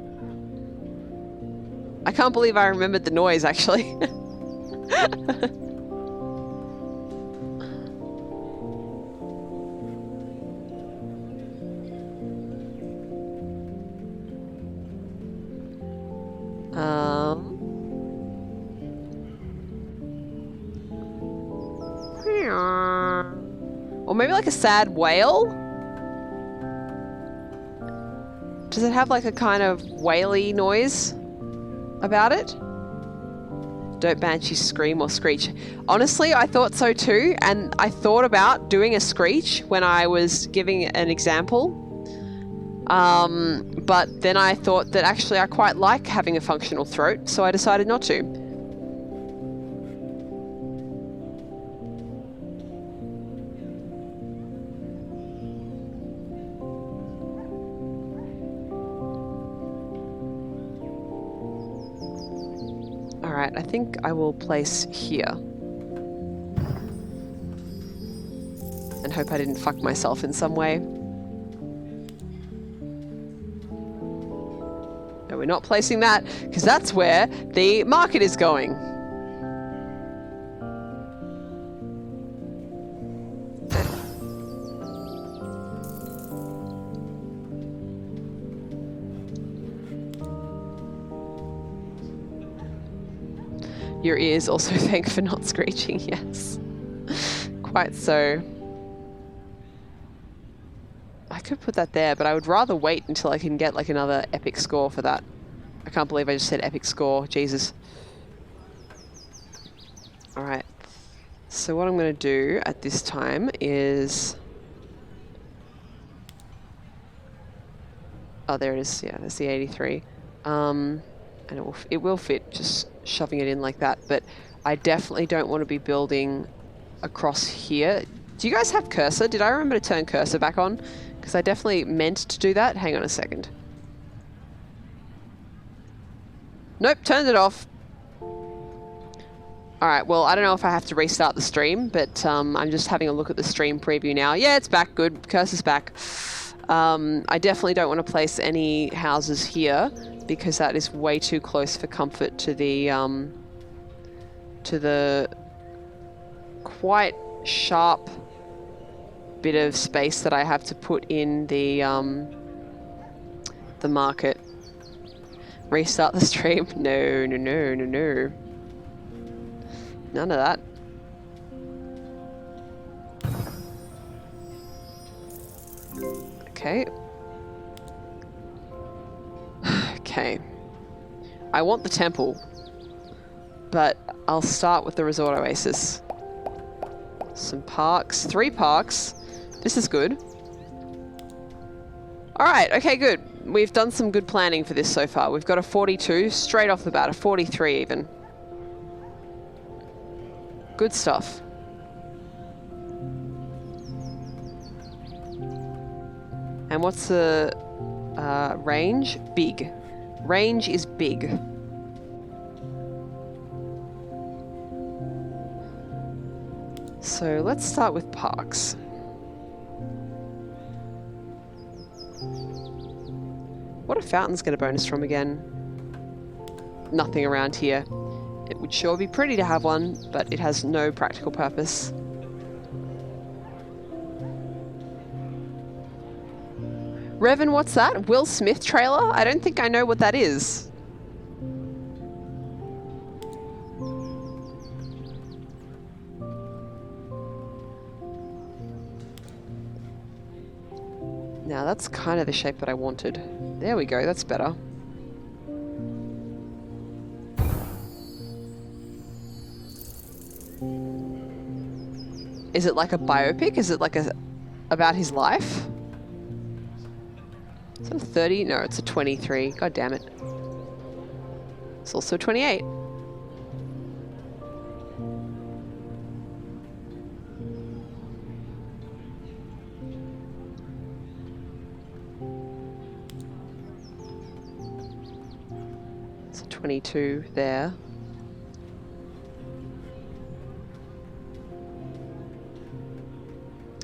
I can't believe I remembered the noise, actually. maybe like a sad wail? Does it have like a kind of waily noise about it? Don't banshee scream or screech. Honestly, I thought so too, and I thought about doing a screech when I was giving an example. But then I thought that actually I quite like having a functional throat, so I decided not to. Alright, I think I will place here. And hope I didn't fuck myself in some way. No, we're not placing that, because that's where the market is going. Your ears also thank for not screeching, yes. Quite so. I could put that there, but I would rather wait until I can get like another epic score for that. I can't believe I just said epic score, Jesus. Alright, so what I'm going to do at this time is... Oh, there it is, yeah, that's the 83. And it will fit, just shoving it in like that, but I definitely don't want to be building across here. Do you guys have cursor? Did I remember to turn cursor back on? Because I definitely meant to do that. Hang on a second. Nope, turned it off. Alright, well, I don't know if I have to restart the stream, but I'm just having a look at the stream preview now. Yeah, it's back, good. Cursor's back. I definitely don't want to place any houses here, because that is way too close for comfort to the quite sharp bit of space that I have to put in the market. Restart the stream? No, no, no, no, no. None of that. Okay. Okay. I want the temple, but I'll start with the resort oasis. Some parks. 3 parks. This is good. Alright, okay, good. We've done some good planning for this so far. We've got a 42, straight off the bat, a 43 even. Good stuff. And what's the range? Big. Range is big. So let's start with parks. What are fountains get a bonus from again? Nothing around here. It would sure be pretty to have one, but it has no practical purpose. Revan, what's that? Will Smith trailer? I don't think I know what that is. Now that's kind of the shape that I wanted. There we go, that's better. Is it like a biopic? Is it like about his life? Is it a 30? No, it's a 23. God damn it. It's also a 28. It's a 22 there.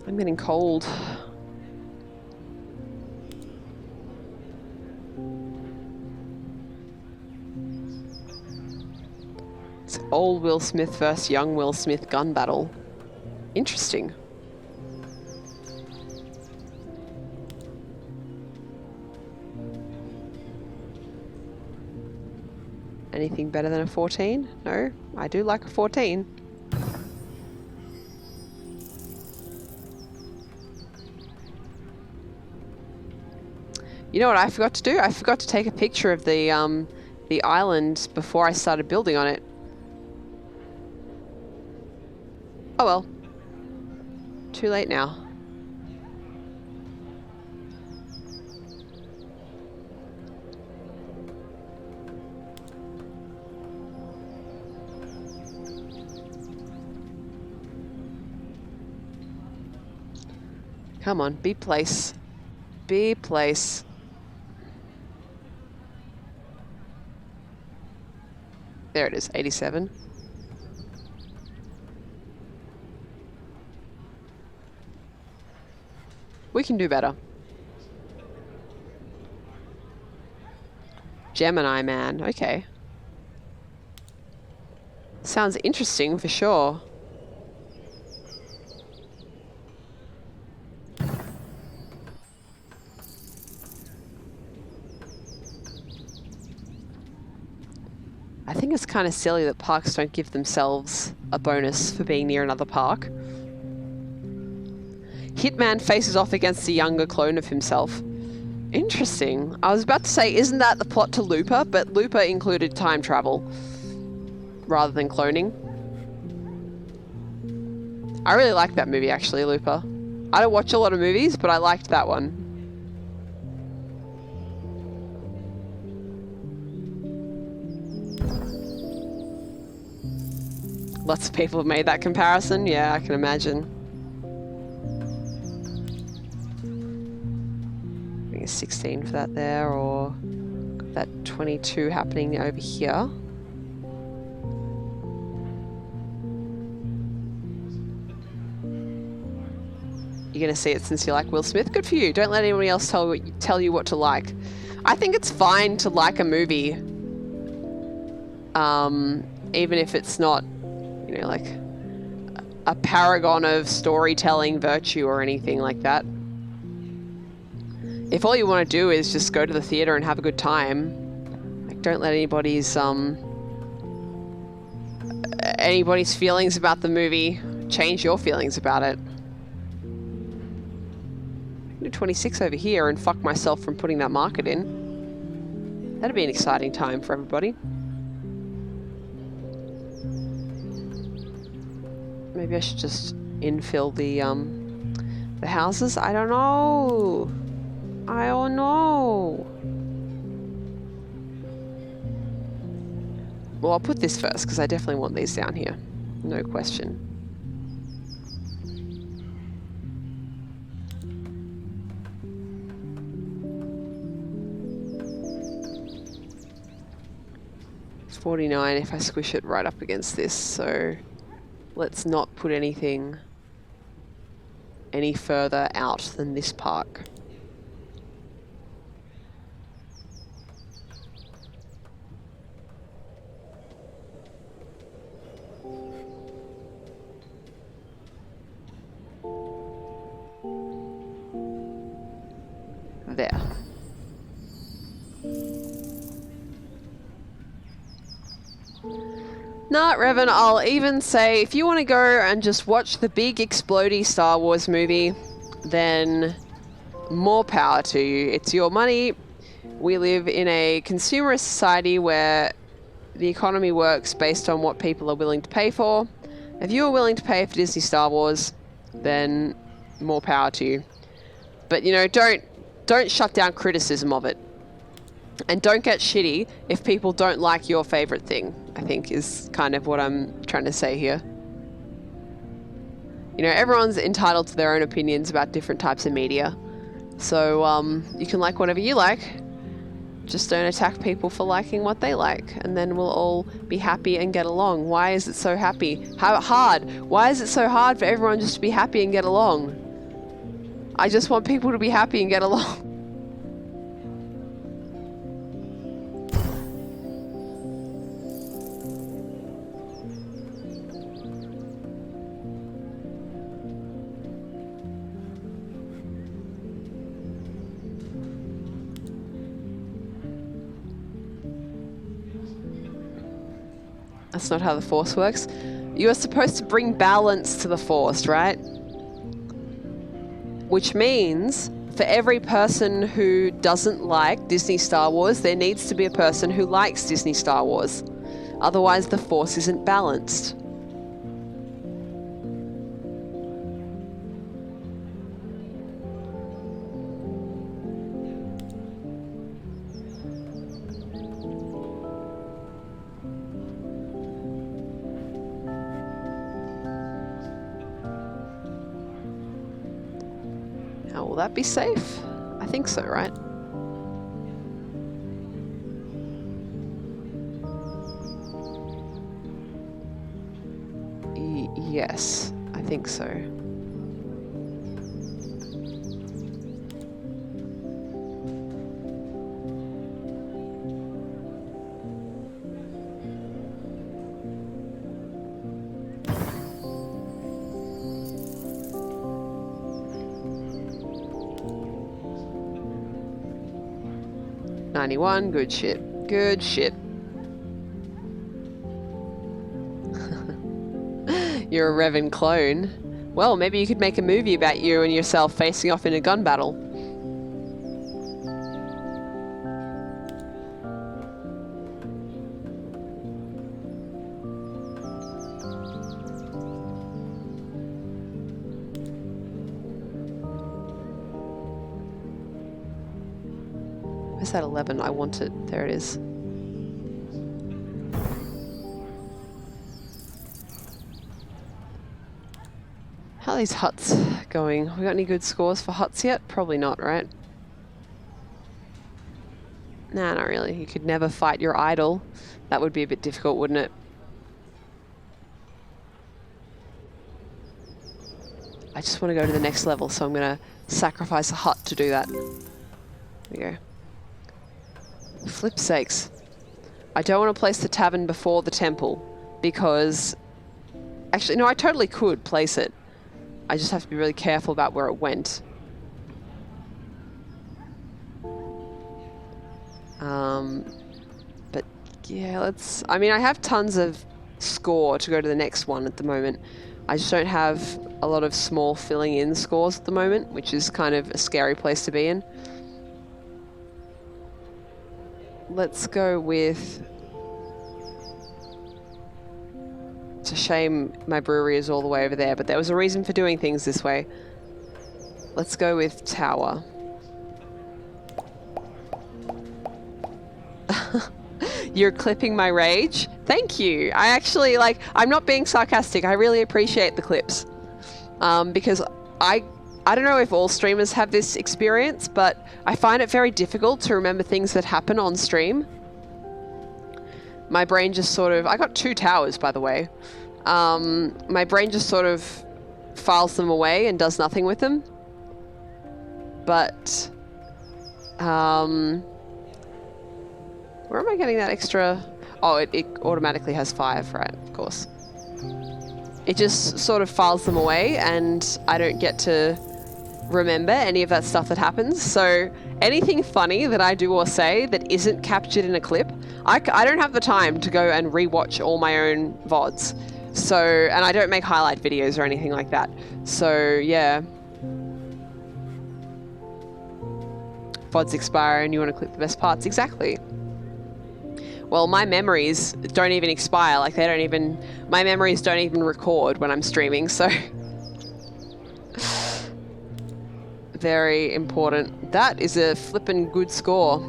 I'm getting cold. It's old Will Smith versus young Will Smith gun battle. Interesting. Anything better than a 14? No, I do like a 14. You know what I forgot to do? I forgot to take a picture of the island before I started building on it. Oh well. Too late now. Come on, be place. Be place. There it is, 87. We can do better. Gemini man, okay. Sounds interesting for sure. I think it's kind of silly that parks don't give themselves a bonus for being near another park. Hitman faces off against a younger clone of himself. Interesting. I was about to say, isn't that the plot to Looper? But Looper included time travel rather than cloning. I really like that movie, actually, Looper. I don't watch a lot of movies, but I liked that one. Lots of people have made that comparison. Yeah, I can imagine. I think it's 16 for that there, or got that 22 happening over here. You're gonna see it since you like Will Smith. Good for you. Don't let anybody else tell you what to like. I think it's fine to like a movie, even if it's not, you know, like a paragon of storytelling virtue or anything like that. If all you want to do is just go to the theater and have a good time, like, don't let anybody's feelings about the movie change your feelings about it. I can do 26 over here and fuck myself from putting that market in. That'd be an exciting time for everybody. Maybe I should just infill the houses. I don't know. I don't know. Well, I'll put this first because I definitely want these down here. No question. It's 49 if I squish it right up against this, so let's not put anything any further out than this park. There. Nah, Revan, I'll even say, if you want to go and just watch the big explodey Star Wars movie, then more power to you. It's your money. We live in a consumerist society where the economy works based on what people are willing to pay for. If you are willing to pay for Disney Star Wars, then more power to you. But, you know, don't shut down criticism of it. And don't get shitty if people don't like your favorite thing, I think is kind of what I'm trying to say here. You know, everyone's entitled to their own opinions about different types of media. So, you can like whatever you like. Just don't attack people for liking what they like. And then we'll all be happy and get along. Why is it so hard? Why is it so hard for everyone just to be happy and get along? I just want people to be happy and get along. That's not how the Force works. You are supposed to bring balance to the Force, right? Which means For every person who doesn't like Disney Star Wars, there needs to be a person who likes Disney Star Wars. Otherwise, the force isn't balanced. Now, will that be safe? I think so, right? Yes, I think so. $91, good shit. Good shit. You're a Revan clone. Well, maybe you could make a movie about you and yourself facing off in a gun battle. Where's that 11? I want it. There it is. How are these huts going? We got any good scores for huts yet? Probably not, right? Nah, not really. You could never fight your idol. That would be a bit difficult, wouldn't it? I just want to go to the next level, so I'm going to sacrifice a hut to do that. There we go. Flip sakes. I don't want to place the tavern before the temple, because... Actually, no, I totally could place it. I just have to be really careful about where it went. But yeah, let's... I mean, I have tons of score to go to the next one at the moment. I just don't have a lot of small filling in scores at the moment, which is kind of a scary place to be in. Let's go with... It's a shame my brewery is all the way over there, but there was a reason for doing things this way. Let's go with Tower. You're clipping my rage? Thank you. I actually, like, I'm not being sarcastic. I really appreciate the clips. Because I don't know if all streamers have this experience, but I find it very difficult to remember things that happen on stream. My brain just sort of... I got 2 towers, by the way. My brain just sort of files them away and does nothing with them. But... where am I getting that extra... Oh, it automatically has 5, right? Of course. It just sort of files them away, and I don't get to remember any of that stuff that happens. So anything funny that I do or say that isn't captured in a clip, I don't have the time to go and rewatch all my own VODs. So, and I don't make highlight videos or anything like that. So, yeah. VODs expire and you want to clip the best parts. Exactly. Well, my memories don't even expire. Like, they don't even... My memories don't even record when I'm streaming, so... Very important. That is a flippin' good score.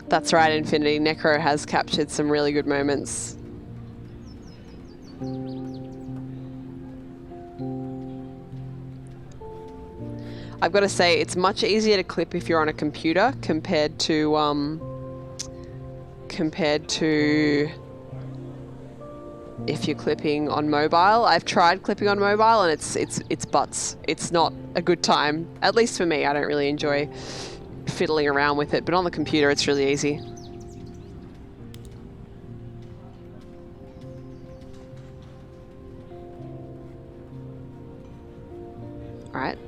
That's right, Infinity. Necro has captured some really good moments. I've got to say, it's much easier to clip if you're on a computer compared to if you're clipping on mobile. I've tried clipping on mobile and it's butts. It's not a good time. At least for me, I don't really enjoy fiddling around with it, but on the computer it's really easy. All right.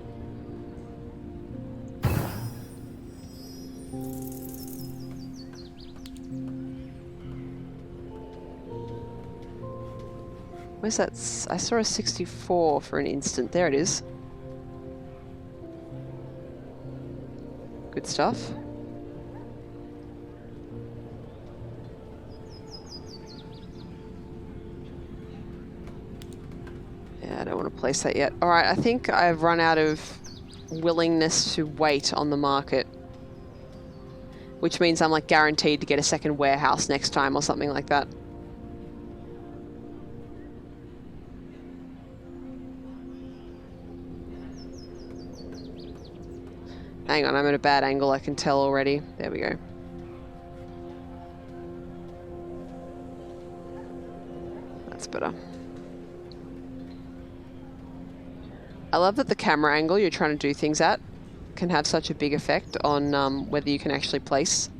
Where's that? I saw a 64 for an instant. There it is. Good stuff. Yeah, I don't want to place that yet. Alright, I think I've run out of willingness to wait on the market. Which means I'm like guaranteed to get a second warehouse next time or something like that. Hang on, I'm at a bad angle, I can tell already. There we go. That's better. I love that the camera angle you're trying to do things at can have such a big effect on whether you can actually place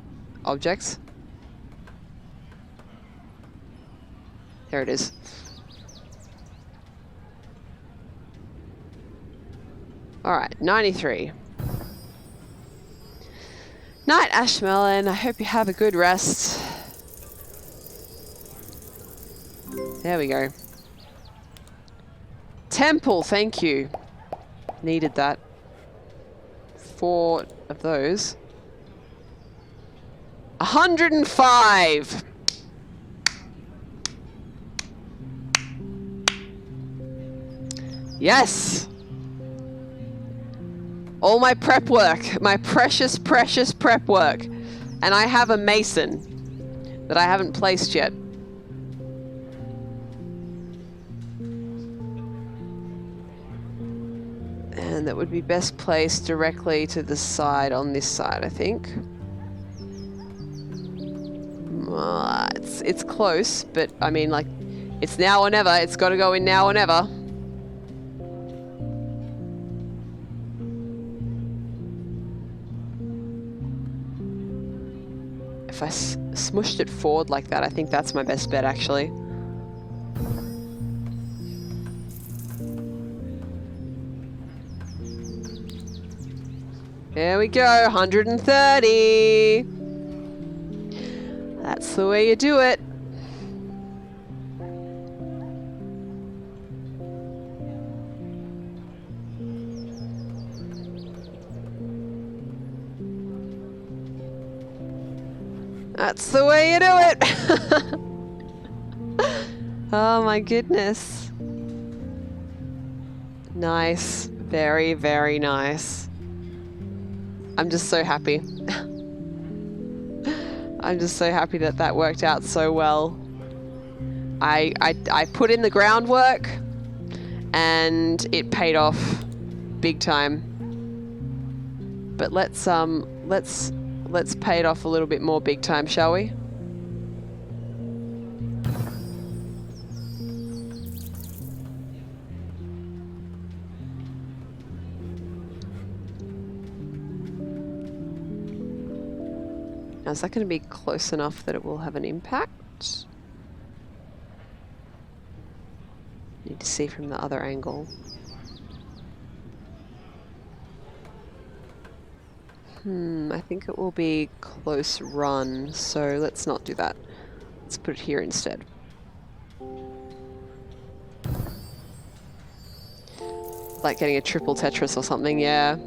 objects. There it is. Alright, 93. Night, Ashmelon. I hope you have a good rest. There we go. Temple, thank you. Needed that. 4 of those. 105! Yes! All my prep work, my precious, precious prep work. And I have a mason that I haven't placed yet. And that would be best placed directly to the side on this side, I think. It's close, but I mean, like, it's now or never. It's got to go in now or never. If I smushed it forward like that, I think that's my best bet, actually. There we go, 130. That's the way you do it. That's the way you do it. Oh my goodness. Nice. Very, very nice. I'm just so happy. I'm just so happy that that worked out so well. I put in the groundwork and it paid off big time. But let's pay it off a little bit more big time, shall we? Now, is that going to be close enough that it will have an impact? Need to see from the other angle. I think it will be close run, so let's not do that. Let's put it here instead. Like getting a triple Tetris or something, yeah.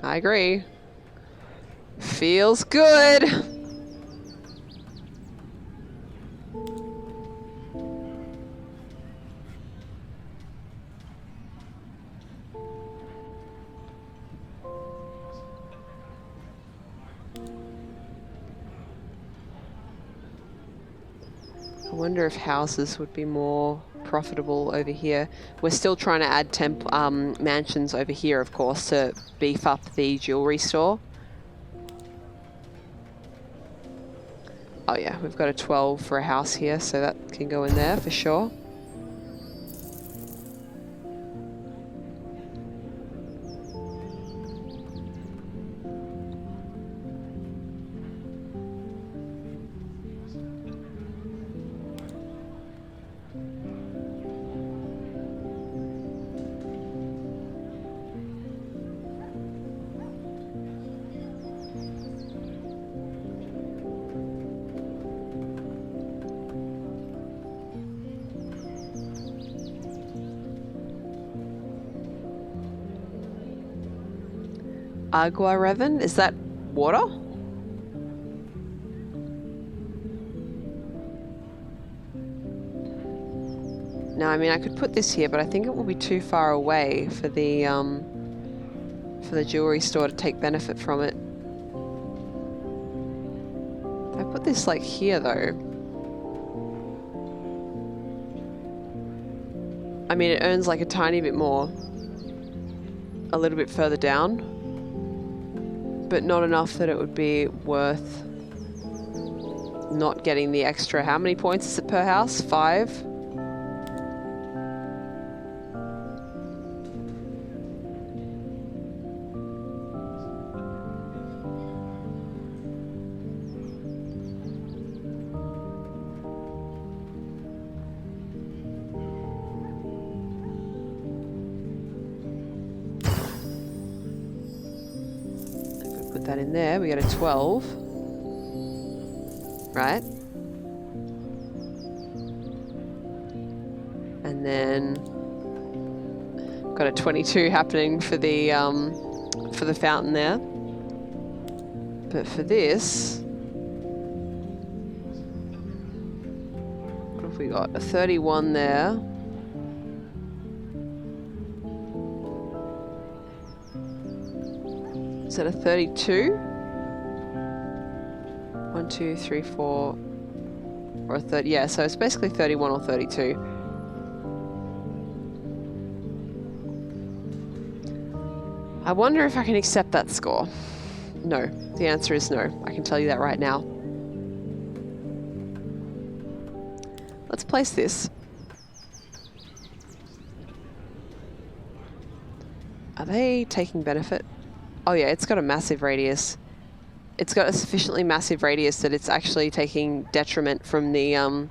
I agree. Feels good! I wonder if houses would be more profitable over here. We're still trying to add mansions over here, of course, to beef up the jewelry store. Oh yeah, we've got a 12 for a house here, so that can go in there for sure. Agua Revan? Is that water? No, I mean I could put this here, but I think it will be too far away for the jewelry store to take benefit from it. If I put this like here though, I mean it earns like a tiny bit more, a little bit further down, but not enough that it would be worth not getting the extra. How many points is it per house? 5? That in there, we get a 12, right? And then got a 22 happening for the fountain there. But for this, what have we got? A 31 there. Is that a 32? 1, 2, 3, 4, or a 30. Yeah, so it's basically 31 or 32. I wonder if I can accept that score. No, the answer is no. I can tell you that right now. Let's place this. Are they taking benefit? Oh yeah, it's got a massive radius. It's got a sufficiently massive radius that it's actually taking detriment from the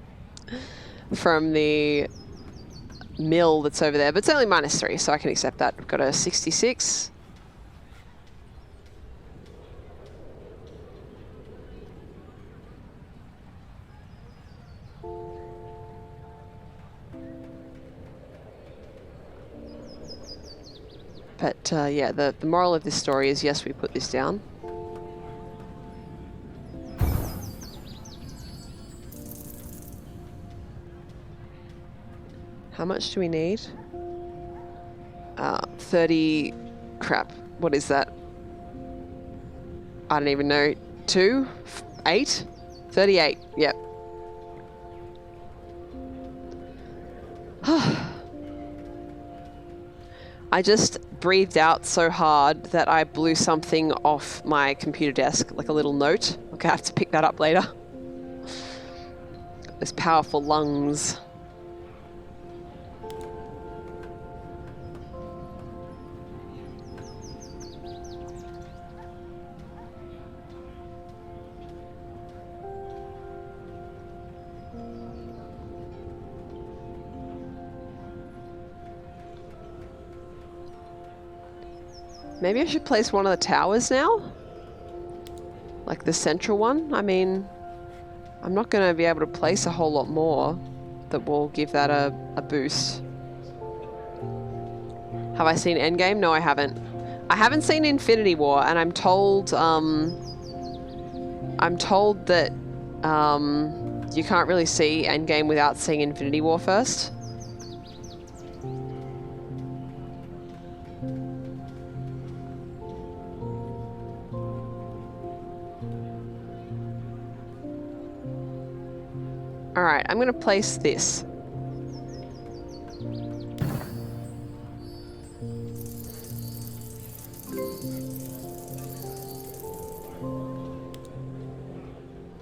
mill that's over there. But it's only -3, so I can accept that. We've got a 66. But yeah, the moral of this story is yes, we put this down. How much do we need? 30, crap, what is that? I don't even know, 2? 8? 38, yep. I just breathed out so hard that I blew something off my computer desk, like a little note. Okay, I have to pick that up later. Those powerful lungs. Maybe I should place one of the towers now? Like the central one? I mean, I'm not going to be able to place a whole lot more that will give that a boost. Have I seen Endgame? No, I haven't. I haven't seen Infinity War, and I'm told that you can't really see Endgame without seeing Infinity War first. Alright, I'm going to place this.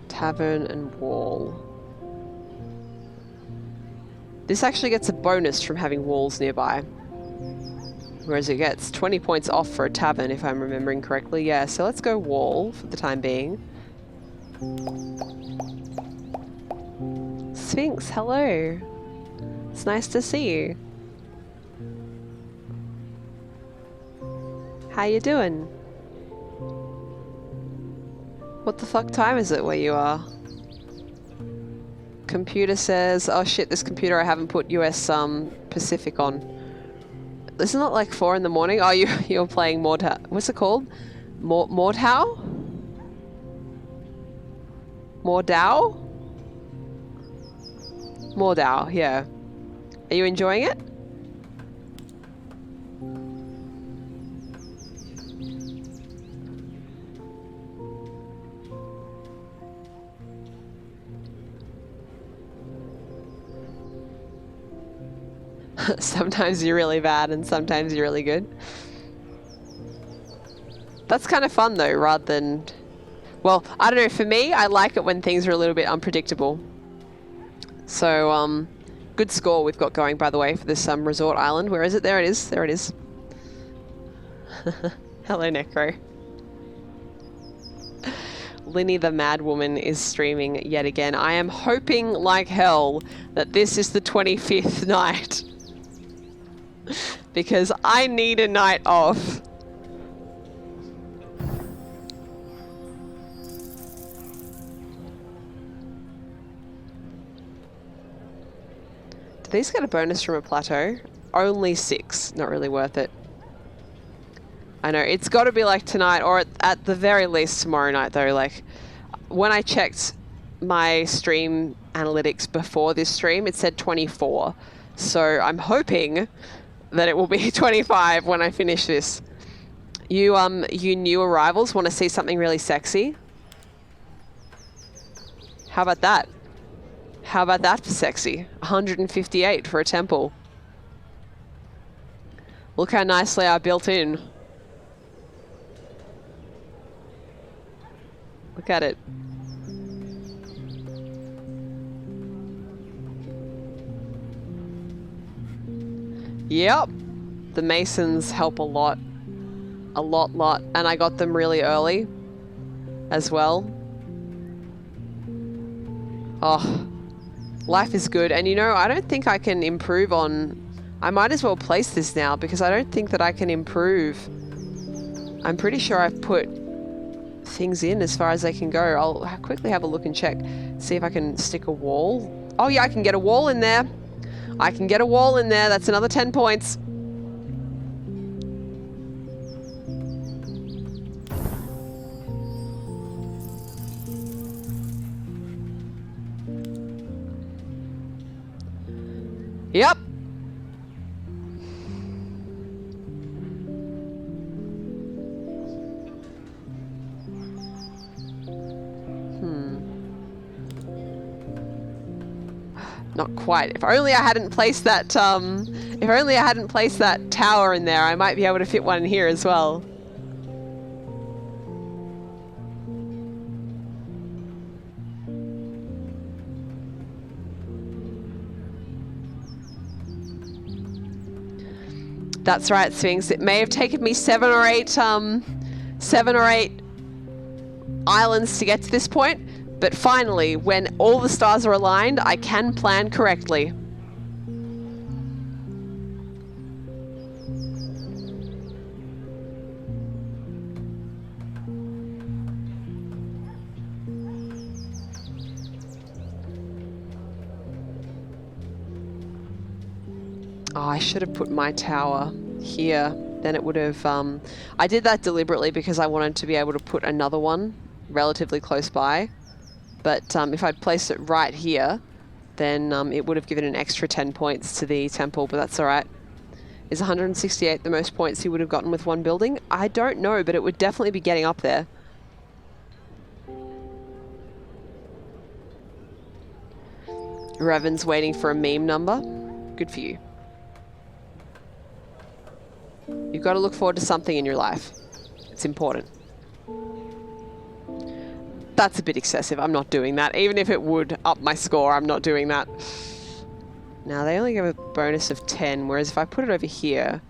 Tavern and wall. This actually gets a bonus from having walls nearby. Whereas it gets 20 points off for a tavern, if I'm remembering correctly. Yeah, so let's go wall for the time being. Sphinx, hello. It's nice to see you. How you doing? What the fuck time is it where you are? Computer says, oh shit, this computer I haven't put US Pacific on. Isn't it like 4 in the morning? Oh, you're playing Mortau. What's it called? Mortau? Mordau? Mordau, yeah. Are you enjoying it? Sometimes you're really bad and sometimes you're really good. That's kind of fun though, rather than... Well, I don't know, for me, I like it when things are a little bit unpredictable. So, good score we've got going, by the way, for this resort island. Where is it? There it is. There it is. Hello, Necro. Linnie the Mad Woman is streaming yet again. I am hoping like hell that this is the 25th night. Because I need a night off. Do these get a bonus from a plateau? Only 6. Not really worth it. I know, it's got to be like tonight, or at the very least tomorrow night though. Like, when I checked my stream analytics before this stream, it said 24. So I'm hoping that it will be 25 when I finish this. You new arrivals want to see something really sexy? How about that? How about that for sexy? 158 for a temple. Look how nicely I built in. Look at it. Yep. The masons help a lot. A lot. And I got them really early as well. Oh, life is good. And you know, I don't think I can improve on... I might as well place this now because I don't think that I can improve. I'm pretty sure I've put things in as far as they can go. I'll quickly have a look and check. See if I can stick a wall. Oh yeah, I can get a wall in there. I can get a wall in there. That's another 10 points. Yep. Not quite. If only I hadn't placed that, if only I hadn't placed that tower in there, I might be able to fit one in here as well. That's right, Sphinx. It may have taken me 7 or 8 islands to get to this point. But finally, when all the stars are aligned, I can plan correctly. Oh, I should have put my tower here. Then it would have... I did that deliberately because I wanted to be able to put another one relatively close by. But if I'd placed it right here, then it would have given an extra 10 points to the temple, but that's all right. Is 168 the most points he would have gotten with one building? I don't know, but it would definitely be getting up there. Revan's waiting for a meme number. Good for you. You've got to look forward to something in your life. It's important. That's a bit excessive. I'm not doing that. Even if it would up my score, I'm not doing that. Now, they only give a bonus of 10, whereas if I put it over here,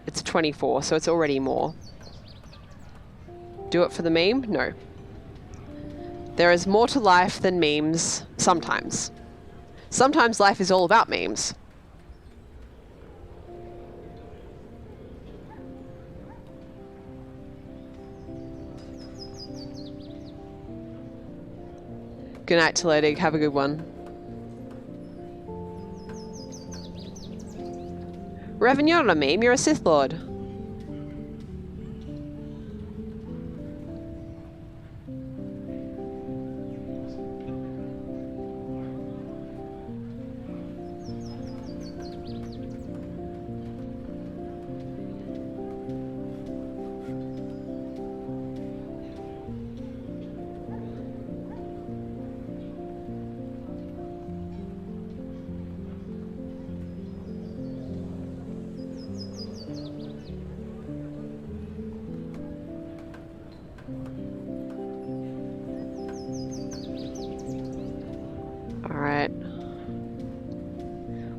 it's 24, so it's already more. Do it for the meme? No. There is more to life than memes, sometimes. Sometimes life is all about memes. Good night, Teledig. Have a good one. Revan, you're not a meme, you're a Sith Lord.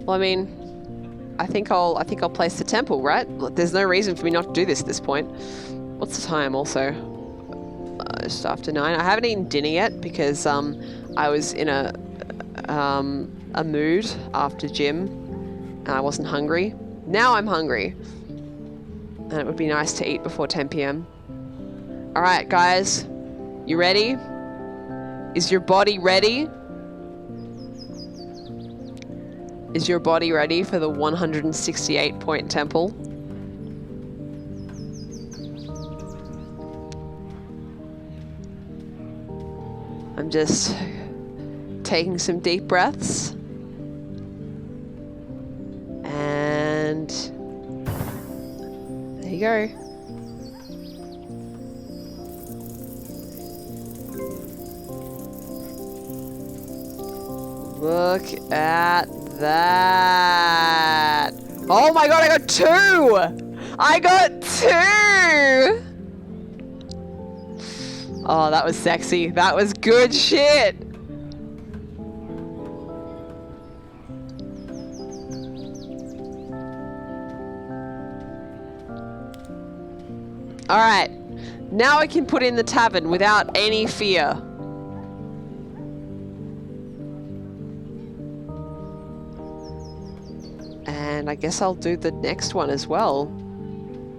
Well, I mean, I think I'll place the temple, right? There's no reason for me not to do this at this point. What's the time also? Just after 9. I haven't eaten dinner yet because I was in a mood after gym and I wasn't hungry. Now I'm hungry. And it would be nice to eat before 10 p.m. All right, guys. You ready? Is your body ready? Is your body ready for the 168-point temple? I'm just taking some deep breaths. And there you go. Look at that. Oh my god, I got 2! I got 2! Oh, that was sexy. That was good shit. Alright. Now I can put in the tavern without any fear. And I guess I'll do the next one as well.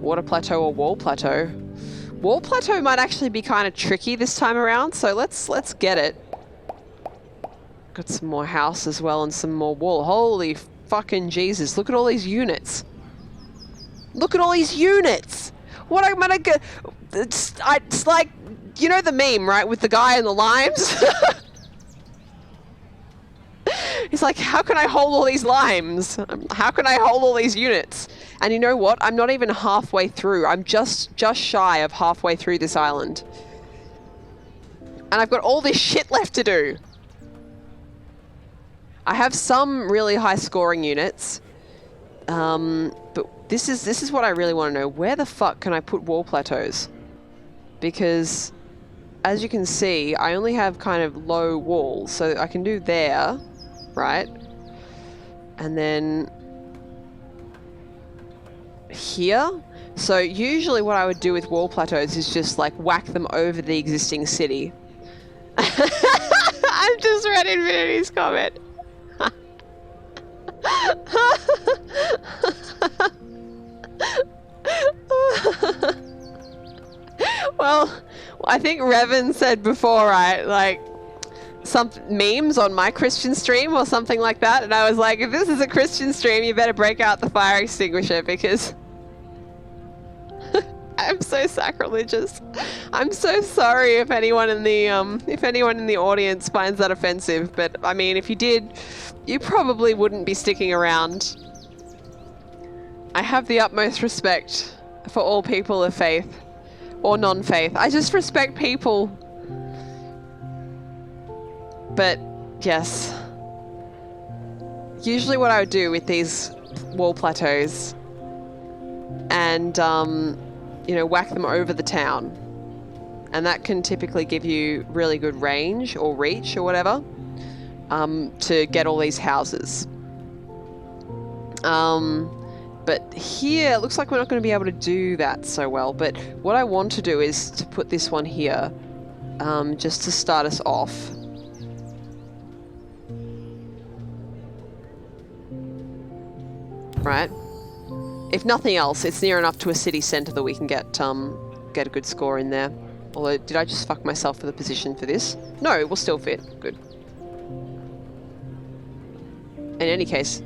Water plateau or wall plateau. Wall plateau might actually be kind of tricky this time around, so let's get it. Got some more house as well and some more wall. Holy fucking Jesus, look at all these units. Look at all these units! What am I gonna... It's like, you know the meme, right, with the guy and the limes? He's like, how can I hold all these limes? How can I hold all these units? And you know what? I'm not even halfway through. I'm just shy of halfway through this island. And I've got all this shit left to do. I have some really high scoring units. But this is what I really want to know. Where the fuck can I put wall plateaus? Because as you can see, I only have kind of low walls. So I can do there. Right? And then here. So usually what I would do with wall plateaus is just like whack them over the existing city. I've just read Infinity's comment. Well, I think Revan said before, right? Like, some memes on my Christian stream or something like that, and I was like, if this is a Christian stream, you better break out the fire extinguisher because I'm so sacrilegious. I'm so sorry if anyone in the audience finds that offensive, but I mean, if you did, you probably wouldn't be sticking around. I have the utmost respect for all people of faith or non-faith. I just respect people. But yes, usually what I would do with these wall plateaus and, you know, whack them over the town. And that can typically give you really good range or reach or whatever, to get all these houses. But here, it looks like we're not going to be able to do that so well. But what I want to do is to put this one here, just to start us off. Right? If nothing else, it's near enough to a city centre that we can get a good score in there. Although, did I just fuck myself for the position for this? No, we'll still fit. Good. In any case,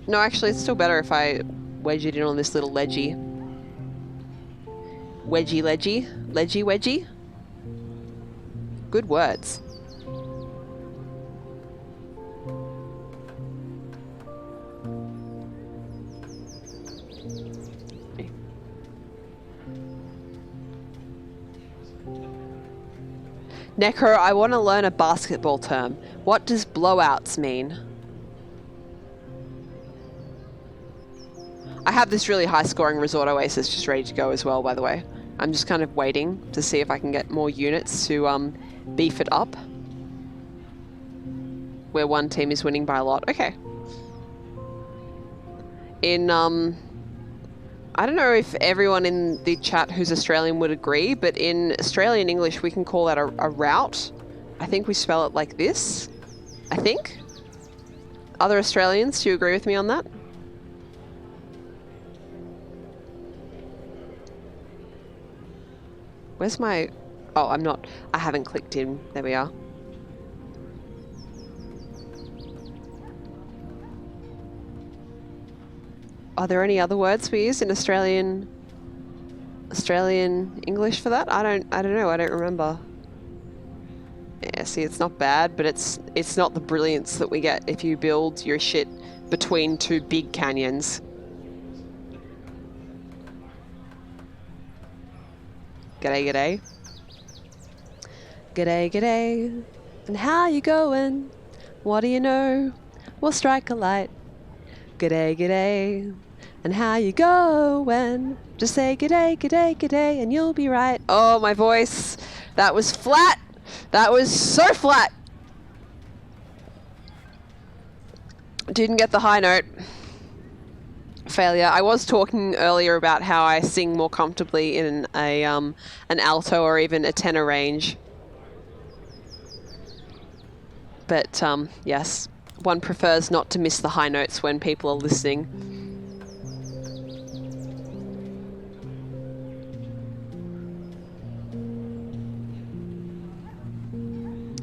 No, actually, it's still better if I wedge it in on this little ledgy. Wedgy ledgy. Ledgy wedgy. Good words. Necro, I want to learn a basketball term. What does blowouts mean? I have this really high scoring Resort Oasis just ready to go as well, by the way. I'm just kind of waiting to see if I can get more units to beef it up. Where one team is winning by a lot. Okay. In, I don't know if everyone in the chat who's Australian would agree, but in Australian English we can call that a route. I think we spell it like this. I think. Other Australians, do you agree with me on that? Where's my... Oh, I'm not... I haven't clicked in. There we are. Are there any other words we use in Australian English for that? I don't know. I don't remember. Yeah, see, it's not bad, but it's not the brilliance that we get if you build your shit between two big canyons. G'day, g'day. G'day, g'day. And how you going? What do you know? We'll strike a light. G'day, g'day. And how you going? Just say g'day, g'day, g'day, and you'll be right. Oh, my voice. That was flat. That was so flat. Didn't get the high note. Failure. I was talking earlier about how I sing more comfortably in an alto or even a tenor range. But yes, one prefers not to miss the high notes when people are listening.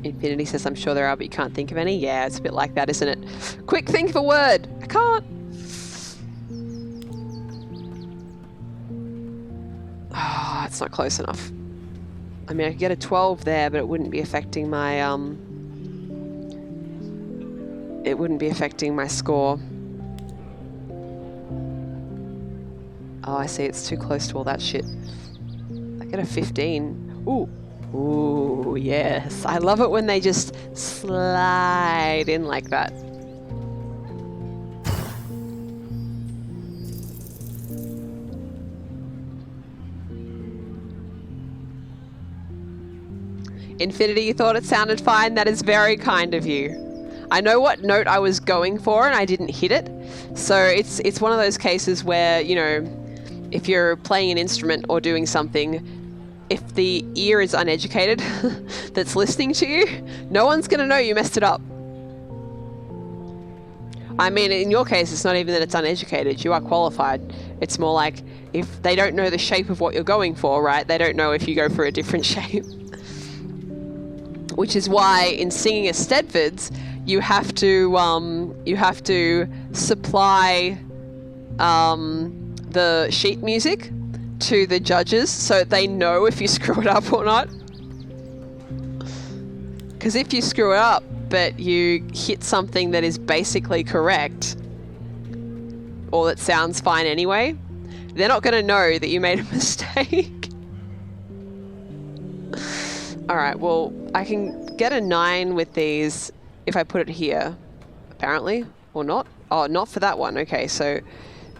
Infinity says, I'm sure there are, but you can't think of any. Yeah, it's a bit like that, isn't it? Quick, think of a word. I can't. Oh, it's not close enough. I mean, I could get a 12 there, but it wouldn't be affecting my, it wouldn't be affecting my score. Oh, I see. It's too close to all that shit. I get a 15. Ooh. Ooh, yes. I love it when they just slide in like that. Infinity, you thought it sounded fine? That is very kind of you. I know what note I was going for and I didn't hit it. So it's one of those cases where, you know, if you're playing an instrument or doing something, if the ear is uneducated that's listening to you, no one's going to know you messed it up. I mean, in your case, it's not even that it's uneducated. You are qualified. It's more like if they don't know the shape of what you're going for, right? They don't know if you go for a different shape. Which is why in singing a Stedfords, you have to supply the sheet music to the judges so they know if you screw it up or not. Because if you screw it up but you hit something that is basically correct or that sounds fine anyway, they're not going to know that you made a mistake. Alright, well, I can get a 9 with these if I put it here, apparently, or not. Oh, not for that one. Okay, so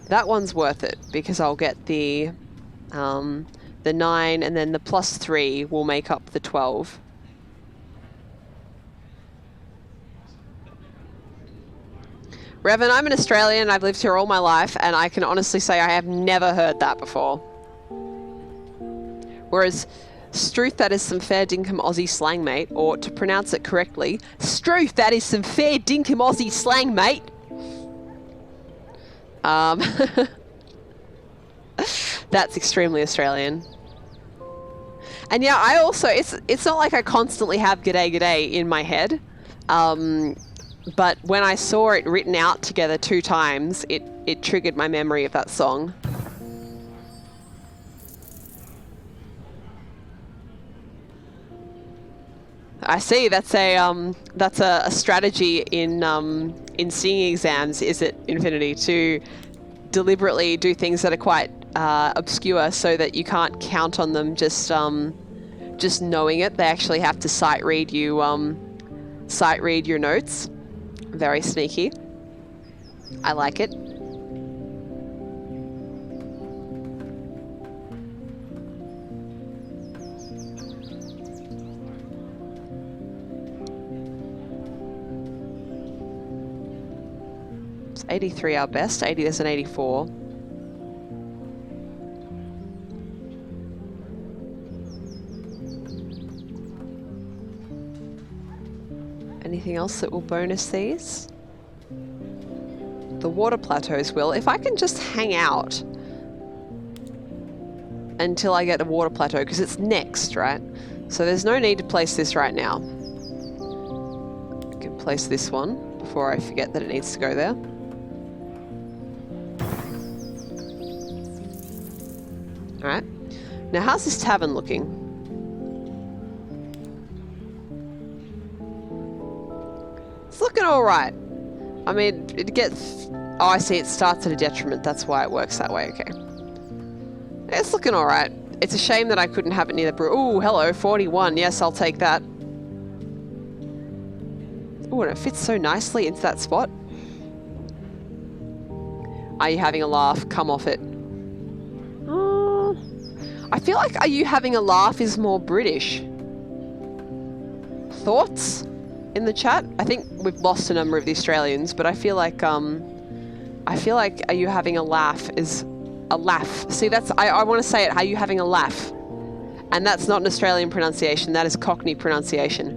that one's worth it because I'll get the 9 and then the +3 will make up the 12. Revan, I'm an Australian. I've lived here all my life, and I can honestly say I have never heard that before. Whereas, Struth, that is some fair dinkum Aussie slang, mate. Or, to pronounce it correctly, Struth, that is some fair dinkum Aussie slang, mate. That's extremely Australian. And yeah, I also, it's not like I constantly have g'day g'day in my head. But when I saw it written out together 2 times, it triggered my memory of that song. I see. That's a strategy in singing exams, is it, Infinity, to deliberately do things that are quite obscure, so that you can't count on them just knowing it. They actually have to sight read your notes. Very sneaky. I like it. It's 83 our best. 80 there's an 84. Anything else that will bonus these? The water plateaus will. If I can just hang out until I get a water plateau, because it's next, right? So there's no need to place this right now. I can place this one before I forget that it needs to go there. Alright. Now how's this tavern looking? It's looking alright. I mean, it gets... Oh, I see, it starts at a detriment. That's why it works that way. Okay. It's looking alright. It's a shame that I couldn't have it near the brew. Ooh, hello, 41. Yes, I'll take that. Ooh, and it fits so nicely into that spot. Are you having a laugh? Come off it. I feel like Are You Having a Laugh is more British. Thoughts in the chat? I think we've lost a number of the Australians, but I feel like Are You Having a Laugh is a laugh. See, that's I want to say it. Are you having a laugh? And that's not an Australian pronunciation. That is Cockney pronunciation.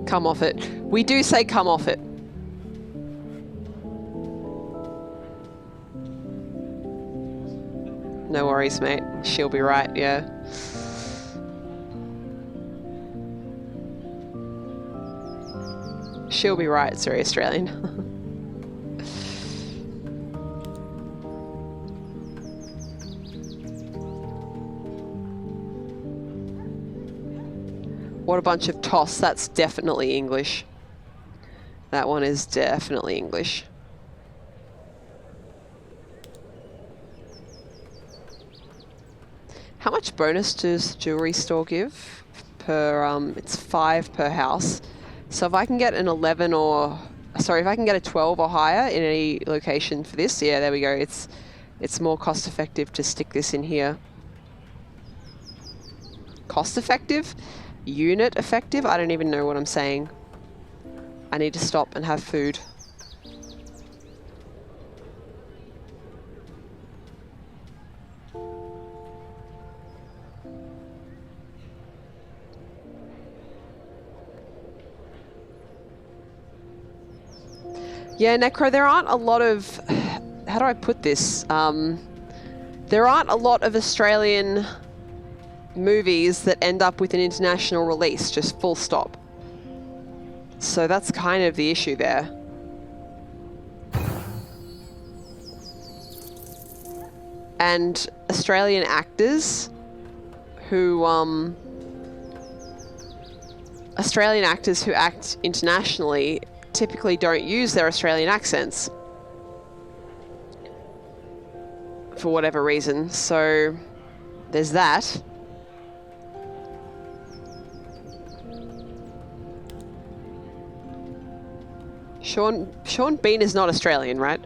Come off it. We do say come off it. No worries, mate. She'll be right, yeah. She'll be right. It's very Australian. What a bunch of toss. That's definitely English. That one is definitely English. How much bonus does the jewelry store give per, it's 5 per house. So if I can get an 11 or, sorry, if I can get a 12 or higher in any location for this, yeah, there we go. It's more cost effective to stick this in here. Cost effective? Unit effective? I don't even know what I'm saying. I need to stop and have food. Yeah, Necro, there aren't a lot of... How do I put this? There aren't a lot of Australian movies that end up with an international release, just full stop. So that's kind of the issue there. And Australian actors who act internationally typically don't use their Australian accents for whatever reason. So there's that. Sean Bean is not Australian, right?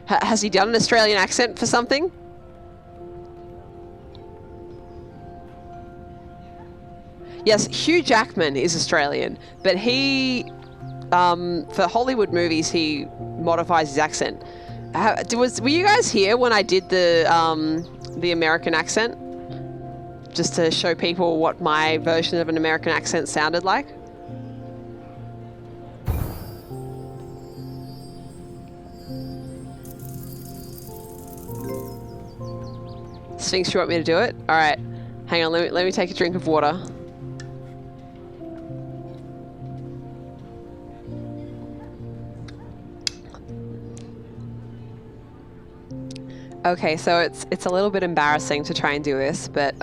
Has he done an Australian accent for something? Yes, Hugh Jackman is Australian, but he, for Hollywood movies, he modifies his accent. Were you guys here when I did the American accent? Just to show people what my version of an American accent sounded like? Sphinx, you want me to do it? Alright, hang on, let me take a drink of water. Okay, so it's a little bit embarrassing to try and do this, but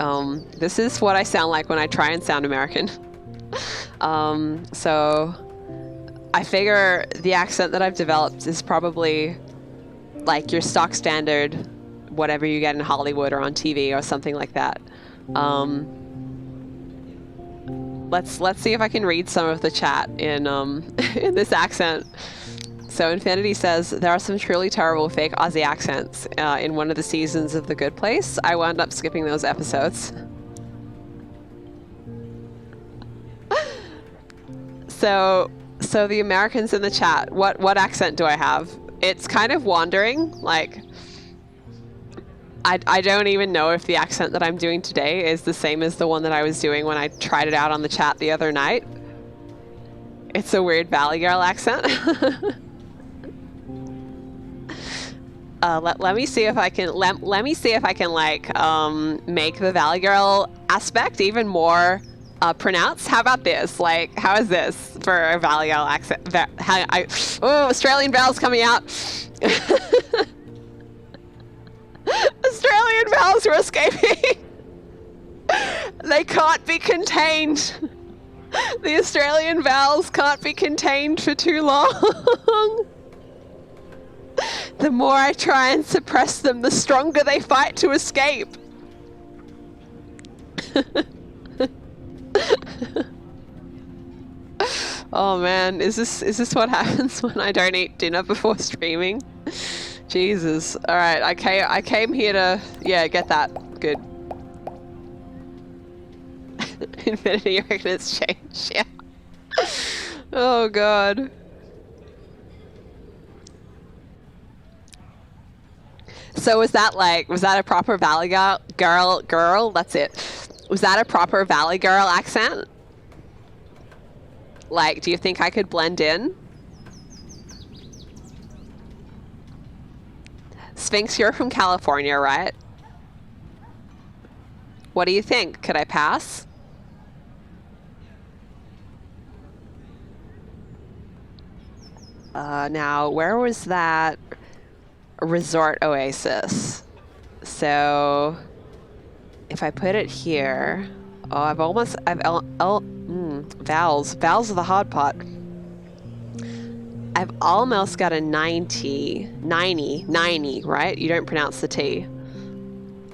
this is what I sound like when I try and sound American. So I figure the accent that I've developed is probably like your stock standard, whatever you get in Hollywood or on TV or something like that. Let's see if I can read some of the chat in in this accent. So Infinity says, there are some truly terrible fake Aussie accents in one of the seasons of The Good Place. I wound up skipping those episodes. So the Americans in the chat, what accent do I have? It's kind of wandering. Like, I don't even know if the accent that I'm doing today is the same as the one that I was doing when I tried it out on the chat the other night. It's a weird Valley Girl accent. Let me see if I can let me see if I can like make the Valley Girl aspect even more pronounced. How about this? Like, how is this for a Valley Girl accent? Oh, Australian vowels coming out. Australian vowels are escaping. They can't be contained. The Australian vowels can't be contained for too long. The more I try and suppress them, the stronger they fight to escape. Oh man, is this what happens when I don't eat dinner before streaming? Jesus. All right, I came here to get that. Good. Infinity, you reckon it's changed? Yeah. Oh god. So was that a proper Valley girl? That's it. Was that a proper Valley Girl accent? Like, do you think I could blend in? Sphinx, you're from California, right? What do you think? Could I pass? Now, where was that resort oasis? So, if I put it here, vowels are the hard part. I've almost got a 90, right? You don't pronounce the T.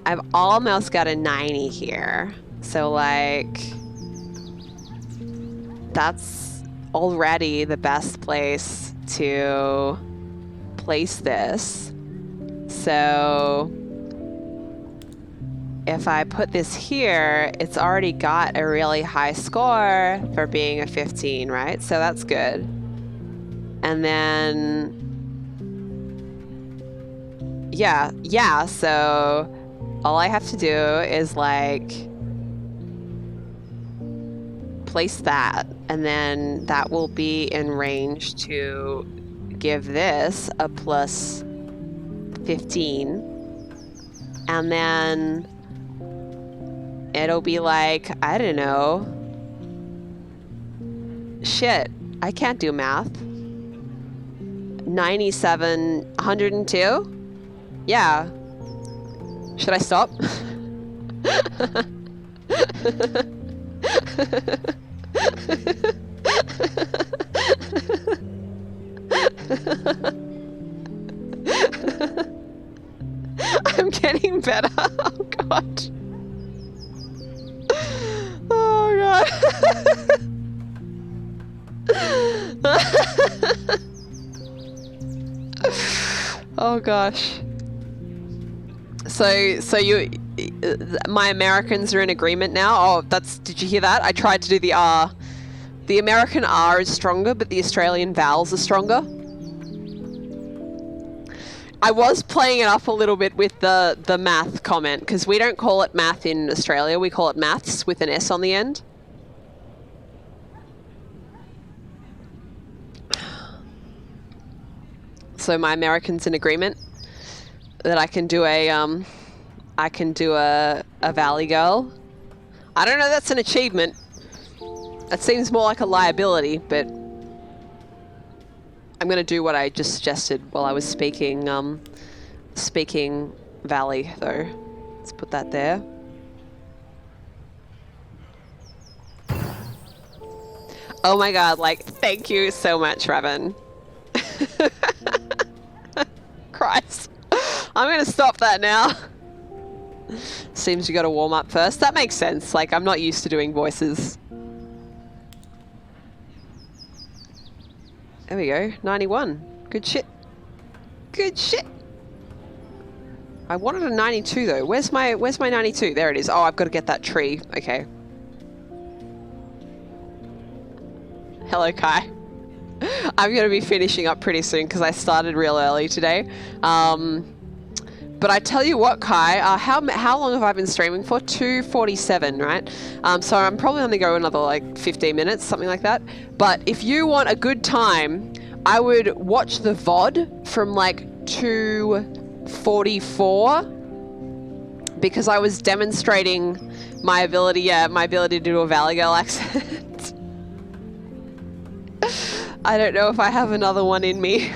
I've almost got a 90 here. So like, that's already the best place to place this. So if I put this here, it's already got a really high score for being a 15, right? So that's good. And then, yeah, so all I have to do is like place that, and then that will be in range to give this a plus 15. And then it'll be like, I don't know. Shit, I can't do math. 97, 102? Yeah. Should I stop? I'm getting better. Oh god. Oh god. Oh gosh. So you, my Americans are in agreement now. Oh, did you hear that? I tried to do the R. The American R is stronger, but the Australian vowels are stronger. I was playing it up a little bit with the math comment, because we don't call it math in Australia, we call it maths with an S on the end. So my American's in agreement that I can do a Valley Girl. I don't know if that's an achievement. That seems more like a liability, but I'm gonna do what I just suggested while I was speaking valley, though. Let's put that there. Oh my god, like, thank you so much, Raven. Christ. I'm gonna stop that now. Seems you gotta warm up first. That makes sense. Like, I'm not used to doing voices. There we go. 91. Good shit. Good shit. I wanted a 92 though. Where's my 92? There it is. Oh, I've got to get that tree. Okay. Hello, Kai. I'm going to be finishing up pretty soon because I started real early today. But I tell you what, Kai, how long have I been streaming for? 2:47, right? So I'm probably only go another like 15 minutes, something like that. But if you want a good time, I would watch the VOD from like 2:44 because I was demonstrating my ability to do a Valley Girl accent. I don't know if I have another one in me.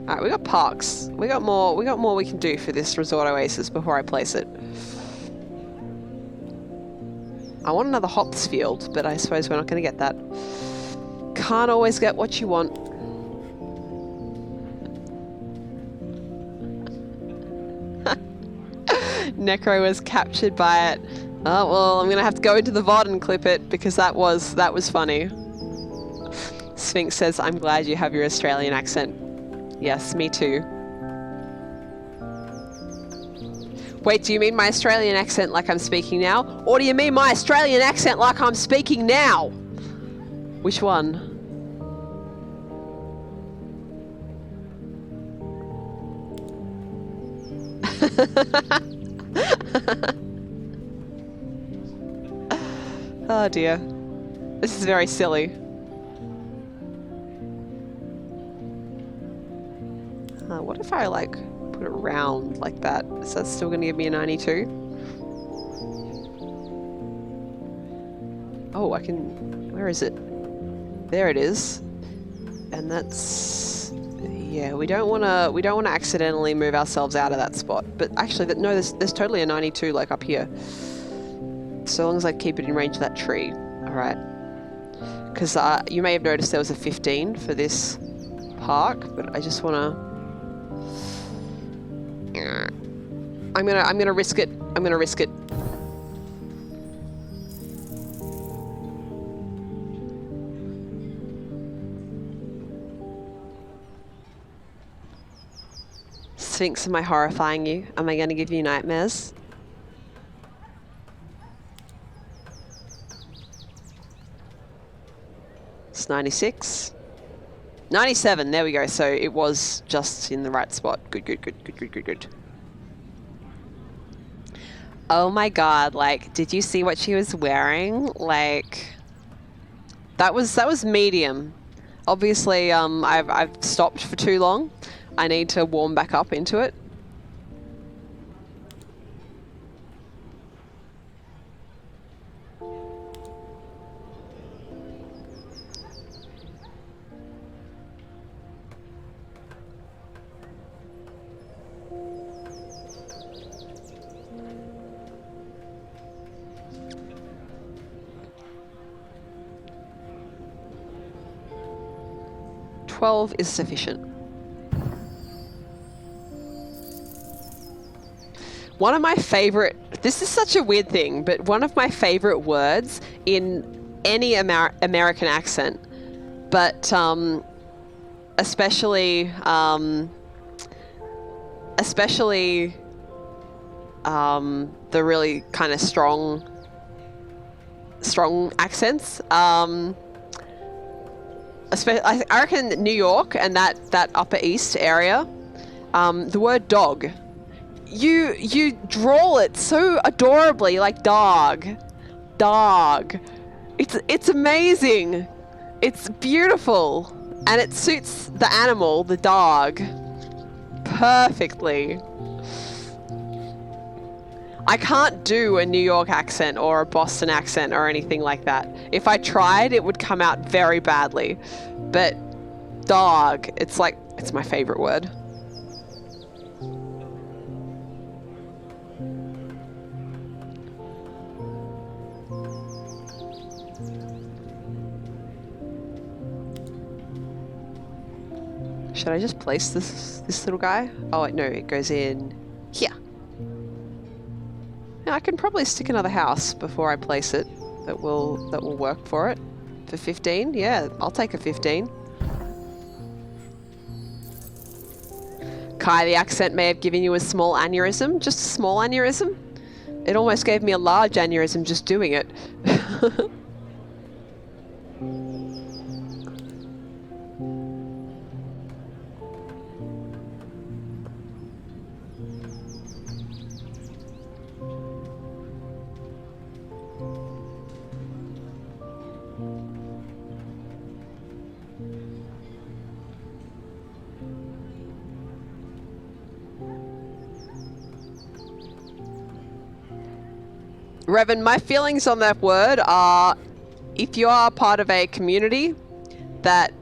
Alright, we got parks. We got more we can do for this resort oasis before I place it. I want another hops field, but I suppose we're not going to get that. Can't always get what you want. Necro was captured by it. Oh, well, I'm going to have to go into the VOD and clip it because that was funny. Sphinx says, I'm glad you have your Australian accent. Yes, me too. Wait, do you mean my Australian accent like I'm speaking now? Or do you mean my Australian accent like I'm speaking now? Which one? Oh dear. This is very silly. What if I like put it round like that? Is that still going to give me a 92? Oh, I can... Where is it? There it is. And that's... Yeah, we don't want to accidentally move ourselves out of that spot. But actually, no, there's totally a 92 like up here. So long as I keep it in range of that tree. Alright. Because you may have noticed there was a 15 for this park, but I just want to... I'm gonna risk it. I'm gonna risk it. Sphinx, am I horrifying you? Am I gonna give you nightmares? It's 96. 97, there we go. So it was just in the right spot. Good, good, good, good, good, good, good. Oh my god, like, did you see what she was wearing? Like, that was medium. Obviously, I've stopped for too long. I need to warm back up into it. Is sufficient. One of my favorite, this is such a weird thing, but one of my favorite words in any American accent, but especially the really kind of strong accents. I reckon New York and that Upper East area, the word dog, you drawl it so adorably, like dog. It's amazing. It's beautiful, and it suits the animal, the dog, perfectly. I can't do a New York accent or a Boston accent or anything like that. If I tried, it would come out very badly. But Dog. It's like, it's my favorite word. Should I just place this little guy? Oh wait, no, it goes in here. Now I can probably stick another house before I place it that will work for it. For 15? Yeah, I'll take a 15. Kai, the accent may have given you a small aneurysm. Just a small aneurysm? It almost gave me a large aneurysm just doing it. Revan, my feelings on that word are, if you are part of a community that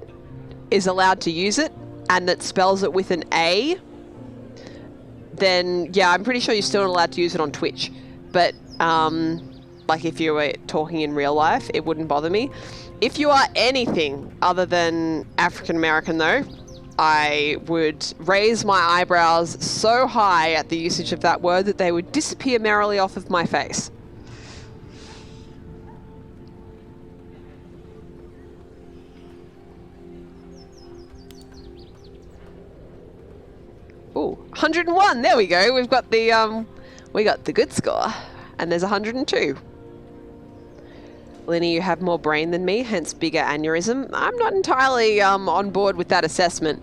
is allowed to use it and that spells it with an A, then yeah, I'm pretty sure you're still not allowed to use it on Twitch. But like if you were talking in real life, it wouldn't bother me. If you are anything other than African American though, I would raise my eyebrows so high at the usage of that word that they would disappear merrily off of my face. Ooh, 101. There we go. We've got the good score, and there's 102. Linnie, you have more brain than me, hence bigger aneurysm. I'm not entirely on board with that assessment.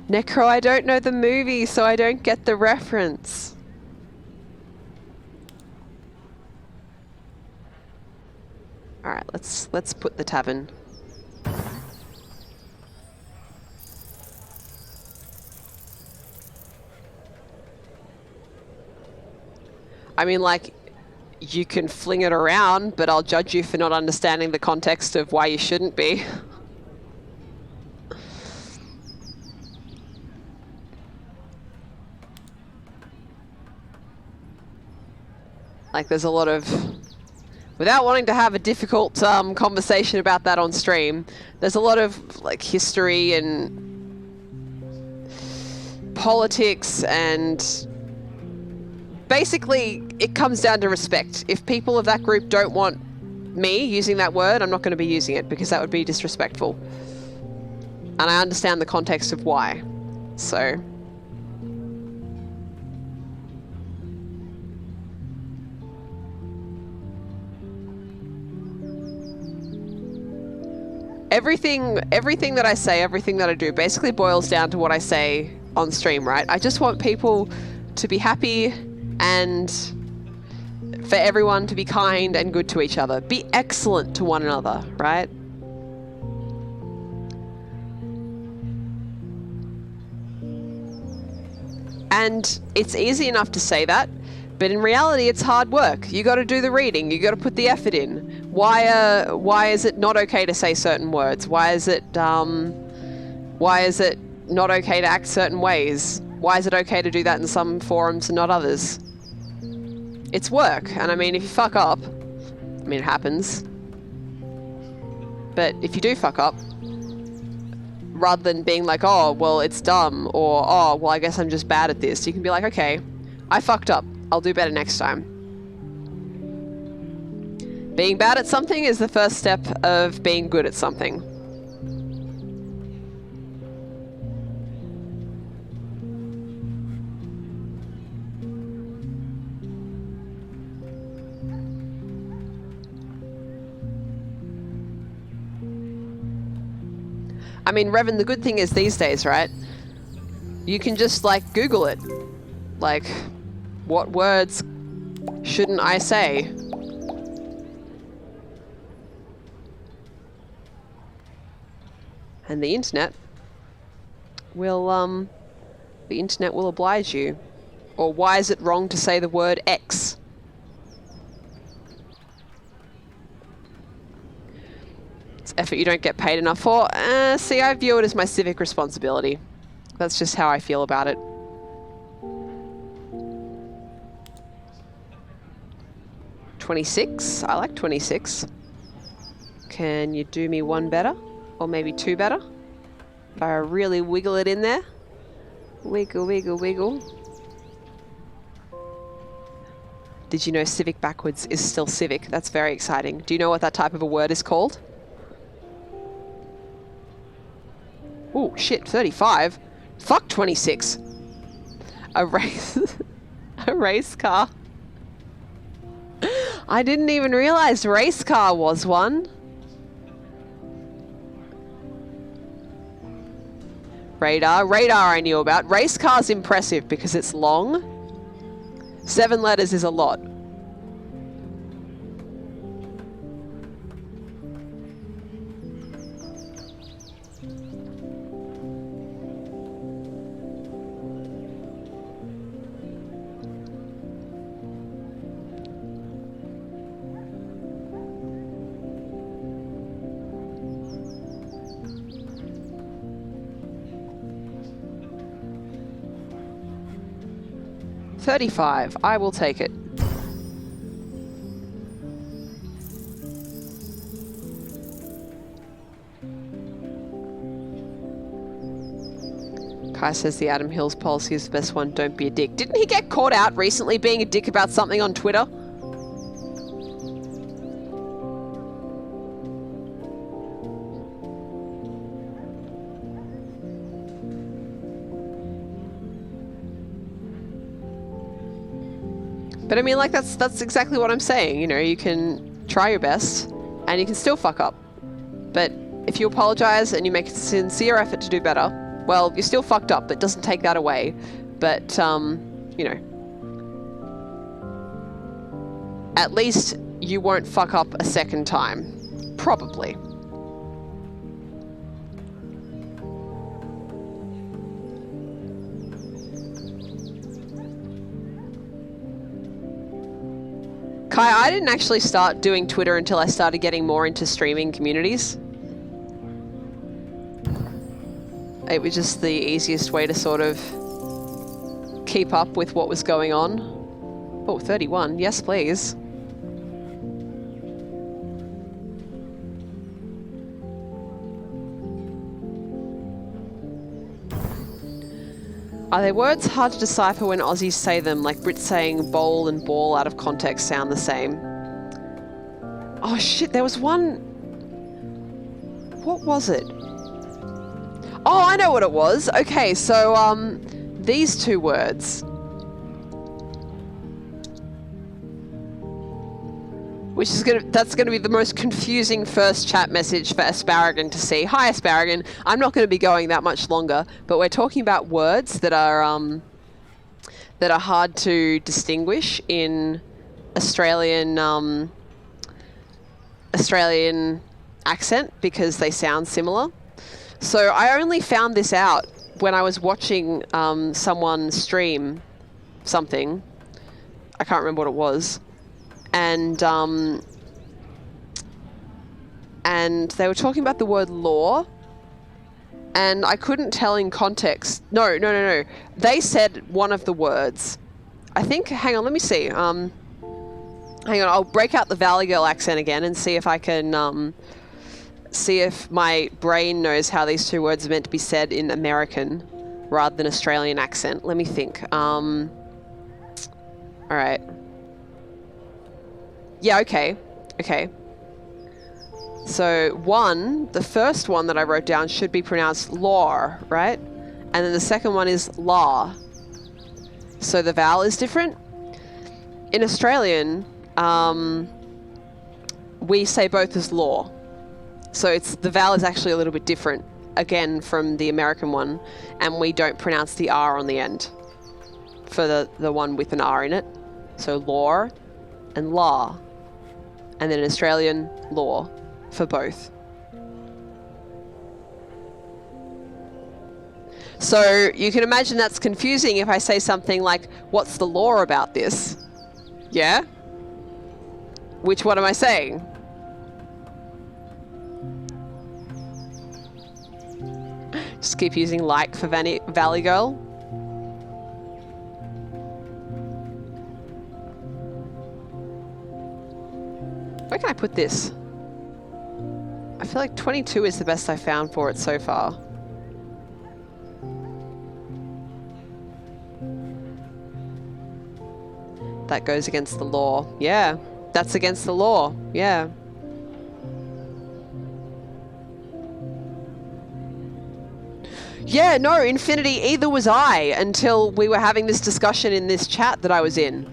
Necro, I don't know the movie, so I don't get the reference. All right, let's put the tavern. I mean, like, you can fling it around, but I'll judge you for not understanding the context of why you shouldn't be. Like, there's a lot of... Without wanting to have a difficult conversation about that on stream, there's a lot of like history and politics, and basically it comes down to respect. If people of that group don't want me using that word, I'm not going to be using it because that would be disrespectful. And I understand the context of why. So... Everything that I say, everything that I do basically boils down to what I say on stream, right? I just want people to be happy and for everyone to be kind and good to each other. Be excellent to one another, right? And it's easy enough to say that, but in reality it's hard work. You got to do the reading, you got to put the effort in. Why is it not okay to say certain words? Why is it not okay to act certain ways? Why is it okay to do that in some forums and not others? It's work, and I mean, if you fuck up, I mean, it happens. But if you do fuck up, rather than being like, oh, well, it's dumb, or, oh, well, I guess I'm just bad at this, you can be like, okay, I fucked up. I'll do better next time. Being bad at something is the first step of being good at something. I mean, Revan, the good thing is these days, right? You can just, like, Google it. Like, what words shouldn't I say? And the internet will The internet will oblige you. Or why is it wrong to say the word X? It's effort you don't get paid enough for. See, I view it as my civic responsibility. That's just how I feel about it. $26. I like 26. Can you do me one better? Or maybe two better? If I really wiggle it in there. Wiggle, wiggle, wiggle. Did you know civic backwards is still civic? That's very exciting. Do you know what that type of a word is called? Oh, shit, 35. Fuck 26. A race... a race car. I didn't even realize race car was one. Radar. Radar I knew about. Race car's impressive because it's long. 7 letters is a lot. $35. I will take it. Kai says the Adam Hills policy is the best one. Don't be a dick. Didn't he get caught out recently being a dick about something on Twitter? But I mean, like, that's exactly what I'm saying. You know, you can try your best and you can still fuck up. But if you apologize and you make a sincere effort to do better, well, you're still fucked up. That doesn't take that away. But, you know, at least you won't fuck up a second time. Probably. Kai, I didn't actually start doing Twitter until I started getting more into streaming communities. It was just the easiest way to sort of keep up with what was going on. Oh, 31. Yes, please. Are their words hard to decipher when Aussies say them, like Brits saying bowl and ball out of context sound the same? Oh shit, there was one... What was it? Oh, I know what it was. Okay, so, these two words. Which is that's gonna be the most confusing first chat message for Asparagan to see. Hi, Asparagan. I'm not gonna be going that much longer, but we're talking about words that are hard to distinguish in Australian accent because they sound similar. So I only found this out when I was watching someone stream something. I can't remember what it was. And they were talking about the word law, and I couldn't tell in context. No. They said one of the words. I think, hang on, let me see. Hang on, I'll break out the Valley Girl accent again and see if I can, see if my brain knows how these two words are meant to be said in American rather than Australian accent. Let me think. All right. Yeah, okay. So the first one that I wrote down should be pronounced law, right? And then the second one is law. So the vowel is different. In Australian, we say both as law. So the vowel is actually a little bit different, again, from the American one. And we don't pronounce the R on the end for the one with an R in it. So law and law. And then Australian law for both. So you can imagine that's confusing if I say something like, what's the law about this? Yeah? Which one am I saying? Just keep using like for Valley Girl. Where can I put this? I feel like 22 is the best I found for it so far. That goes against the law. Yeah, that's against the law. Yeah. Yeah, no, Infinity, either was I until we were having this discussion in this chat that I was in.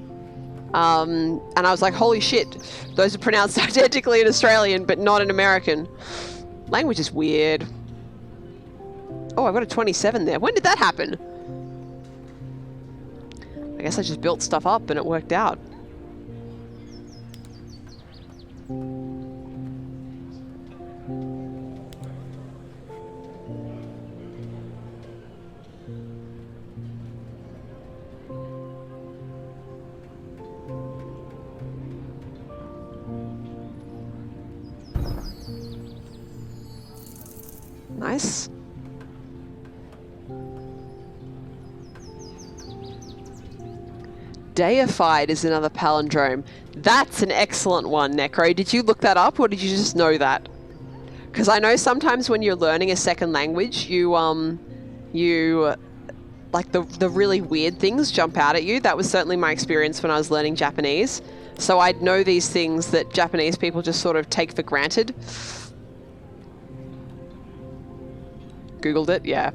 And I was like, holy shit, those are pronounced identically in Australian, but not in American. Language is weird. Oh, I've got a 27 there. When did that happen? I guess I just built stuff up and it worked out. Nice. Deified is another palindrome. That's an excellent one, Necro. Did you look that up or did you just know that? Because I know sometimes when you're learning a second language, you like the really weird things jump out at you. That was certainly my experience when I was learning Japanese. So I'd know these things that Japanese people just sort of take for granted. Googled it, yeah.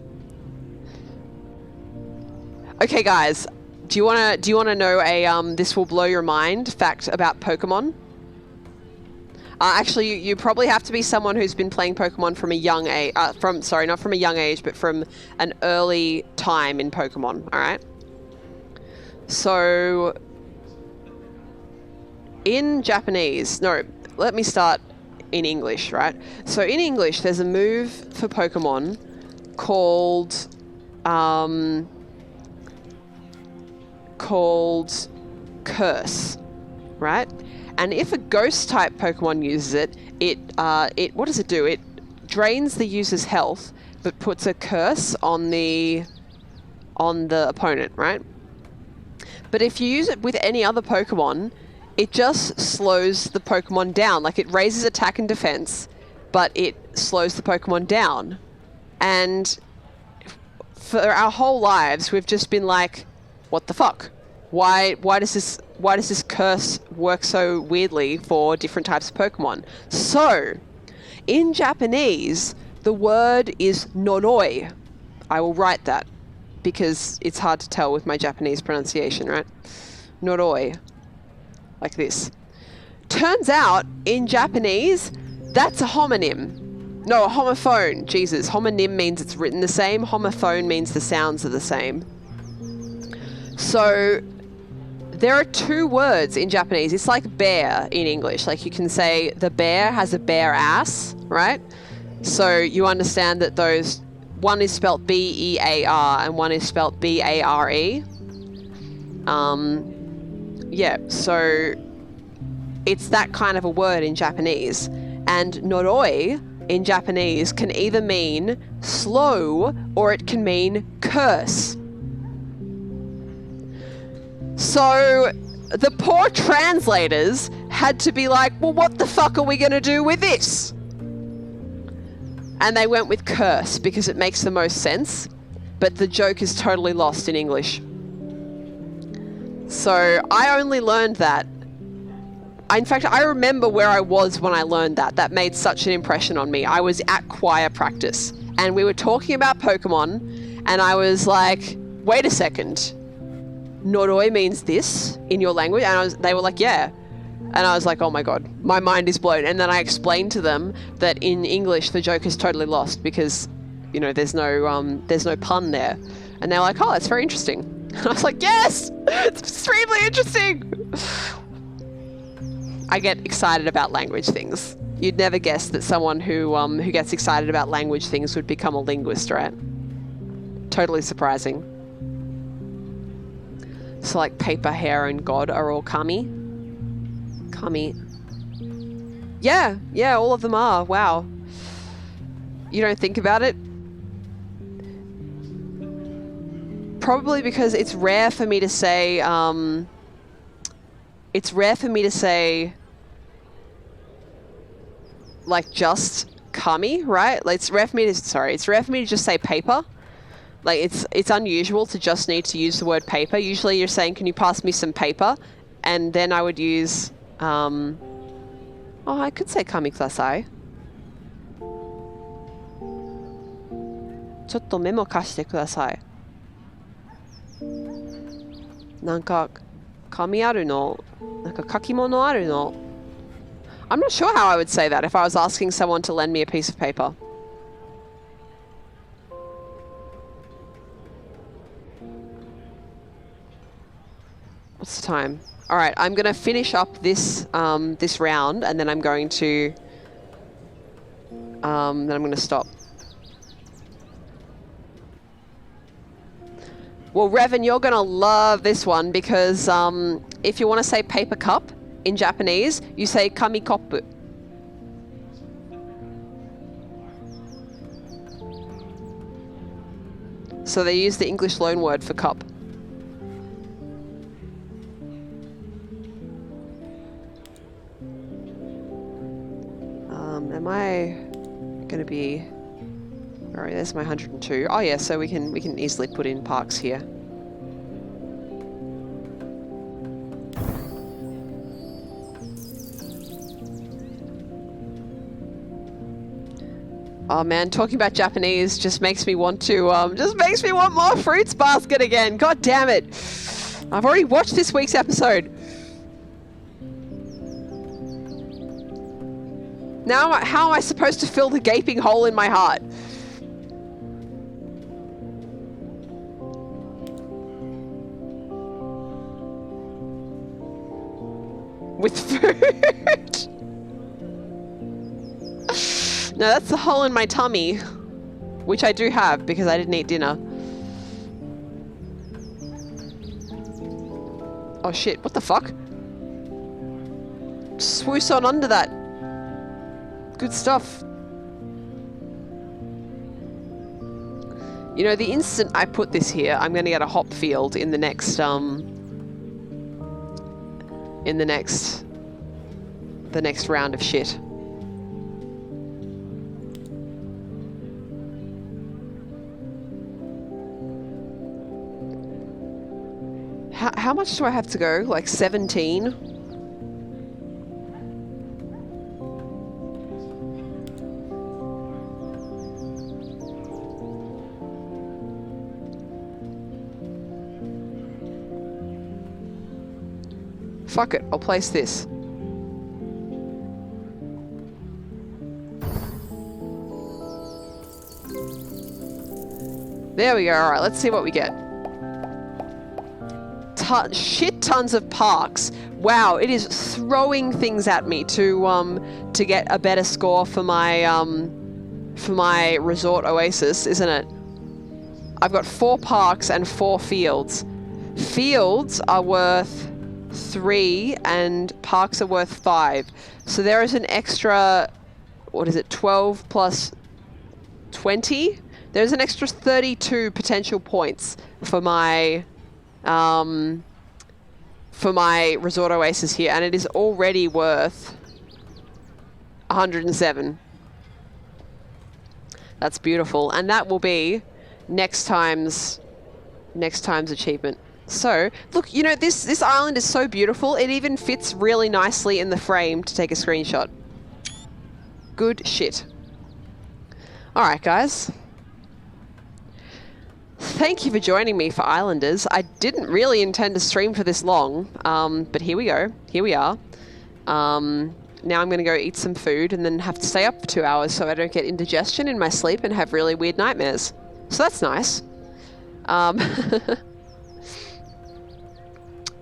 Okay, guys, do you wanna know a this will blow your mind fact about Pokemon? Actually, you probably have to be someone who's been playing Pokemon from a young age. Sorry, not from a young age, but from an early time in Pokemon. All right. So, in Japanese, no, let me start in English, right? So in English, there's a move for Pokemon called Curse, right? And if a ghost type Pokemon uses it, it what does it do? It drains the user's health, but puts a curse on the opponent, right? But if you use it with any other Pokemon, it just slows the Pokemon down. Like, it raises attack and defense, but it slows the Pokemon down. And for our whole lives, we've just been like, what the fuck? Why does this curse work so weirdly for different types of Pokemon? So, in Japanese, the word is noroi. I will write that because it's hard to tell with my Japanese pronunciation, right? Noroi. Like this. Turns out, in Japanese, that's a homonym. No, a homophone. Jesus, homonym means it's written the same. Homophone means the sounds are the same. So, there are two words in Japanese. It's like bear in English. Like, you can say the bear has a bare ass, right? So you understand that those, one is spelt B-E-A-R and one is spelt B-A-R-E. Yeah, so it's that kind of a word in Japanese. And noroi in Japanese can either mean slow or it can mean curse. So the poor translators had to be like, well, what the fuck are we going to do with this? And they went with curse because it makes the most sense, but the joke is totally lost in English. So I only learned that. In fact, I remember where I was when I learned that. That made such an impression on me. I was at choir practice and we were talking about Pokemon and I was like, wait a second. Noroi means this in your language? And they were like, yeah. And I was like, oh my God, my mind is blown. And then I explained to them that in English, the joke is totally lost because, you know, there's no pun there. And they're like, oh, that's very interesting. And I was like, yes, it's extremely interesting. I get excited about language things. You'd never guess that someone who gets excited about language things would become a linguist, right? totally surprising. So like paper, hair, and God are all kami. Kami. Yeah, yeah, all of them are. Wow. You don't think about it? Probably because it's rare for me to say, like just kami, right? Like it's rare for me to just say paper. Like it's unusual to just need to use the word paper. Usually you're saying, can you pass me some paper? And then I would use, oh, I could say kami kudasai. ちょっとメモ貸してください。なんか紙あるの？なんか書き物あるの？ I'm not sure how I would say that if I was asking someone to lend me a piece of paper. What's the time? All right, I'm going to finish up this this round, and then I'm going to stop. Well, Revan, you're going to love this one because if you want to say paper cup in Japanese, you say kamikopu. So they use the English loan word for cup. Am I going to be... All right, there's my 102. Oh yeah, so we can easily put in parks here. Oh man, talking about Japanese just makes me want to more fruits basket again. God damn it. I've already watched this week's episode. Now how am I supposed to fill the gaping hole in my heart? With food? No, that's the hole in my tummy, which I do have because I didn't eat dinner. Oh shit, what the fuck? Swoosh on under that. Good stuff. You know, the instant I put this here, I'm going to get a hop field in the next, the next round of shit. How much do I have to go? Like 17? Fuck it, I'll place this. There we go. All right, let's see what we get. Shit tons of parks. Wow, it is throwing things at me to get a better score for my resort oasis, isn't it? I've got 4 parks and 4 fields. Fields are worth 3 and parks are worth 5. So there is an extra, what is it, 12 plus 20? There's an extra 32 potential points for my resort oasis here, and it is already worth 107. That's beautiful, and that will be next time's achievement. So, look, you know, this island is so beautiful, it even fits really nicely in the frame to take a screenshot. Good shit. Alright, guys. Thank you for joining me for Islanders. I didn't really intend to stream for this long, but here we go. Here we are. Now I'm going to go eat some food and then have to stay up for 2 hours so I don't get indigestion in my sleep and have really weird nightmares. So that's nice.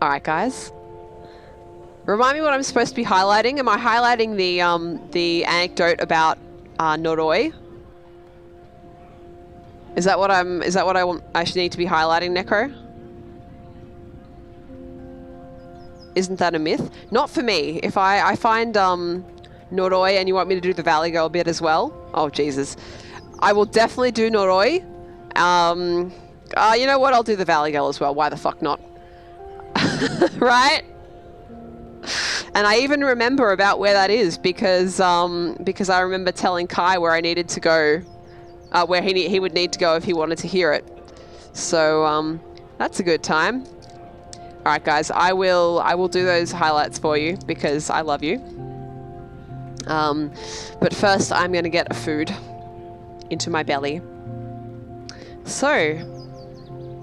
Alright, guys. Remind me what I'm supposed to be highlighting. Am I highlighting the anecdote about Noroi? Is that what I want? I should need to be highlighting, Necro? Isn't that a myth? Not for me. If I find Noroi and you want me to do the Valley Girl bit as well, oh Jesus, I will definitely do Noroi. You know what? I'll do the Valley Girl as well. Why the fuck not? Right? And I even remember about where that is because I remember telling Kai where I needed to go, where he would need to go if he wanted to hear it. So that's a good time. All right, guys, I will do those highlights for you because I love you. But first, I'm going to get a food into my belly. So,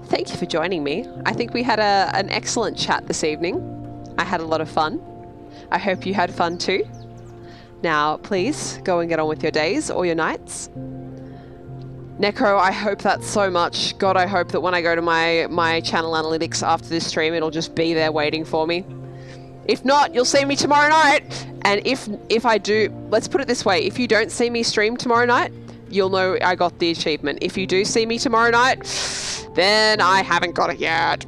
thank you for joining me. I think we had an excellent chat this evening. I had a lot of fun. I hope you had fun too. Now, please go and get on with your days or your nights. Necro, I hope that so much. God, I hope that when I go to my channel analytics after this stream, it'll just be there waiting for me. If not, you'll see me tomorrow night. And if I do, let's put it this way. If you don't see me stream tomorrow night, you'll know I got the achievement. If you do see me tomorrow night, then I haven't got it yet.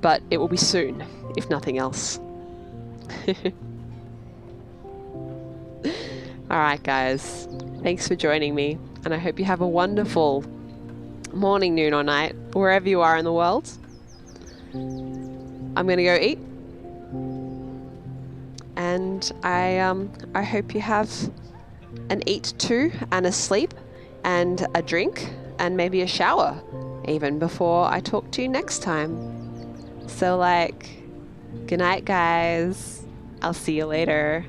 But it will be soon, if nothing else. Alright guys, thanks for joining me, and I hope you have a wonderful morning, noon or night, wherever you are in the world. I'm gonna go eat, and I hope you have an eat too, and a sleep, and a drink, and maybe a shower, even before I talk to you next time. So like, good night guys, I'll see you later.